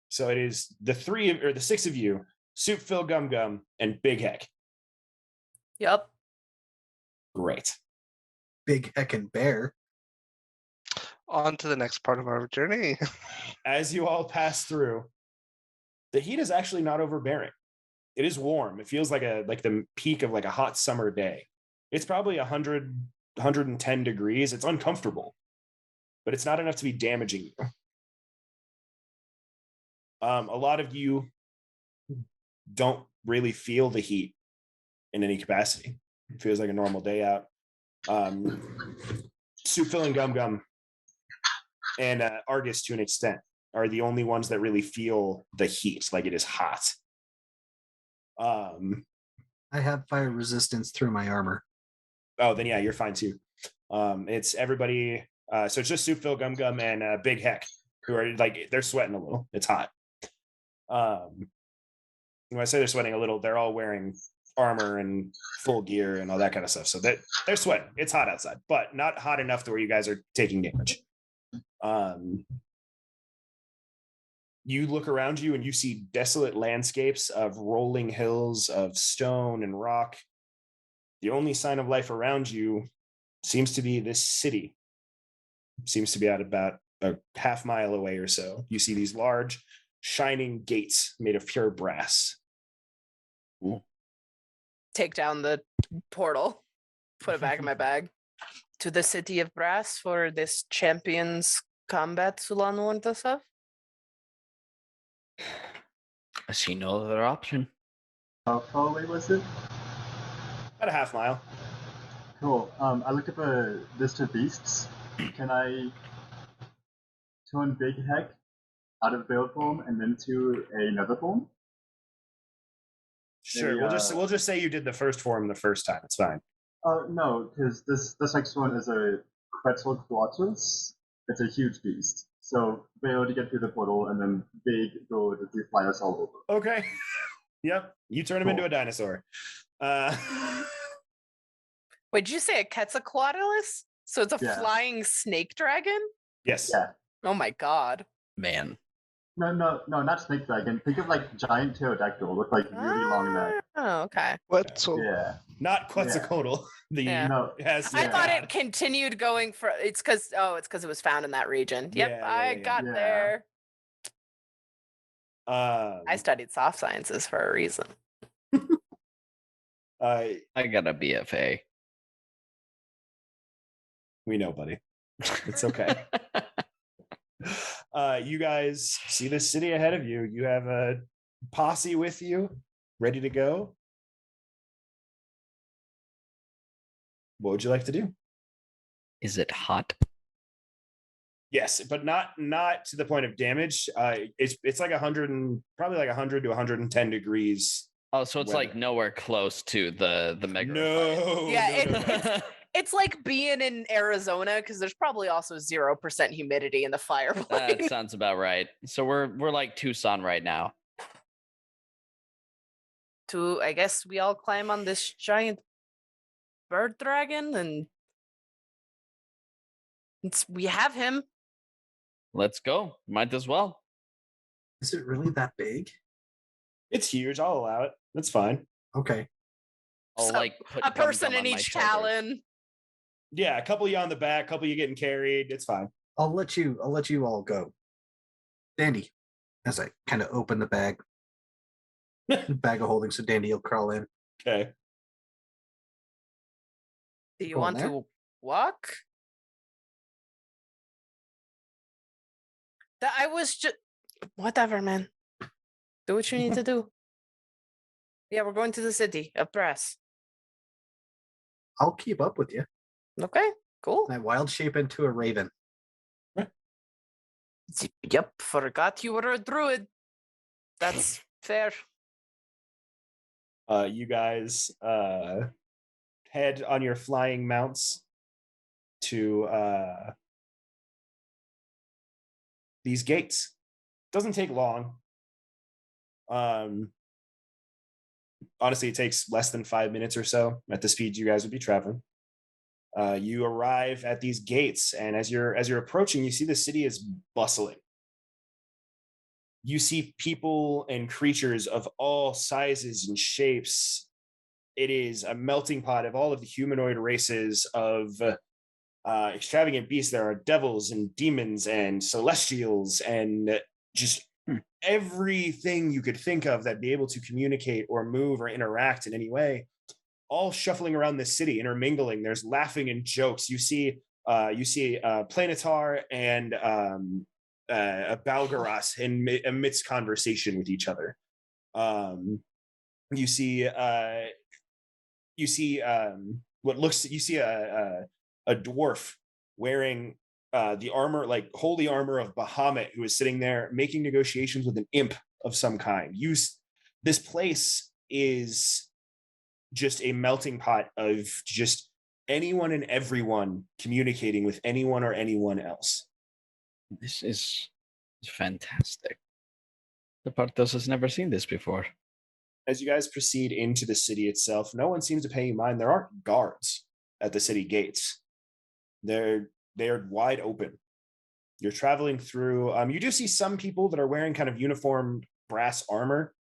So it is the 6 of you, Soup, Phil, Gum Gum, and Big Heck. Yep. Great. Big heckin' bear. On to the next part of our journey. As you all pass through, the heat is actually not overbearing. It is warm. It feels like the peak of like a hot summer day. It's probably 100, 110 degrees. It's uncomfortable. but it's not enough to be damaging you. A lot of you don't really feel the heat in any capacity. It feels like a normal day out. Soup Filling Gum Gum and Argus, to an extent, are the only ones that really feel the heat, like it is hot. I have fire resistance through my armor. Oh, then yeah, you're fine too. It's everybody. So it's just Soup Fill Gum Gum and Big Heck, who are like, they're sweating a little. It's hot. When I say they're sweating a little, they're all wearing armor and full gear and all that kind of stuff. So they're sweating. It's hot outside, but not hot enough to where you guys are taking damage. You look around you and you see desolate landscapes of rolling hills of stone and rock. The only sign of life around you seems to be this city. Seems to be at about a half mile away or so. You see these large, shining gates made of pure brass. Ooh. Take down the portal, put it back in my bag. To the city of brass for this champions combat Sulan warned us of? I see no other option. How far away was it? About a half mile. Cool. I looked up a list of beasts. Can I turn Big Heck out of build form and into another form? Sure. Maybe, We'll just say you did the first form the first time. It's fine. No, because this next one is a Quetzalcoatlus. It's a huge beast. So be able to get through the portal, and then Big go to fly us all over. Okay. Yep. You turn him Cool. into a dinosaur. Wait, did you say a Quetzalcoatlus? So it's a Yeah. flying snake dragon? Yes. Yeah. Oh my god. Man. No, not snake dragon. Think of like giant pterodactyl with like really long neck. Oh, okay. What? So Yeah. Not Quetzalcoatl. The Yeah. No. has I Yeah. thought it continued going for it's because it was found in that region. Yep, Yeah, I yeah. got Yeah. there. I I studied soft sciences for a reason. I got a BFA. we know, buddy. It's okay. You guys see the city ahead of you. You have a posse with you, ready to go. What would you like to do? Is it hot? Yes, but not to the point of damage. It's like 100 and probably like 100 to 110 degrees. Oh, so it's like Weather. nowhere close to the mega. No. Yeah, no, no, no. It's like being in Arizona because there's probably also 0% humidity in the That fireplace. sounds about right. So we're like Tucson right now. I guess we all climb on this giant bird dragon and we have him. Let's go. Might as well. Is it really that big? It's huge. I'll allow it. That's fine. Okay. I'll So, like put A Gum person Gum in on my each shoulders. talon. Yeah, a couple of you on the back, a couple of you getting carried. It's fine. I'll let you all go. Dandy, as I kind of open the bag. Bag of holding, so Dandy will crawl in. Okay. Do you Go on want there. to walk? I was just whatever, man. Do what you need to do. Yeah, we're going to the city of brass. I'll keep up with you. Okay, cool. I wild shape into a raven. Yep, forgot you were a druid. That's fair. You guys head on your flying mounts to these gates. Doesn't take long. Honestly, it takes less than 5 minutes or so at the speed you guys would be traveling. You arrive at these gates, and as you're approaching, you see the city is bustling. You see people and creatures of all sizes and shapes. It is a melting pot of all of the humanoid races of extravagant beasts. There are devils and demons and celestials and just everything you could think of that'd be able to communicate or move or interact in any way, all shuffling around this city, intermingling. There's laughing and jokes. You see You see Planetar and Balgaras amidst conversation with each other. You see a dwarf wearing the armor, like holy armor of Bahamut, who is sitting there making negotiations with an imp of some kind. This place is just a melting pot of just anyone and everyone communicating with anyone or anyone else. This is fantastic. The Partos has never seen this before. As you guys proceed into the city itself, no one seems to pay you mind. There aren't guards at the city gates. They're wide open. You're traveling through. You do see some people that are wearing kind of uniformed brass armor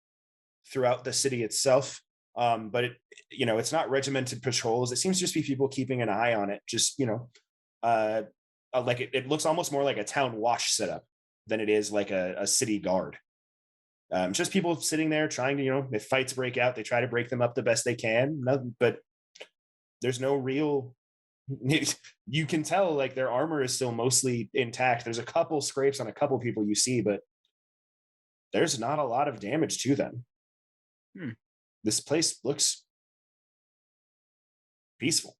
throughout the city itself. But it's not regimented patrols. It seems to just be people keeping an eye on it. Just like it looks almost more like a town watch setup than it is like a city guard. Just people sitting there trying to, if fights break out, they try to break them up the best they can. But there's no real. You can tell like their armor is still mostly intact. There's a couple scrapes on a couple people you see, but there's not a lot of damage to them. This place looks peaceful.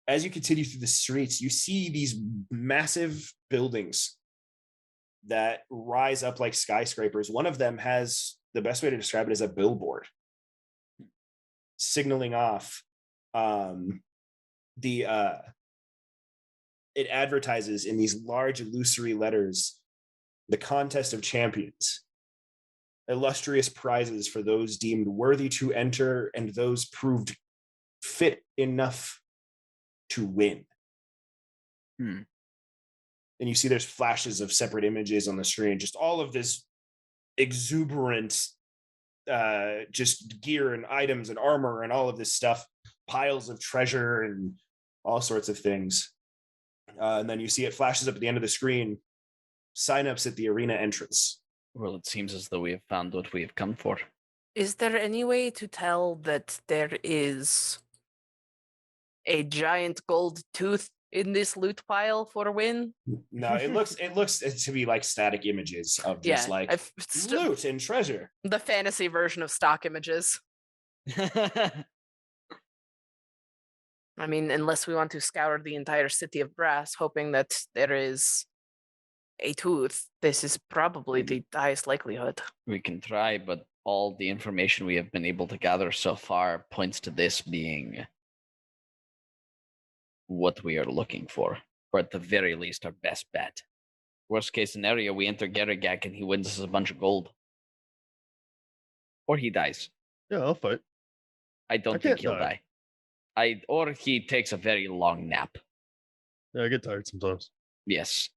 As you continue through the streets, you see these massive buildings that rise up like skyscrapers. One of them has, the best way to describe it is a billboard signaling off. It advertises in these large illusory letters the contest of champions, illustrious prizes for those deemed worthy to enter and those proved fit enough to win. And you see there's flashes of separate images on the screen, just all of this exuberant just gear and items and armor and all of this stuff, piles of treasure and all sorts of things. And then you see it flashes up at the end of the screen, signups at the arena entrance. Well, it seems as though we have found what we have come for. Is there any way to tell that there is a giant gold tooth in this loot pile for a win? No, it looks to be like static images of just loot and treasure. The fantasy version of stock images. I mean, unless we want to scour the entire city of brass, hoping that there is a tooth, this is probably the highest likelihood. We can try, but all the information we have been able to gather so far points to this being what we are looking for, or at the very least, our best bet. Worst case scenario, we enter Garrigak and he wins us a bunch of gold. Or he dies. Yeah, I'll fight. I don't think he'll die. Or he takes a very long nap. Yeah, I get tired sometimes. Yes,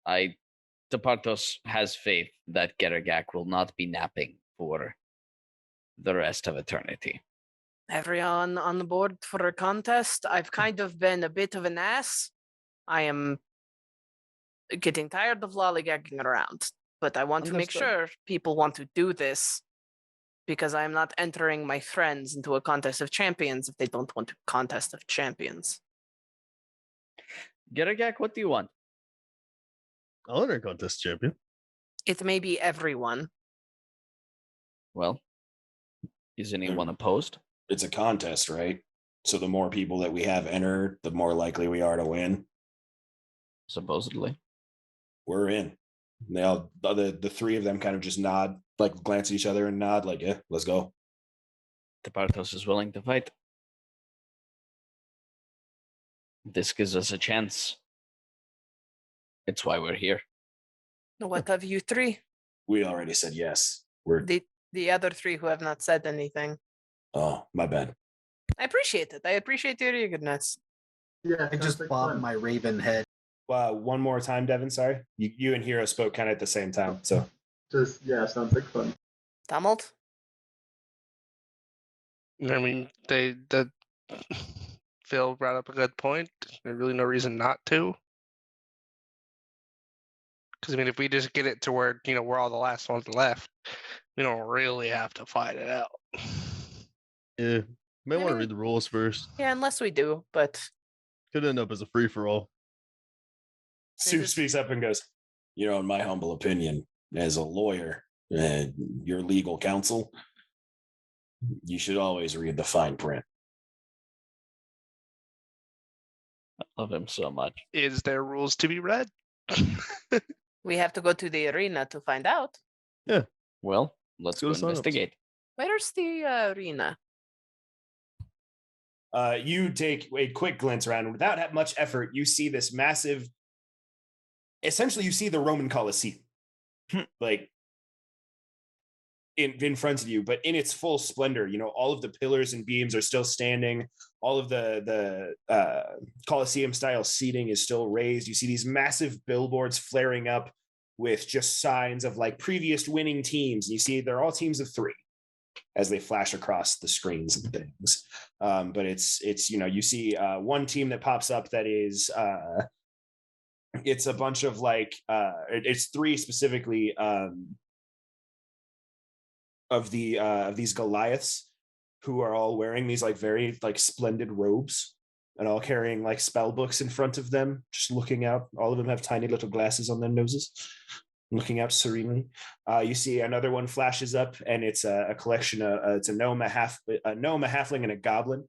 Tepartos has faith that Garrigak will not be napping for the rest of eternity. Everyone on the board for a contest? I've kind of been a bit of an ass. I am getting tired of lollygagging around, but I want to make sure people want to do this, because I am not entering my friends into a contest of champions if they don't want to contest of champions. Garrigak, what do you want? I'll enter a contest champion. It may be everyone. Well, is anyone opposed? It's a contest, right? So the more people that we have enter, the more likely we are to win. Supposedly. We're in. They all, the three of them kind of just nod, like glance at each other and nod, like, yeah, let's go. Tepartos is willing to fight. This gives us a chance. It's why we're here. What of you three? We already said yes. We're the other three who have not said anything. Oh, my bad. I appreciate it. I appreciate your eagerness. Yeah, I just bobbed my raven head. One more time, Devin, sorry. You and Hero spoke kind of at the same time, so. Sounds like fun. Tumult? I mean, Phil brought up a good point. There's really no reason not to. Because, I mean, if we just get it to where, we're all the last ones left, we don't really have to fight it out. Yeah, may want to read the rules first. Yeah, unless we do, but... Could end up as a free-for-all. Sue just- speaks up and goes, In my humble opinion, as a lawyer and your legal counsel, you should always read the fine print. I love him so much. Is there rules to be read? We have to go to the arena to find out. Well, let's go go to sign-ups. investigate. Where's the arena? you take a quick glance around, and without much effort, you see this massive. Essentially, you see the Roman Colosseum, like in front of you, but in its full splendor. All of the pillars and beams are still standing. All of the Colosseum style seating is still raised. You see these massive billboards flaring up with just signs of like previous winning teams. And you see they're all teams of 3 as they flash across the screens and things. But it's you see one team that pops up that is it's a bunch of like it's 3 specifically of these Goliaths who are all wearing these like very like splendid robes and all carrying like spell books in front of them, just looking out. All of them have tiny little glasses on their noses, looking out serenely. You see another one flashes up, and it's a collection of it's a gnome, a halfling, and a goblin.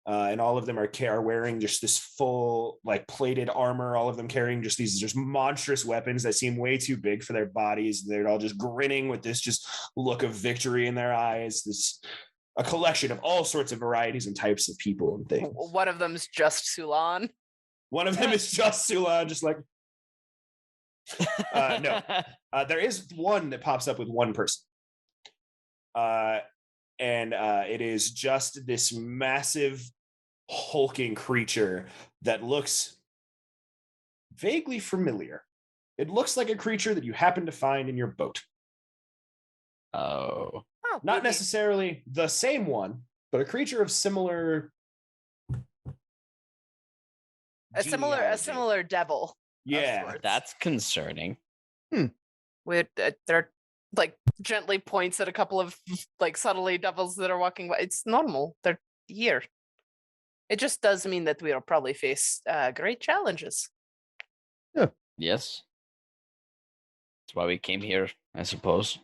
And all of them are wearing just this full like plated armor. All of them carrying just these just monstrous weapons that seem way too big for their bodies. They're all just grinning with this just look of victory in their eyes. A collection of all sorts of varieties and types of people and things. One of them's just Sulan. One of them is just Sulan, just like no. There is one that pops up with one person. And it is just this massive hulking creature that looks vaguely familiar. It looks like a creature that you happen to find in your boat. Oh. Oh, Not maybe. necessarily the same one, but a creature of similar a genealogy. similar devil. Yeah. sorts. That's concerning. They're like gently points at a couple of like subtly devils that are walking by. It's normal. They're here. It just does mean that we'll probably face great challenges. Yes. That's why we came here, I suppose.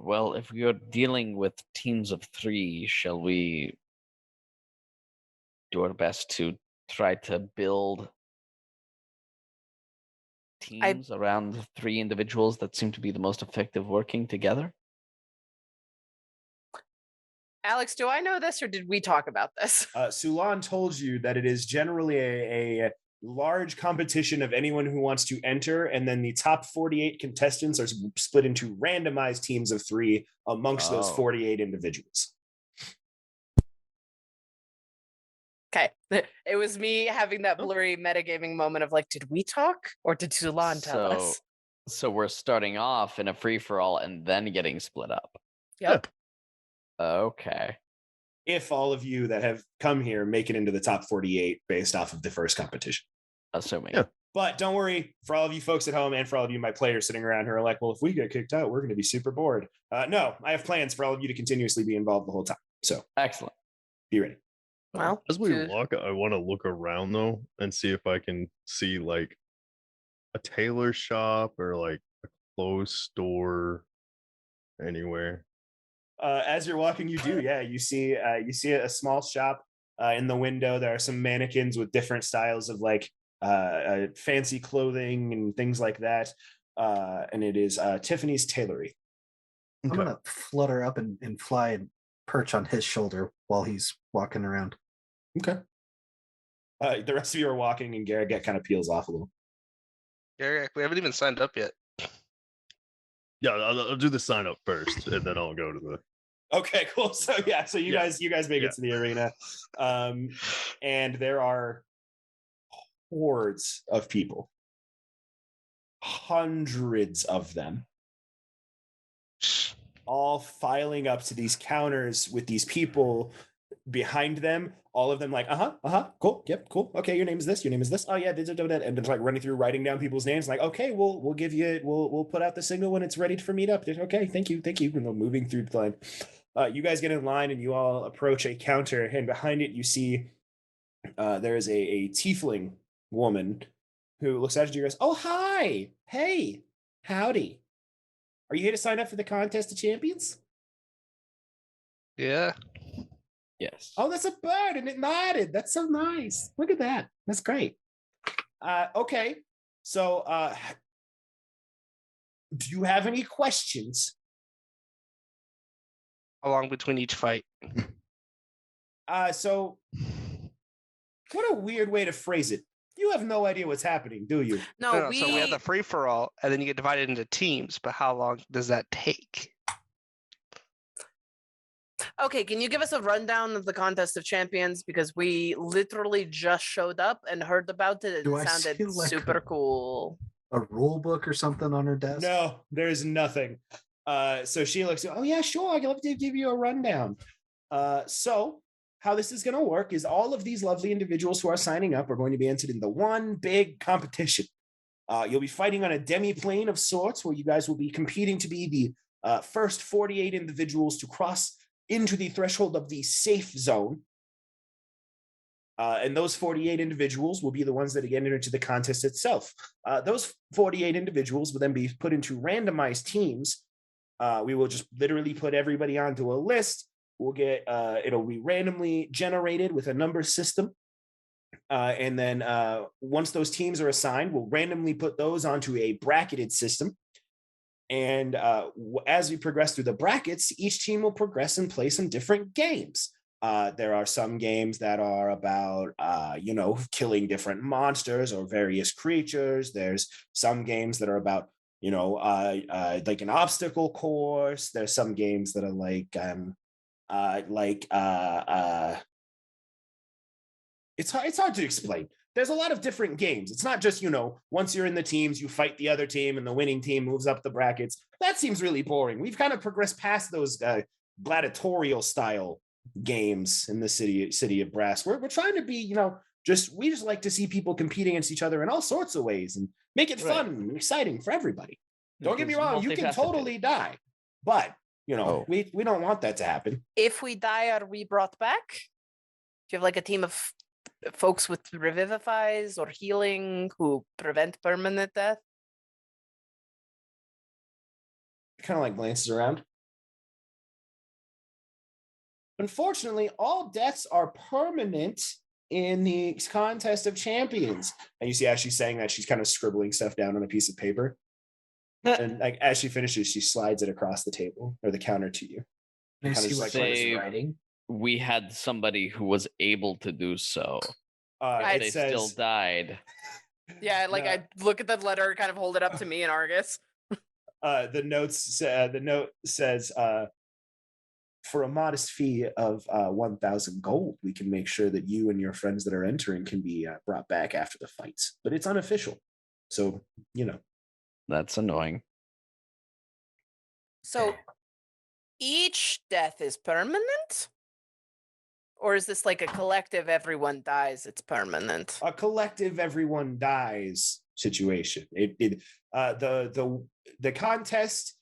Well, if we are dealing with teams of 3, shall we do our best to try to build teams around 3 individuals that seem to be the most effective working together? Alex, do I know this or did we talk about this? Sulan told you that it is generally a large competition of anyone who wants to enter, and then the top 48 contestants are split into randomized teams of 3 amongst those Oh. 48 individuals. Okay. It was me having that blurry metagaming moment of like, did we talk or did Sulan tell us? So we're starting off in a free-for-all and then getting split up. Yep. Okay. If all of you that have come here make it into the top 48 based off of the first competition. Assuming. Yeah. But don't worry, for all of you folks at home and for all of you, my players sitting around who are like, well, if we get kicked out, we're going to be super bored. No, I have plans for all of you to continuously be involved the whole time. So Excellent. be ready. Well, As we to- walk, I want to look around though and see if I can see like a tailor shop or like a clothes store anywhere. As you're walking, you do, yeah. You see a small shop. In the window, there are some mannequins with different styles of like fancy clothing and things like that. And it is Tiffany's Tailory. I'm gonna flutter up and fly and perch on his shoulder while he's walking around. Okay. The rest of you are walking, and Garrett kind of peels off a little. Garrick, we haven't even signed up yet. Yeah, I'll do the sign up first, and then I'll go to the. Okay, cool. So yeah, so you Yeah. guys make Yeah. it to the arena, and there are hordes of people, hundreds of them, all filing up to these counters with these people behind them. All of them like, cool, yep, cool. Okay, your name is this. Your name is this. Oh yeah, and it's like running through, writing down people's names. Like, okay, we'll give you, we'll put out the signal when it's ready for meetup. Okay, thank you. And they're moving through the line. You guys get in line and you all approach a counter, and behind it you see there is a tiefling woman who looks at you and goes, "Oh, hi. Hey, howdy. Are you here to sign up for the Contest of Champions?" Yeah. Yes. Oh, that's a bird, and it nodded. That's so nice. Look at that. That's great. Okay. So, do you have any questions? Along between each fight. So, what a weird way to phrase it. You have no idea what's happening, do you? No, So we have the free for all, and then you get divided into teams. But how long does that take? Okay, can you give us a rundown of the Contest of Champions? Because we literally just showed up and heard about it. Do It I sounded see, like, super cool. A rule book or something on her desk? No, there's nothing. So she looks, oh yeah, sure, I'd love to give you a rundown. So how this is going to work is all of these lovely individuals who are signing up are going to be entered in the one big competition. You'll be fighting on a demi-plane of sorts where you guys will be competing to be the first 48 individuals to cross into the threshold of the safe zone. And those 48 individuals will be the ones that get into the contest itself. Those 48 individuals will then be put into randomized teams. We will just literally put everybody onto a list. We'll get, it'll be randomly generated with a number system. And then once those teams are assigned, we'll randomly put those onto a bracketed system. And as we progress through the brackets, each team will progress and play some different games. There are some games that are about, killing different monsters or various creatures. There's some games that are about, like an obstacle course. There's some games that are it's hard to explain. There's a lot of different games. It's not just, once you're in the teams, you fight the other team and the winning team moves up the brackets. That seems really boring. We've kind of progressed past those gladiatorial style games in the city of Brass. We're trying to be, we just like to see people compete against each other in all sorts of ways and make it fun and exciting for everybody. Don't get me wrong, you can totally die, but we don't want that to happen. If we die, are we brought back? Do you have like a team of folks with revivifies or healing who prevent permanent death? Kind of like glances around. Unfortunately, all deaths are permanent in the Contest of Champions. And you see as she's saying that, she's kind of scribbling stuff down on a piece of paper. And like as she finishes, she slides it across the table or the counter to you. Can I see what she's writing? We had somebody who was able to do so. They still died. Yeah, like I look at the letter, kind of hold it up to me and Argus. The note says, for a modest fee of 1,000 gold, we can make sure that you and your friends that are entering can be brought back after the fights. But it's unofficial, so That's annoying. So each death is permanent? Or is this like a collective everyone dies, it's permanent? A collective everyone dies situation. The contest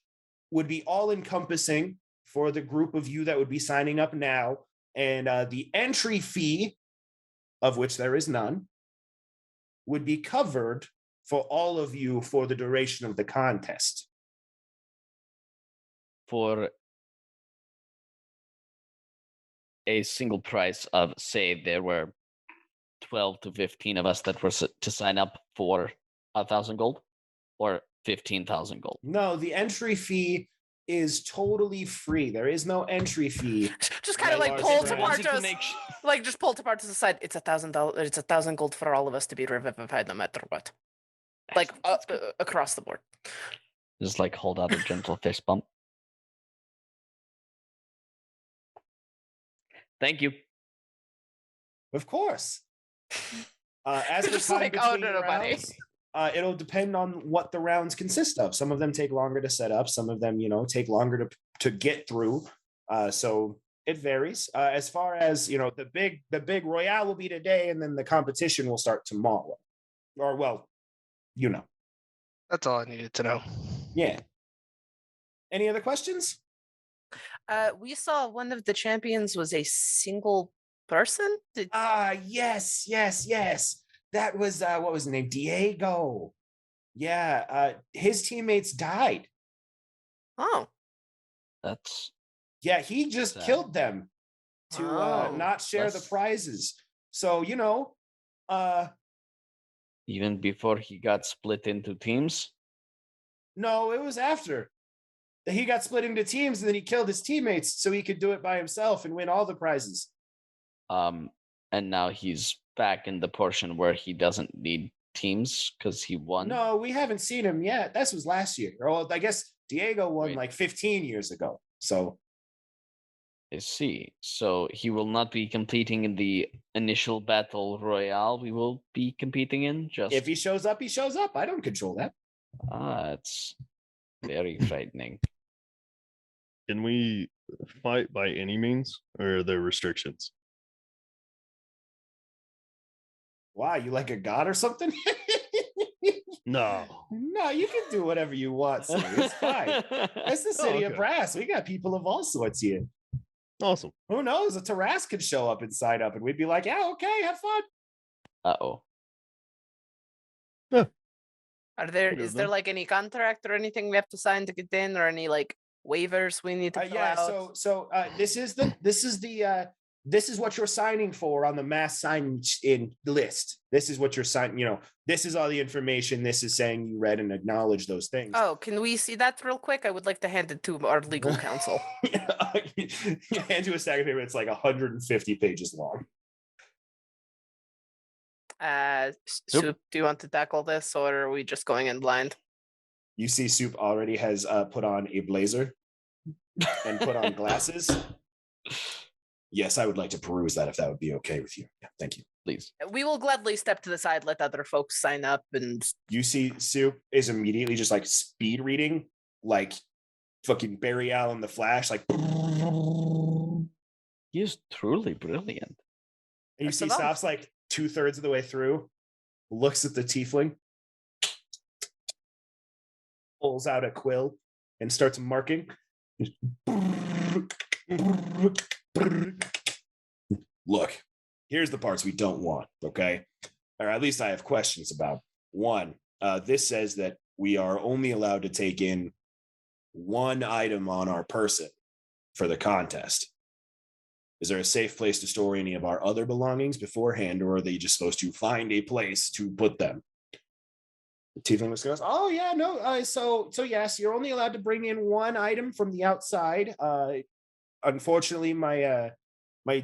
would be all encompassing for the group of you that would be signing up now, and the entry fee, of which there is none, would be covered for all of you for the duration of the contest. For a single price of, say, there were 12 to 15 of us that were to sign up for 1,000 gold or 15,000 gold. No, the entry fee is totally free. There is no entry fee. Just kind of like pull to part to us, like just pull to part to the side. It's $1,000. It's 1,000 gold for all of us to be revivified, no matter what. Like across the board. Just like hold out a gentle fist bump. Thank you. Of course. As the Just time like, between no, buddy. rounds, it'll depend on what the rounds consist of. Some of them take longer to set up. Some of them, take longer to get through. So it varies. As far as the big royale will be today, and then the competition will start tomorrow. Or That's all I needed to know. Yeah. Any other questions? We saw one of the champions was a single person. Yes. that was what was his name? Diego. Yeah, his teammates died. Oh. That's Yeah, he just Sad. killed them to Oh. not share the That's- prizes. So, you know, even before he got split into teams. no, it was after. He got split into teams and then he killed his teammates so he could do it by himself and win all the prizes. And now he's back in the portion where he doesn't need teams because he won. No, we haven't seen him yet. This was last year. Or I guess Diego won Wait. like 15 years ago. So I see. So he will not be competing in the initial battle royale we will be competing in. Just if he shows up, he shows up. I don't control that. it's very frightening. Can we fight by any means, or are there restrictions? Why? You like a god or something? No. No, you can do whatever you want. Sir. It's fine. It's the city of okay. brass. We got people of all sorts here. Awesome. Who knows? A Taras could show up and sign up, and we'd be like, "Yeah, okay, have fun." Uh-oh. Is there then. like any contract or anything we have to sign to get in, or any like waivers we need to fill Yeah. out? So this is what you're signing for on the mass sign in list. This is what you're signing. You know, this is all the information. This is saying you read and acknowledge those things. Oh, can we see that real quick? I would like to hand it to our legal counsel. You hand you a stack of paper. It's like 150 pages long. Soup, do you want to tackle this, or are we just going in blind? You see, Soup already has put on a blazer and put on glasses. Yes, I would like to peruse that if that would be okay with you. Yeah, thank you. Please. We will gladly step to the side, let other folks sign up, and You see, Soup is immediately just like speed reading, like fucking Barry Allen the Flash, like. And He is truly brilliant. you That's see, enough. stops like 2/3 of the way through, looks at the tiefling, pulls out a quill, and starts marking. Look, here's the parts we don't want, okay? Or at least I have questions about. One, this says that we are only allowed to take in one item on our person for the contest. Is there a safe place to store any of our other belongings beforehand, or are they just supposed to find a place to put them? The tiefling goes, "Oh yeah, no. So yes, you're only allowed to bring in one item from the outside. Unfortunately, my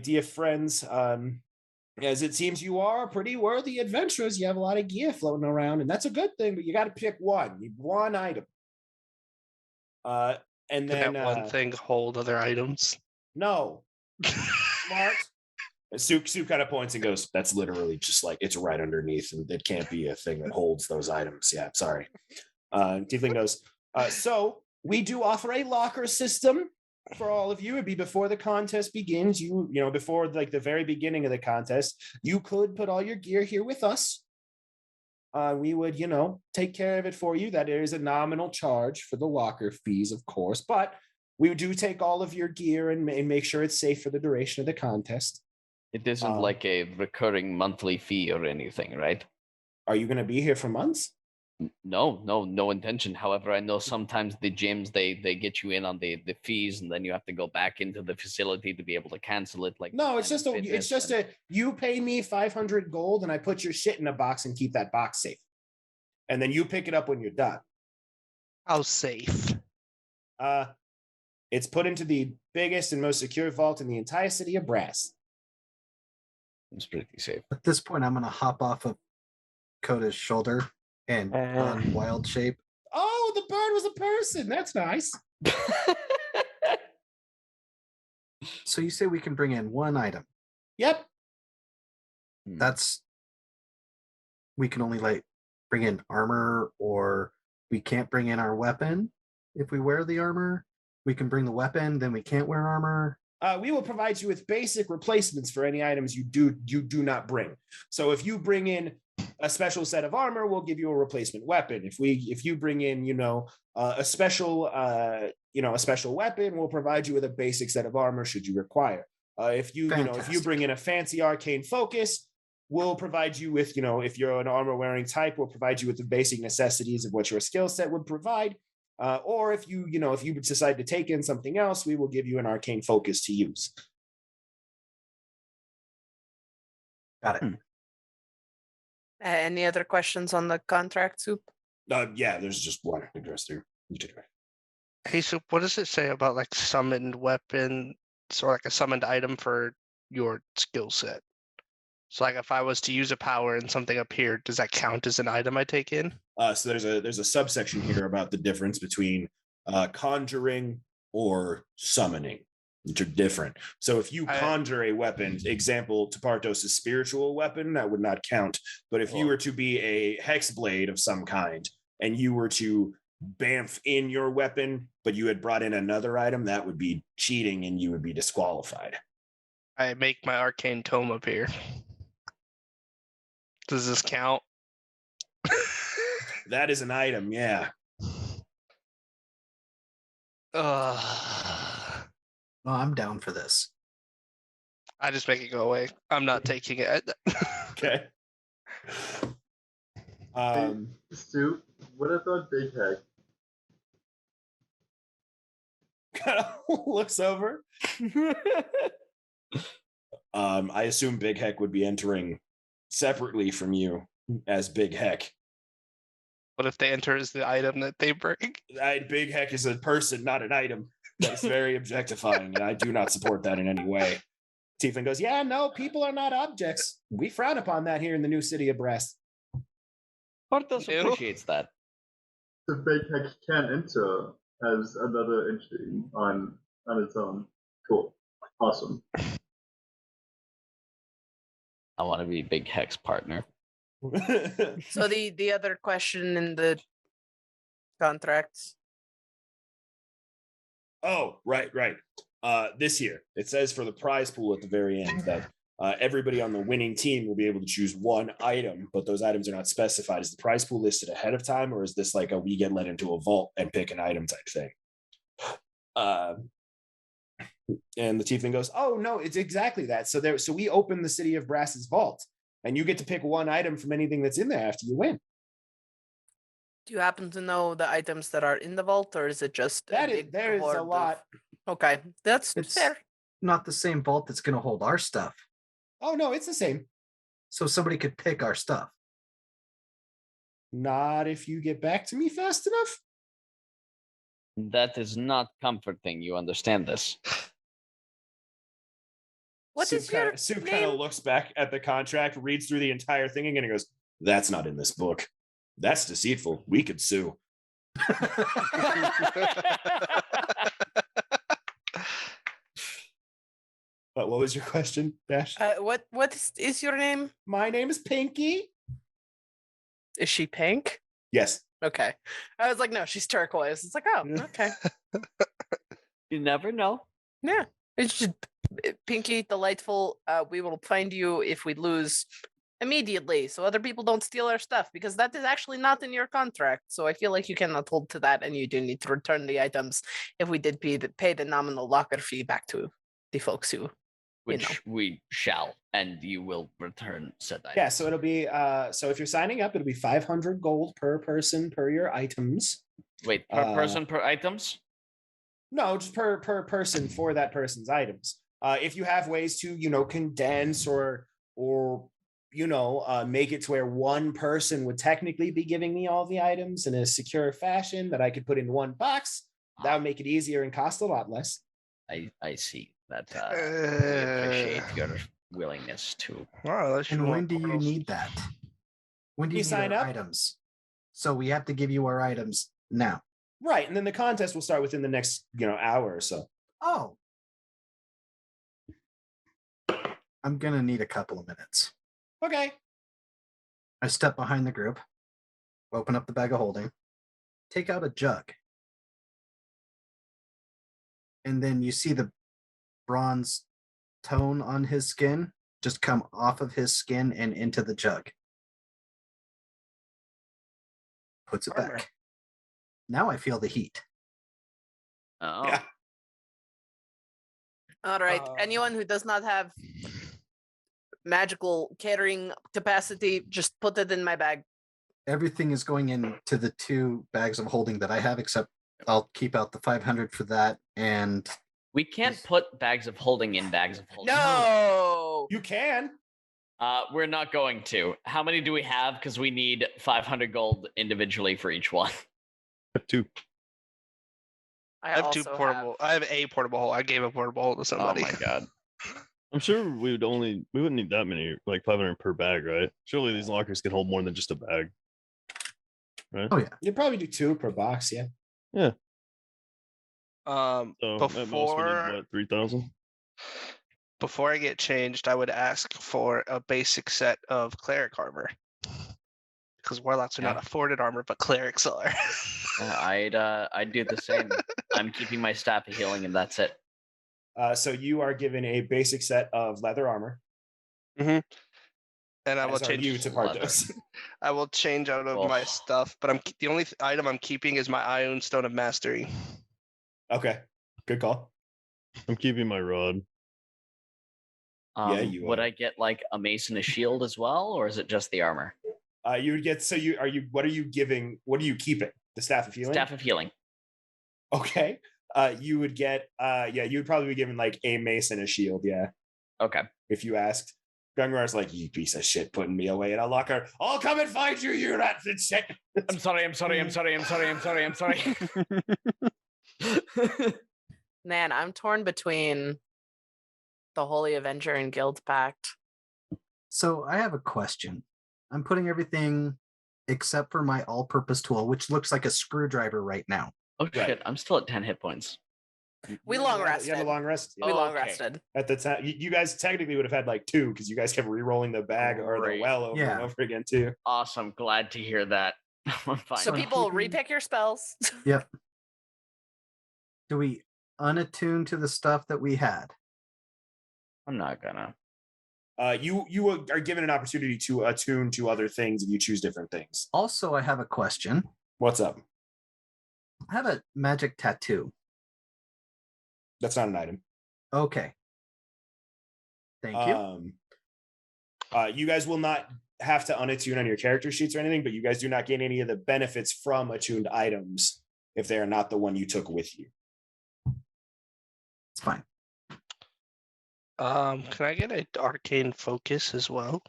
dear friends, as it seems you are pretty worthy adventurers. You have a lot of gear floating around, and that's a good thing. But you got to pick one. You one item. And Can then that one thing hold other items? no." Smart. Soup kind of points and goes, "That's literally just like it's right underneath, and it can't be a thing that holds those items." Yeah, sorry. Tiefling goes, "So we do offer a locker system for all of you. It'd be before the contest begins. You know, before like the very beginning of the contest, you could put all your gear here with us. We would, you know, take care of it for you. That is a nominal charge for the locker fees, of course, but we do take all of your gear and make sure it's safe for the duration of the contest." It isn't like a recurring monthly fee or anything, right? Are you going to be here for months? No intention. However, I know sometimes the gyms they get you in on the fees, and then you have to go back into the facility to be able to cancel it. Like No, it's Planet just Fitness a you pay me 500 gold and I put your shit in a box and keep that box safe. And then you pick it up when you're done. How safe? It's put into the biggest and most secure vault in the entire city of Brass. It's pretty safe. At this point, I'm gonna hop off of Coda's shoulder and on wild shape. Oh, the bird was a person. That's nice. So you say we can bring in one item. Yep. That's we can only like bring in armor, or we can't bring in our weapon if we wear the armor. We can bring the weapon, then we can't wear armor. We will provide you with basic replacements for any items you do not bring. So if you bring in a special set of armor, we'll give you a replacement weapon. If you bring in, a special weapon, we'll provide you with a basic set of armor should you require. If you bring in a fancy arcane focus, we'll provide you with, if you're an armor wearing type, we'll provide you with the basic necessities of what your skill set would provide. Or if you decide to take in something else, we will give you an arcane focus to use. Got it. Any other questions on the contract, Soup? Yeah, there's just one to address there. Hey, Soup, what does it say about like summoned weapons or like a summoned item for your skill set? So like if I was to use a power and something appeared, does that count as an item I take in? So there's a subsection here about the difference between conjuring or summoning, which are different. So if you conjure a weapon, example, Tapartos' spiritual weapon, that would not count. But if you were to be a hex blade of some kind and you were to bamf in your weapon, but you had brought in another item, that would be cheating and you would be disqualified. I make my arcane tome appear. Does this count? That is an item, yeah. Well, I'm down for this. I just make it go away. I'm not taking it. Okay. Stu, what about Big Heck? Kind of looks over. I assume Big Heck would be entering separately from you as Big Heck. What if they enter as the item that they bring? Big Heck is a person, not an item. That's very objectifying, and I do not support that in any way. Tiefling goes, yeah, no, people are not objects. We frown upon that here in the new city of Brass. Porthos Ew. appreciates that. The Big Heck can enter as another entry on its own. Cool. Awesome. I want to be Big Heck's partner. So the other question in the contracts. Oh, right. This year, it says for the prize pool at the very end that everybody on the winning team will be able to choose one item, but those items are not specified. Is the prize pool listed ahead of time, or is this like a we get let into a vault and pick an item type thing? And the tiefling goes, oh no, it's exactly that. So we open the city of Brass's vault, and you get to pick one item from anything that's in there after you win. Do you happen to know the items that are in the vault, or is it just There's a lot. Okay, that's It's fair. not the same vault that's going to hold our stuff. Oh no, it's the same. So somebody could pick our stuff. Not if you get back to me fast enough. That is not comforting. You understand this? What is your Soup name? kind of looks back at the contract, reads through the entire thing again, and goes, that's not in this book. That's deceitful. We could sue. But what was your question, Dash? What is your name? My name is Pinky. Is she pink? Yes. Okay. I was like, no, she's turquoise. It's like, oh, okay. You never know. Yeah. It's just Pinky, delightful. We will find you if we lose immediately, so other people don't steal our stuff, because that is actually not in your contract. So I feel like you cannot hold to that, and you do need to return the items if we did pay the nominal locker fee back to the folks who, Which we shall, and you will return said item. Yeah, so it'll be so if you're signing up, it'll be 500 gold per person per your items. Wait, per person per items? No, just per person for that person's items. If you have ways to, condense or make it to where one person would technically be giving me all the items in a secure fashion that I could put in one box, that would make it easier and cost a lot less. I see that. We appreciate your willingness to. Wow, And when do you need that? When do you need sign our up? items? So we have to give you our items now. Right, and then the contest will start within the next, hour or so. Oh. I'm going to need a couple of minutes. Okay. I step behind the group, open up the bag of holding, take out a jug. And then you see the bronze tone on his skin just come off of his skin and into the jug. Puts it back. Now I feel the heat. Oh. Yeah. All right. Anyone who does not have magical carrying capacity. Just put it in my bag. Everything is going into the 2 bags of holding that I have, except I'll keep out the 500 for that. And We can't put bags of holding in bags of holding. No. You can. We're not going to. How many do we have? Because we need 500 gold individually for each one. 2. I have 2 portable. I have a portable hole. I gave a portable hole to somebody. Oh my god. I'm sure we wouldn't need that many, like 500 per bag, right? Surely these lockers can hold more than just a bag. Right? oh yeah, You'd probably do 2 per box, yeah. Yeah. So at most we need, before what, 3,000? before I get changed, I would ask for a basic set of cleric armor. Because warlocks are not afforded armor, but clerics are. I'd do the same. I'm keeping my staff of healing, and that's it. So you are given a basic set of leather armor. And I will As are change you to Partos. I will change out of my stuff, but the only item I'm keeping is my Ion Stone of Mastery. Okay, good call. I'm keeping my rod. Yeah, you would are. I get like a mace and a shield as well, or is it just the armor? You would get. So you are you. What are you giving? What are you keeping? The staff of healing. Staff of healing. Okay. You would get. Yeah, you would probably be given like a mace and a shield. Yeah. Okay. If you asked. Gungrar's like, you piece of shit, putting me away in a locker. I'll come and find you, you rats and shit. I'm sorry. Man, I'm torn between the Holy Avenger and Guild Pact. so I have a question. I'm putting everything except for my all-purpose tool, which looks like a screwdriver right now. Oh shit! I'm still at 10 hit points. We long rested. You have a long rest. We long Okay. rested. At the time, you guys technically would have had like 2 because you guys kept re-rolling the bag or the Great. well over and over again too. Awesome. Glad to hear that. I'm fine. So people repick your spells. Yep. Do we unattune to the stuff that we had? I'm not gonna. You are given an opportunity to attune to other things if you choose different things. Also, I have a question. What's up? I have a magic tattoo. That's not an item. Okay. Thank you. You guys will not have to unattune on your character sheets or anything, but you guys do not gain any of the benefits from attuned items if they are not the one you took with you. It's fine. Can I get an arcane focus as well?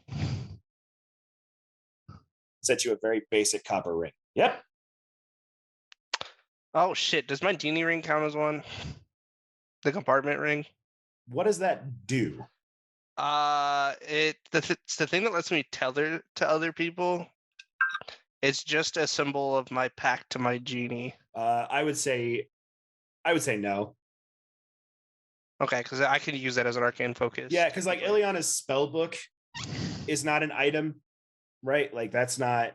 Set you a very basic copper ring. Yep. Oh shit! Does my genie ring count as one? The compartment ring. What does that do? It's the thing that lets me tether to other people. It's just a symbol of my pact to my genie. I would say no. Okay, because I can use that as an arcane focus. Yeah, because like Ileana's spell book is not an item, right? Like that's not.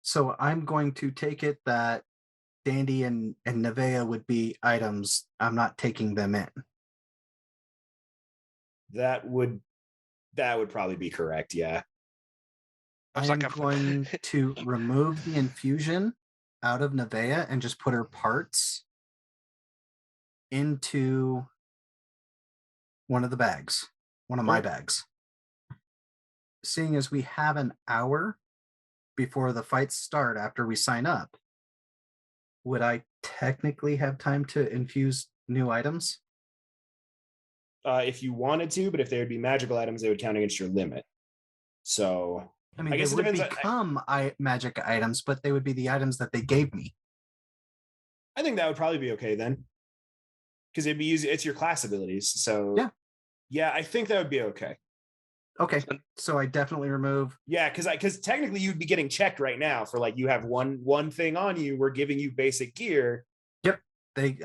So I'm going to take it that Dandy and Nevea would be items. I'm not taking them in. That would probably be correct. Yeah. I'm going to remove the infusion out of Nevea and just put her parts into one of the bags, one of my bags. Seeing as we have an hour before the fights start after we sign up, would I technically have time to infuse new items? If you wanted to, but if they would be magical items, they would count against your limit. So I mean, guess they it would depends become magic items, but they would be the items that they gave me. I think that would probably be okay then, because it'd be easy. It's your class abilities. So yeah, I think that would be okay. Okay, so I definitely remove. Yeah, because technically you'd be getting checked right now for like you have one thing on you. We're giving you basic gear. Yep,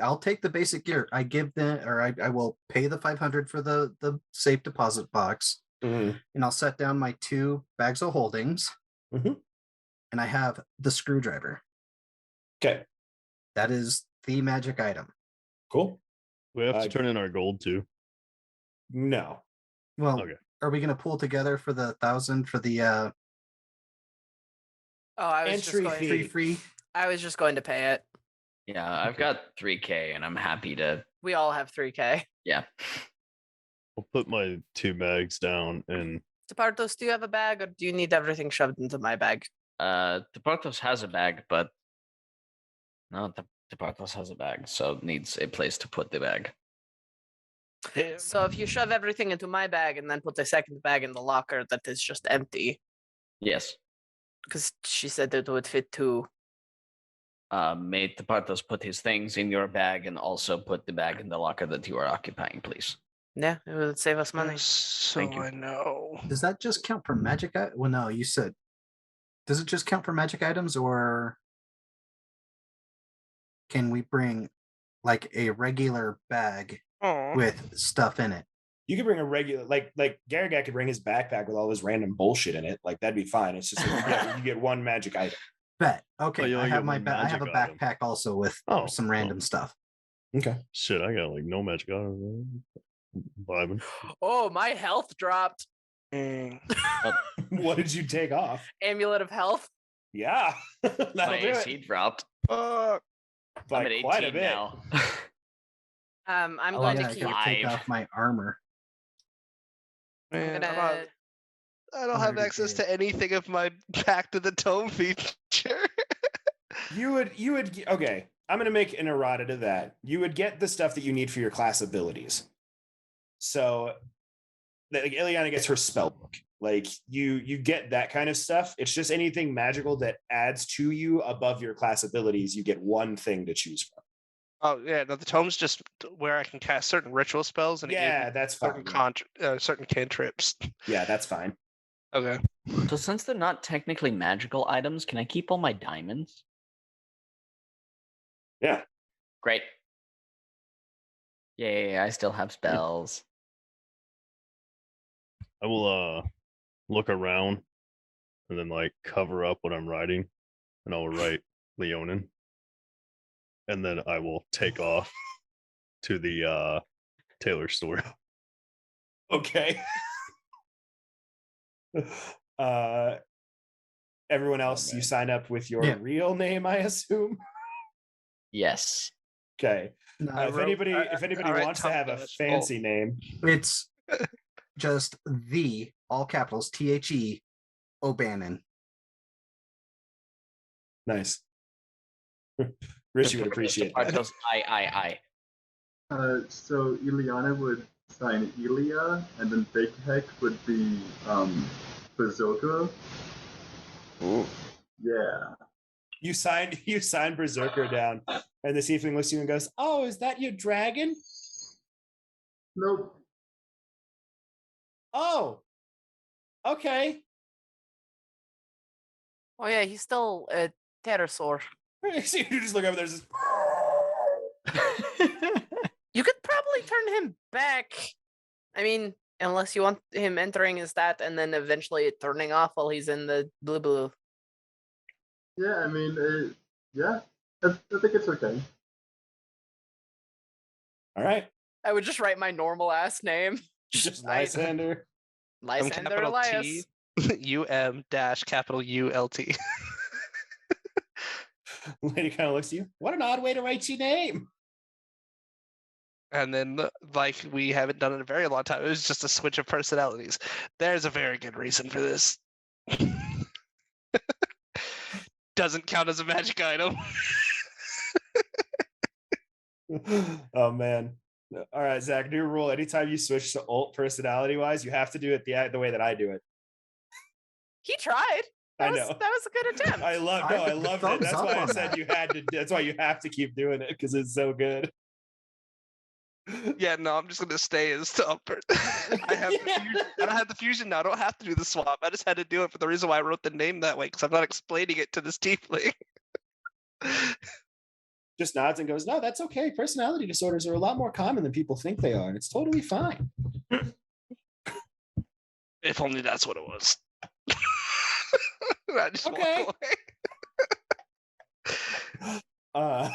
I'll take the basic gear. I give them, or I will pay the 500 for the safe deposit box, and I'll set down my 2 bags of holdings, and I have the screwdriver. Okay, that is the magic item. Cool. We have to turn in our gold too. No. Well, okay. Are we going to pull together for the 1,000 for the I was entry just going fee? I was just going to pay it. Yeah, I've got 3K, and I'm happy to. We all have 3K. Yeah. I'll put my 2 bags down and Tepartos, do you have a bag, or do you need everything shoved into my bag? Tepartos has a bag, but no, Tepartos has a bag, so needs a place to put the bag. So if you shove everything into my bag and then put the second bag in the locker that is just empty, Yes. because she said it would fit two. May Tepartos put his things in your bag and also put the bag in the locker that you are occupying, please. Yeah, it would save us money. So Thank you. I know. Does that just count for magic? Well, no, you said. Does it just count for magic items, or can we bring like a regular bag Oh, with stuff in it? You could bring a regular, like Garrett could bring his backpack with all his random bullshit in it. Like that'd be fine. It's just like, yeah, you get one magic item. Bet. Okay, you I only have get my one I have a magic item. backpack also with Oh, some random stuff. Okay. Shit, I got like no magic items. Vibing. Oh, my health dropped. What did you take off? Amulet of health. Yeah, that'll My do AC it. dropped. fuck. By I'm at 18 quite a bit. now. I'm Oh, going yeah, to I keep. gotta take Five. off my armor. I'm Man, gonna. I don't have already access did. to anything of my back to the tome feature. You would okay. I'm gonna make an errata to that. You would get the stuff that you need for your class abilities. So, like Ileana gets her spell book. Like you get that kind of stuff. It's just anything magical that adds to you above your class abilities. You get one thing to choose from. Oh yeah, no, the tome's just where I can cast certain ritual spells and it Yeah, gave me that's certain fine. certain cantrips. Yeah, that's fine. Okay. So since they're not technically magical items, can I keep all my diamonds? Yeah. Great. Yay, I still have spells. I will look around and then like cover up what I'm writing, and I will write Leonin, and then I will take off to the Taylor store. Okay. Everyone else, you man. sign up with your Yeah. real name, I assume. Yes. Okay. No, If anybody alright, wants to Tom have a does. fancy name, it's just the all capitals THE O'Bannon. nice. Richie would appreciate that. Tepartos, I. So Ileana would sign Ilia, and then Big Heck would be Bazooka. Yeah. You sign Berserker down, and the Tiefling looks at you and goes, "Oh, is that your dragon? Nope. Oh, okay." Oh yeah, he's still a pterosaur. So you just look over. There's this. You could probably turn him back. I mean, unless you want him entering his stat and then eventually it turning off while he's in the blue. Yeah, I mean, yeah. I think it's okay. All right, I would just write my normal ass name. just Lysander. Lysander Elias. T UM dash capital ULT. Lady kind of looks at you. What an odd way to write your name. And then, like we haven't done it in a very long time, it was just a switch of personalities. There's a very good reason for this. Doesn't count as a magic item. Oh man. All right, Zach, new rule. Anytime you switch to alt personality wise, you have to do it the way that I do it. He tried. I That know. was a good attempt. I loved it. thumbs That's up why I on said that. you had to. That's why you have to keep doing it because it's so good. Yeah, no, I'm just gonna stay as the upper. I have the fusion. I don't have the fusion now. I don't have to do the swap. I just had to do it for the reason why I wrote the name that way because I'm not explaining it to this tiefling. Just nods and goes, "No, that's okay. Personality disorders are a lot more common than people think they are, and it's totally fine." If only that's what it was. I just Okay. walk away.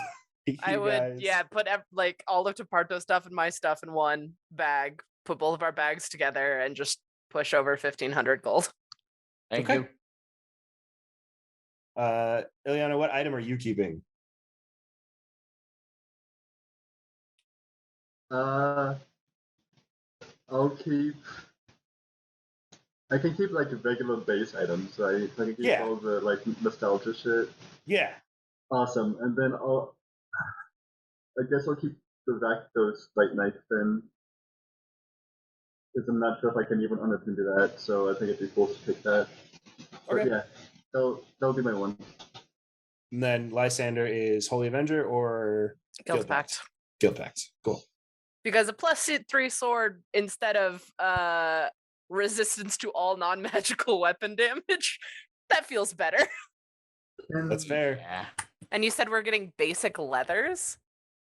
I you would, guys- yeah, put like all of Teparto's stuff and my stuff in one bag, put both of our bags together, and just push over 1,500 gold. Thank Okay. you. Ileana, what item are you keeping? I'll keep I can keep like regular base items, right? So I can keep Yeah. all the like nostalgia shit. Yeah. Awesome. And then I guess I'll keep the Vakdos light knife then. Because I'm not sure if I can even unattune to that, so I think it'd be cool to pick that. But Okay. yeah, that'll be my one. And then Lysander is Holy Avenger or Guild Pact. Guild Pact. Cool. Because a +3 sword instead of resistance to all non-magical weapon damage, that feels better. And That's fair. Yeah. And you said we're getting basic leathers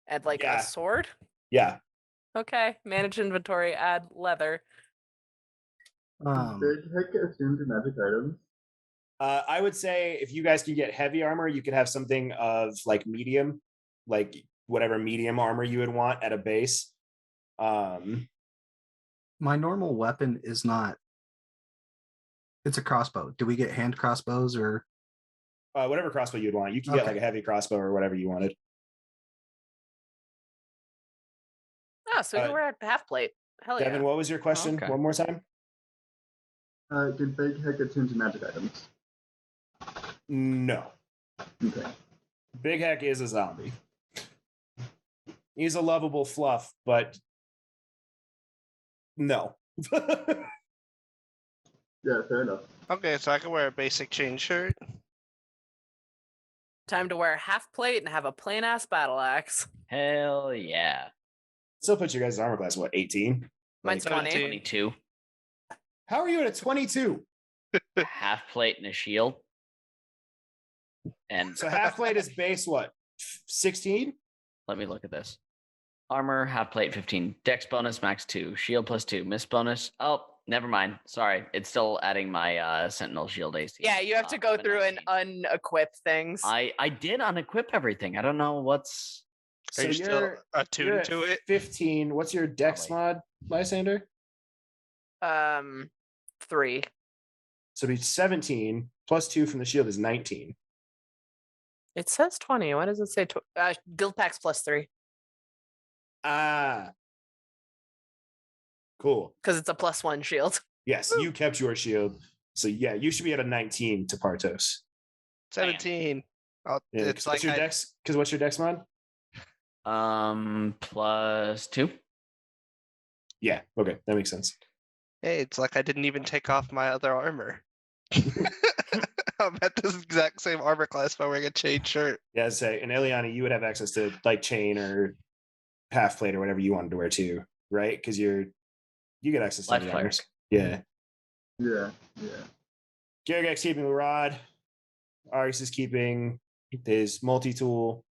and like Yeah. a sword? Yeah. Okay, manage inventory, add leather. Big heck attuned to magic items. I would say if you guys can get heavy armor, you could have something of like medium, like whatever medium armor you would want at a base. My normal weapon is not. It's a crossbow. Do we get hand crossbows or? Whatever crossbow you'd want. You can get Okay. like a heavy crossbow or whatever you wanted. Oh, so you can wear a half plate. Hell Devin, yeah. what was your question? Okay. One more time. Can big heck attune to magic items? No. Okay. Big Heck is a zombie. He's a lovable fluff, but no. Yeah, fair enough. Okay, so I can wear a basic chain shirt. Time to wear a half plate and have a plain ass battle axe. Hell yeah. Still put your guys' armor class, what, 18? Mine's Like, 20. 22. how are you at a 22? Half plate and a shield. And So half plate is base what? 16? let me look at this. Armor, half plate 15. Dex bonus, max 2. Shield +2. Miss bonus. Oh, never mind. Sorry. It's still adding my Sentinel shield AC. Yeah, you have to go I'm a through and 19. unequip things. I did unequip everything. I don't know what's. Are you still attuned you're at to it? 15. What's your dex Probably. mod, Lysander? 3. So it'd be 17 plus 2 from the shield is 19. It says 20. Why does it say Guild Packs +3? Ah. Cool. Because it's a +1 shield. Yes, you kept your shield. So yeah, you should be at a 19 to Partos. 17. Oh, Yeah, it's what's like your dex? Because what's your dex mod? +2. Yeah, okay, that makes sense. hey, it's like I didn't even take off my other armor. I'm at this exact same armor class by wearing a chain shirt. Yeah, I'd say, and Eliana, you would have access to like chain or half plate or whatever you wanted to wear too, right? Because you get access to Life the cleric. armors. Yeah. Yeah. Garagak's keeping the rod. Argus is keeping his multi-tool.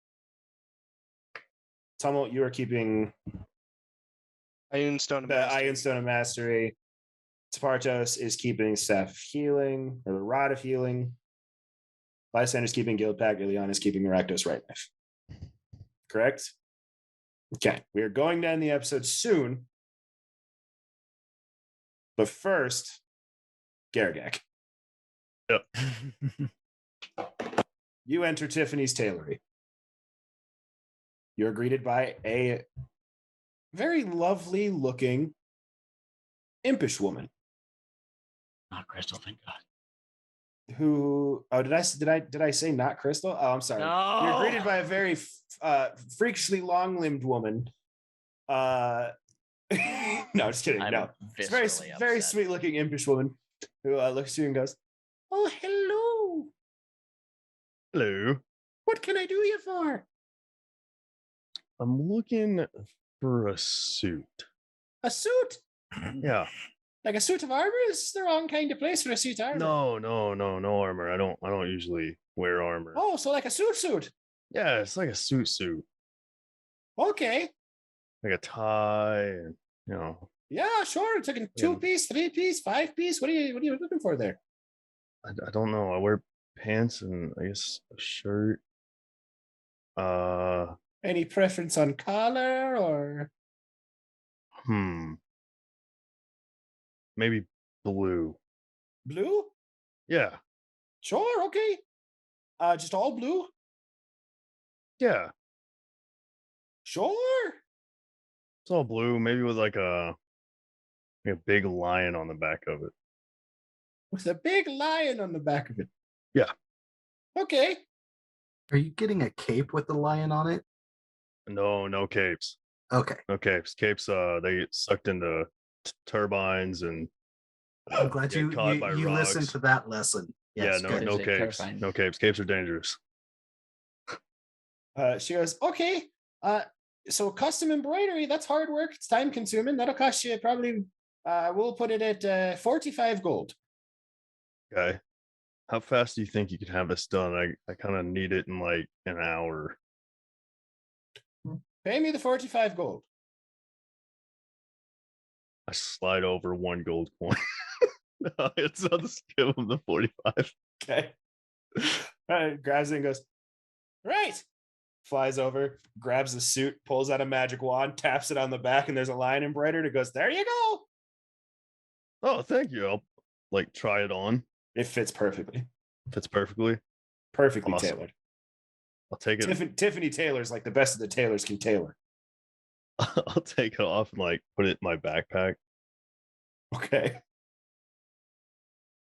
Tumult, you are keeping Ironstone. the Ironstone of Mastery. Spartos is keeping Staff of Healing, or the Rod of Healing. Lysander's keeping Guild Pack. Ileana is keeping Rakdos Right Knife. Correct? Okay, we are going to end the episode soon. But first, Garagak. Yep. You enter Tiffany's Tailory. You're greeted by a very lovely looking impish woman Not Crystal, thank God. who did I say not Crystal? Oh, I'm sorry. No. You're greeted by a very freakishly long-limbed woman. No, just kidding. I'm No. It's very viscerally very upset. sweet looking impish woman who looks at you and goes, "Oh, hello. Hello. What can I do you for?" I'm looking for a suit. A suit? Yeah. Like a suit of armor? This is the wrong kind of place for a suit of armor. No armor. I don't usually wear armor. Oh, so like a suit. Yeah, it's like a suit. Okay. Like a tie and Yeah, sure. It's like a 2-piece, 3-piece, 5-piece. What are you looking for there? I don't know. I wear pants and I guess a shirt. Any preference on color or Maybe blue. blue? Yeah. Sure, okay. Just all blue? Yeah. Sure. It's all blue, maybe with like a big lion on the back of it. with a big lion on the back of it. Yeah. Okay. Are you getting a cape with the lion on it? No capes. Okay. No capes. Capes, they get sucked into turbines and I'm glad get you caught by you listened rocks. to that lesson. Yes, yeah, good. no Seriously, capes. terrifying. No capes. Capes are dangerous. She goes, okay. So custom embroidery, that's hard work. It's time consuming. That'll cost you probably, we'll put it at 45 gold. Okay. How fast do you think you could have this done? I kind of need it in like an hour. Pay me the 45 gold. I slide over 1 gold coin. No, it's not the give him the 45. Okay. Grabs it and goes, right. Flies over, grabs the suit, pulls out a magic wand, taps it on the back, and there's a lion embroidered. It goes, there you go. Oh, thank you. I'll like try it on. It fits perfectly. Fits perfectly. Perfectly Awesome. tailored. I'll take it. Tiffany Taylor's like the best of the tailors can tailor. I'll take it off and like put it in my backpack Okay.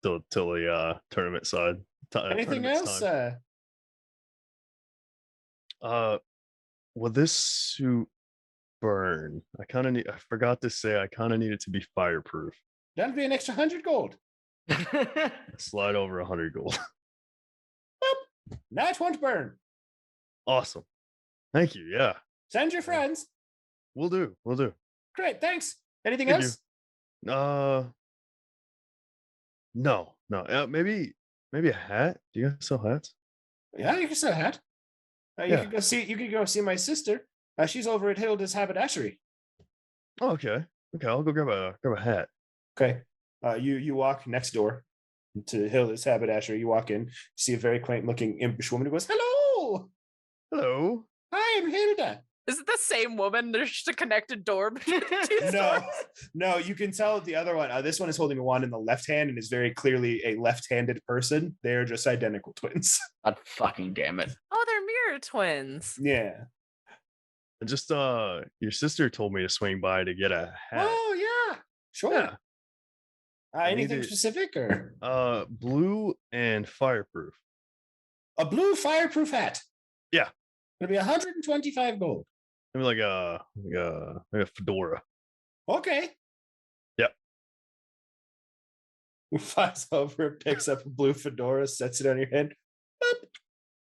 till the tournament side. Anything tournament else? time. Will this suit burn? I forgot to say I kind of need it to be fireproof. That'll be an extra 100 gold. Slide over 100 gold. Now it won't burn. Awesome. Thank you. Yeah. Send your friends. We'll do. Great, thanks. Anything Thank else? No. Maybe a hat. Do you guys sell hats? Yeah, you can sell a hat. You Yeah. can go see. You can go see my sister. She's over at Hilda's Haberdashery. Oh, okay. I'll go grab a hat. Okay. You walk next door to Hilda's Haberdashery. You walk in, see a very quaint-looking impish woman who goes, "Hello, Hello. hi, I'm Hilda." Is it the same woman? There's just a connected door between the two stores. No, you can tell the other one. This one is holding a wand in the left hand and is very clearly a left-handed person. They're just identical twins. God fucking damn it. Oh, they're mirror twins. Yeah. And just your sister told me to swing by to get a hat. Oh yeah. Sure. Yeah. Anything needed- specific or Blue and fireproof. a blue fireproof hat? Yeah. It'll be 125 gold. Maybe like a fedora. Okay. Yep. Flies over, picks up a blue fedora, sets it on your head. Boop.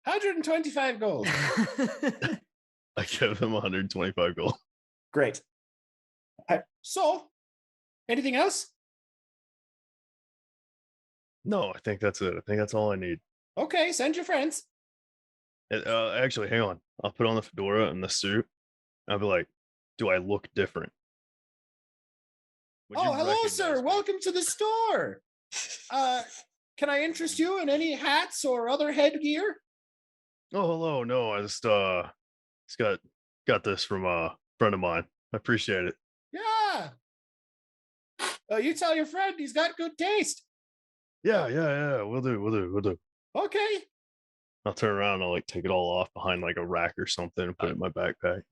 125 gold. I give him 125 gold. Great. So, anything else? No, I think that's it. I think that's all I need. Okay, send your friends. Actually, hang on. I'll put on the fedora and the suit. I'll be like, do I look different? Would you Oh, hello, recognize sir. me? Welcome to the store. Can I interest you in any hats or other headgear? Oh, hello. No, I just got this from a friend of mine. I appreciate it. Yeah. You tell your friend he's got good taste. Yeah. We'll do. Okay. I'll turn around and I'll like take it all off behind like a rack or something and put it in my backpack.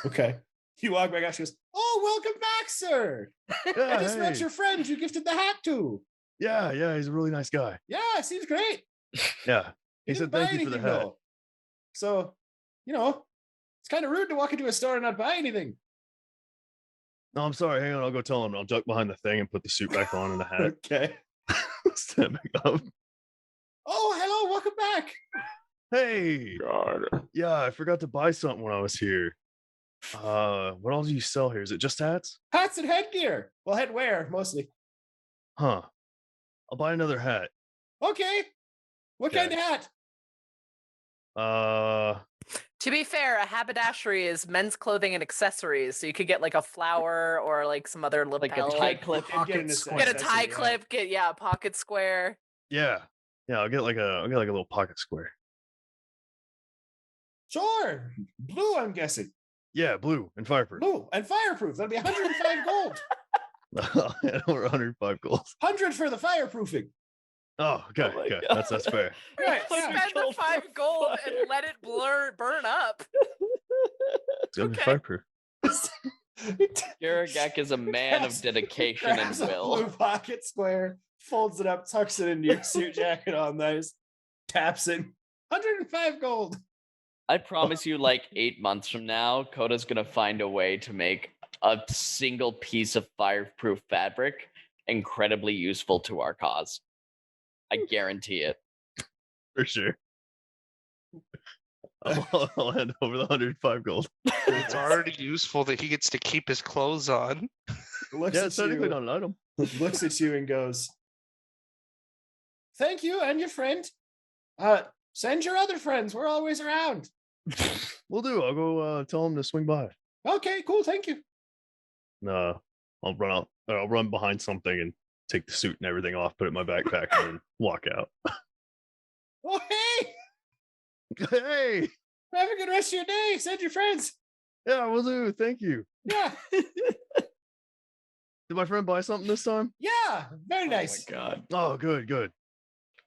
Okay. You walk back out. She goes, "Oh, welcome back, sir. Yeah, I just met hey. your friend you gifted the hat to. Yeah, he's a really nice guy. Yeah, seems great. Yeah. He didn't said buy thank you for the anything, hat. though. So, it's kind of rude to walk into a store and not buy anything." No, I'm sorry. Hang on, I'll go tell him. I'll duck behind the thing and put the suit back on and the hat. Okay. Stand back up. Oh, hello. Welcome back. Hey. God. Yeah, I forgot to buy something when I was here. What all do you sell here? Is it just hats? Hats and headgear. Well, headwear, mostly. Huh. I'll buy another hat. Okay. What kind of hat? To be fair, a haberdashery is men's clothing and accessories. So you could get like a flower or like some other lapel. Like a tie clip. Get a tie clip. Get a pocket square. Yeah. I'll get like a little pocket square. Sure. Blue, I'm guessing. Yeah, blue and fireproof. Blue and fireproof. That'll be 105 gold. And over 105 gold. 100 for the fireproofing. Oh, okay. my Okay. God. That's fair. Right. Spend Yeah. the 5 gold and let it burn up. It's gonna be Okay. fireproof. Garagak is a man of dedication and Grabs a will. blue pocket square, folds it up, tucks it into your suit jacket all nice, taps it. 105 gold. I promise you, like 8 months from now, Coda's gonna find a way to make a single piece of fireproof fabric incredibly useful to our cause. I guarantee it. For sure. I'll hand over the 105 gold. It's already useful that he gets to keep his clothes on. Looks Yeah, at it's technically you, not an item. looks at you and goes, "Thank you and your friend. Send your other friends. We're always around." We'll do. I'll go tell him to swing by. Okay, cool. Thank you. No, I'll run out. I'll run behind something and take the suit and everything off, put it in my backpack, and then walk out. Oh, hey, Hey, have a good rest of your day. Send your friends. yeah, we'll do. Thank you. Yeah, Did my friend buy something this time? yeah, very nice. Oh my god. Oh, good, good,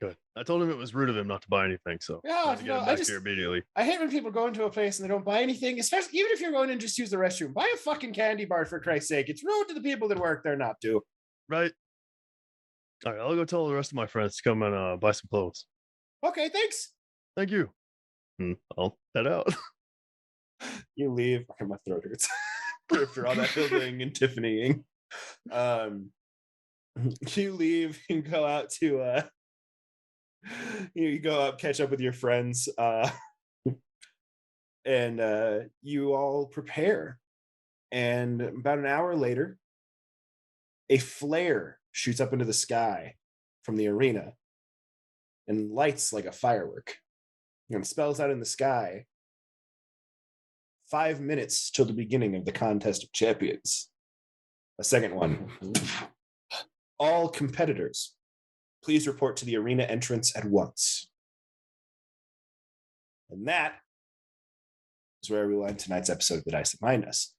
good. I told him it was rude of him not to buy anything, so Yeah, I had to get no, him I back just- here immediately. I hate when people go into a place and they don't buy anything, especially even if you're going in just use the restroom. Buy a fucking candy bar for Christ's sake. It's rude to the people that work there not to. Right. All right, I'll go tell the rest of my friends to come and buy some clothes. Okay, thanks. Thank you. And I'll head out. You leave. Okay, my throat hurts. After all that building and Tiffanying. You leave and go out to you go up, catch up with your friends, and you all prepare. And about an hour later, a flare shoots up into the sky from the arena and lights like a firework and spells out in the sky 5 minutes till the beginning of the contest of champions. A second one. All competitors, please report to the arena entrance at once. And that is where we will end tonight's episode of The Dice That Bind Us.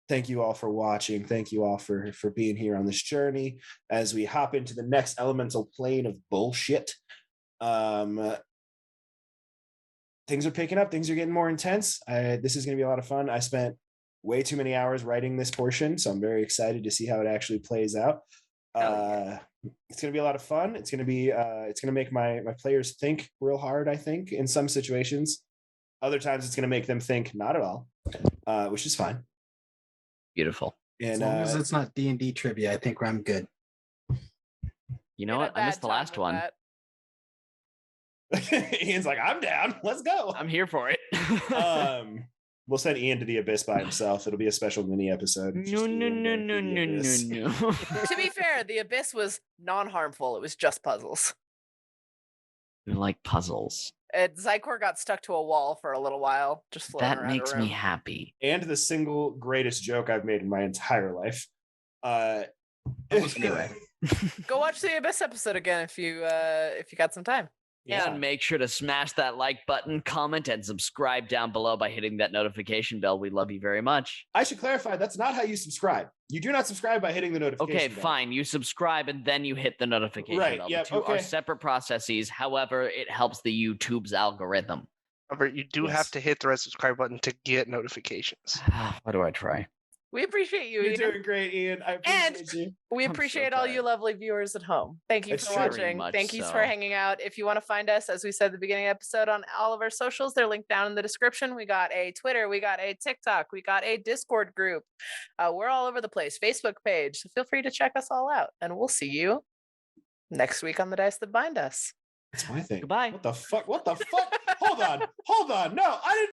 Thank you all for watching. Thank you all for being here on this journey as we hop into the next elemental plane of bullshit. Things are picking up. Things are getting more intense. This is going to be a lot of fun. I spent way too many hours writing this portion, so I'm very excited to see how it actually plays out. It's going to be a lot of fun. It's going to be it's going to make my players think real hard, I think, in some situations. Other times it's going to make them think not at all, which is fine. Beautiful. As And long as it's not D&D trivia, I think I'm good. You know In a what? I missed bad the time last with one. that. Ian's like, I'm down. Let's go. I'm here for it. We'll send Ian to the abyss by himself. It'll be a special mini episode. no, Just no, Ian no, going no, through the no, no, abyss. no. To be fair, the abyss was non-harmful. It was just puzzles. You like puzzles. Zycor got stuck to a wall for a little while, just floating That around makes a me room. happy. And the single greatest joke I've made in my entire life. Anyway. Go watch the abyss episode again if you got some time. Yeah. And make sure to smash that like button, comment, and subscribe down below by hitting that notification bell. We love you very much. I should clarify, that's not how you subscribe. You do not subscribe by hitting the notification Okay, bell. fine. You subscribe and then you hit the notification Right, bell. yep, The two are okay. separate processes. However, it helps the YouTube's algorithm. However, you do Yes. have to hit the red subscribe button to get notifications. Why do I try? We appreciate you, You're Ian. doing great, Ian. I And- appreciate you. We I'm so appreciate all you tired. lovely viewers at home. Thank you It's for true. Very watching. much Thank you so. for hanging out. If you want to find us, as we said at the beginning of the episode, on all of our socials, they're linked down in the description. We got a Twitter, we got a TikTok, we got a Discord group. We're all over the place. Facebook page. So feel free to check us all out. And we'll see you next week on The Dice That Bind Us. It's my thing. Goodbye. What the fuck? What the fuck? Hold on. Hold on. No, I didn't.